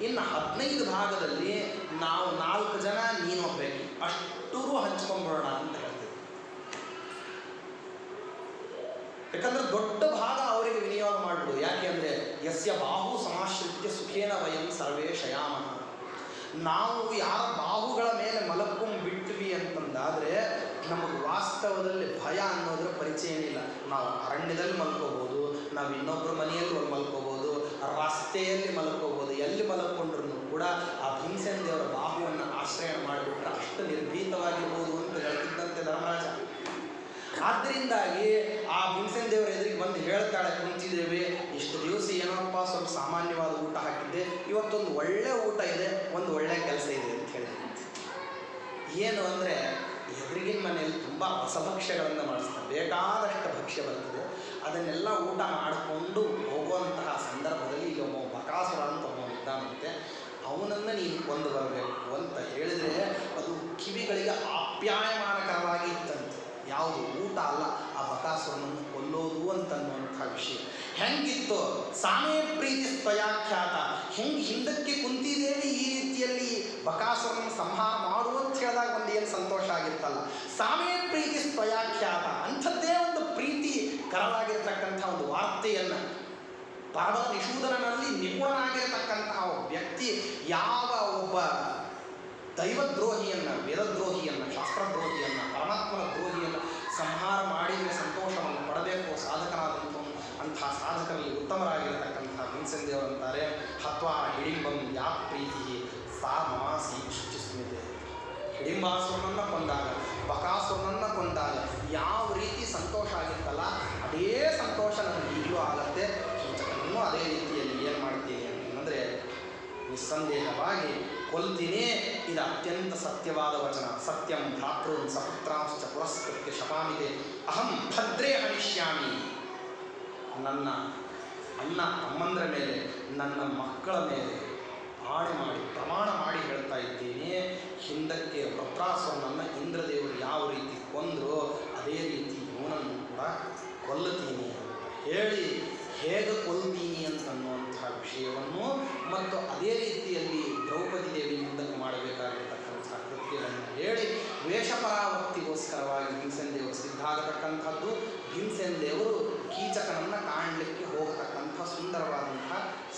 [SPEAKER 1] ಇನ್ನು 15 ಭಾಗದಲ್ಲಿ ನಾವು 4 ಜನ ನೀನು ಒಬ್ಬಬೇಕು, ಅಷ್ಟೂ ಹಂಚ್ಕೊಂಡ್ಬಿಡೋಣ ಅಂತ ಹೇಳ್ತೀವಿ. ಯಾಕಂದ್ರೆ ದೊಡ್ಡ ಭಾಗ ಅವರಿಗೆ ವಿನಿಯೋಗ ಮಾಡಿಬಿಡು. ಯಾಕೆ ಅಂದರೆ ಯಸ್ಯ ಬಾಹು ಸಮಾಶ್ರಿತ್ಯ ಸುಖೇನ ವಯಂ ಸರ್ವೇ ಶಯಾಮಃ. ನಾವು ಯಾರ ಬಾಹುಗಳ ಮೇಲೆ ಮಲಕೊಂಡ್ಬಿಟ್ವಿ ಅಂತಂದಾದರೆ ನಮಗೆ ವಾಸ್ತವದಲ್ಲಿ ಭಯ ಅನ್ನೋದ್ರ ಪರಿಚಯ ಏನಿಲ್ಲ. ನಾವು ಅರಣ್ಯದಲ್ಲಿ ಮಲ್ಕೋಬೋದು, ನಾವು ಇನ್ನೊಬ್ಬರ ಮನೆಯಲ್ಲಿ ಮಲ್ಕೋಬೋದು, ರಸ್ತೆಯಲ್ಲಿ ಮಲ್ಕೋಬೋದು, ಎಲ್ಲಿ ಮಲ್ಕೊಂಡ್ರೂ ಕೂಡ ಆ ಭೀಮಸೇನದೇವರ ಬಾಹುವನ್ನು ಆಶ್ರಯ ಮಾಡಿಬಿಟ್ರೆ ಅಷ್ಟು ನಿರ್ಭೀತವಾಗಿರ್ಬೋದು ಅಂತ ಹೇಳ್ತಿದ್ದಂತೆ ಧರ್ಮರಾಜ. ಆದ್ದರಿಂದಾಗಿ ಆ ಭೀಮಸೇನದೇವರ ಎದುರಿಗೆ ಬಂದು ಹೇಳ್ತಾಳೆ ಕುಂತಿದೇವಿ, ಇಷ್ಟು ದಿವಸ ಏನಪ್ಪ ಸ್ವಲ್ಪ ಸಾಮಾನ್ಯವಾದ ಊಟ ಹಾಕಿದ್ದೆ, ಇವತ್ತೊಂದು ಒಳ್ಳೆ ಊಟ ಇದೆ, ಒಂದು ಒಳ್ಳೆ ಕೆಲಸ ಇದೆ ಅಂತ ಹೇಳಿ ಏನು ಅಂದರೆ ಎದುರಿಗಿನ ಮನೆಯಲ್ಲಿ ತುಂಬ ಹೊಸ ಭಕ್ಷ್ಯಗಳನ್ನು ಮಾಡಿಸ್ತಾರೆ, ಬೇಕಾದಷ್ಟು ಭಕ್ಷ್ಯ ಬರ್ತದೆ, ಅದನ್ನೆಲ್ಲ ಊಟ ಮಾಡಿಕೊಂಡು ಹೋಗುವಂತಹ ಸಂದರ್ಭದಲ್ಲಿ ಈಗ ಬಕಾಸುರ ಅಂತ ಇದ್ದಾನಂತೆ, ಅವನನ್ನು ನೀನು ಕೊಂದು ಬರಬೇಕು ಅಂತ ಹೇಳಿದರೆ ಅದು ಕಿವಿಗಳಿಗೆ ಆಪ್ಯಾಯಮಾನಕರವಾಗಿ ಇತ್ತಂತೆ. ಯಾವುದು ಊಟ ಅಲ್ಲ, ಆ ಬಕಾಸುರನನ್ನು ಕೊಲ್ಲೋದು ಅಂತನ್ನುವಂಥ ವಿಷಯ. ಹೆಂಗಿತ್ತು ಸಾಮೇ ಪ್ರೀತಿ ಸ್ವಯಾಖ್ಯಾತ, ಹೆಂಗೆ ಹಿಂದಕ್ಕೆ ಕುಂತಿದ್ದೇವೆ ಈ ರೀತಿಯಲ್ಲಿ ಬಕಾಸುರನ ಸಂಹಾರ ಮಾಡುವಂತ ಹೇಳಿದಾಗ ಒಂದು ಏನು ಸಂತೋಷ ಆಗಿತ್ತಲ್ಲ, ಸಾಮೇ ಪ್ರೀತಿ ಸ್ವಯಾಖ್ಯಾತ ಅಂಥದ್ದೇ ಒಂದು ಪ್ರೀತಿಕರವಾಗಿರ್ತಕ್ಕಂಥ ಒಂದು ವಾರ್ತೆಯನ್ನು ಪರಬಲ ನಿಷೂದನಲ್ಲಿ ನಿಪುಣನಾಗಿರತಕ್ಕಂತಹ ವ್ಯಕ್ತಿ ಯಾವ ಒಬ್ಬ ದೈವದ್ರೋಹಿಯನ್ನು, ವೇದದ್ರೋಹಿಯನ್ನು, ಶಾಸ್ತ್ರದ್ರೋಹಿಯನ್ನು, ಪರಮಾತ್ಮನ ದ್ರೋಹಿಯನ್ನು ಸಂಹಾರ ಮಾಡಿದರೆ ಸಂತೋಷವನ್ನು ಪಡಬೇಕು ಸಾಧಕರಾದಂಥ ಅಂತಹ ಸಾಧಕರಲ್ಲಿ ಉತ್ತಮರಾಗಿರತಕ್ಕಂಥ ಭೀಮಸೇನ ದೇವರಂತಾರೆ, ಹತ್ವಾ ಹಿಡಿಂಬಂ ಯಾ ಪ್ರೀತಿ ಸಾ ಮಾಸಿ ಶುಚಿಸ್ಮಿತೆ. ಹಿಡಿಂಬಾಸುರನನ್ನು ಕೊಂದಾಗ, ಬಕಾಸುರನನ್ನು ಕೊಂದಾಗ ಯಾವ ರೀತಿ ಸಂತೋಷ ಆಗಿತ್ತಲ್ಲ ಅದೇ ಸಂತೋಷ ನನಗೆ ಈಗಲೂ ಆಗತ್ತೆ. ಕೀಚಕನನ್ನು ಅದೇ ರೀತಿಯಲ್ಲಿ ಏನು ಮಾಡ್ತೀನಿ ಅಂತಂದರೆ ನಿಸ್ಸಂದೇಹವಾಗಿ ಕೊಲ್ತೀನಿ. ಇದು ಅತ್ಯಂತ ಸತ್ಯವಾದ ವಚನ. ಸತ್ಯಂ ಭ್ರಾತೃನ್ ಸಪುತ್ರಾಂಶ್ಚ ಪುರಸ್ಕೃತ್ಯ ಶಪಾಮಿದೆ ಅಹಂ ಭದ್ರೇ ಹನಿಷ್ಯಾಮಿ. ನನ್ನ ಅಣ್ಣ ತಮ್ಮಂದ್ರ ಮೇಲೆ, ನನ್ನ ಮಕ್ಕಳ ಮೇಲೆ ಆಣೆ ಮಾಡಿ ಪ್ರಮಾಣ ಮಾಡಿ ಹೇಳ್ತಾ ಇದ್ದೀನಿ, ಹಿಂದಕ್ಕೆ ವೃತ್ರಾಸುರನನ್ನು ಇಂದ್ರದೇವರು ಯಾವ ರೀತಿ ಕೊಂದರೂ ಅದೇ ರೀತಿ ಇವನನ್ನು ಕೂಡ ಕೊಲ್ಲುತ್ತೀನಿ ಅಂತ ಹೇಳಿ, ಹೇಗೆ ಕೊಲ್ತೀನಿ ಅಂತನ್ನುವಂಥ ವಿಷಯವನ್ನು ಮತ್ತು ಅದೇ ರೀತಿಯಲ್ಲಿ ದ್ರೌಪದಿ ದೇವಿ ಮುಂದಕ್ಕೆ ಮಾಡಬೇಕಾಗಿರ್ತಕ್ಕಂಥ ಕೃತ್ಯವನ್ನು ಹೇಳಿ ವೇಷಪರಾವರ್ತಿಗೋಸ್ಕರವಾಗಿ ಭೀಮಸೇನ ದೇವರು ಸಿದ್ಧಾಗತಕ್ಕಂಥದ್ದು. ಭೀಮಸೇನ ದೇವರು ಕೀಚಕನನ್ನು ಕಾಣಲಿಕ್ಕೆ ಹೋಗತಕ್ಕಂಥ ಸುಂದರವಾದಂಥ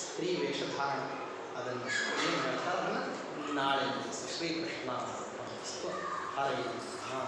[SPEAKER 1] ಸ್ತ್ರೀ ವೇಷಧಾರಣೆ, ಅದನ್ನು ಏನು ಹೇಳ್ತಾರೆ ಅದನ್ನು ನಾಳೆ ಶ್ರೀಕೃಷ್ಣ ಹರೇ. ಹಾಂ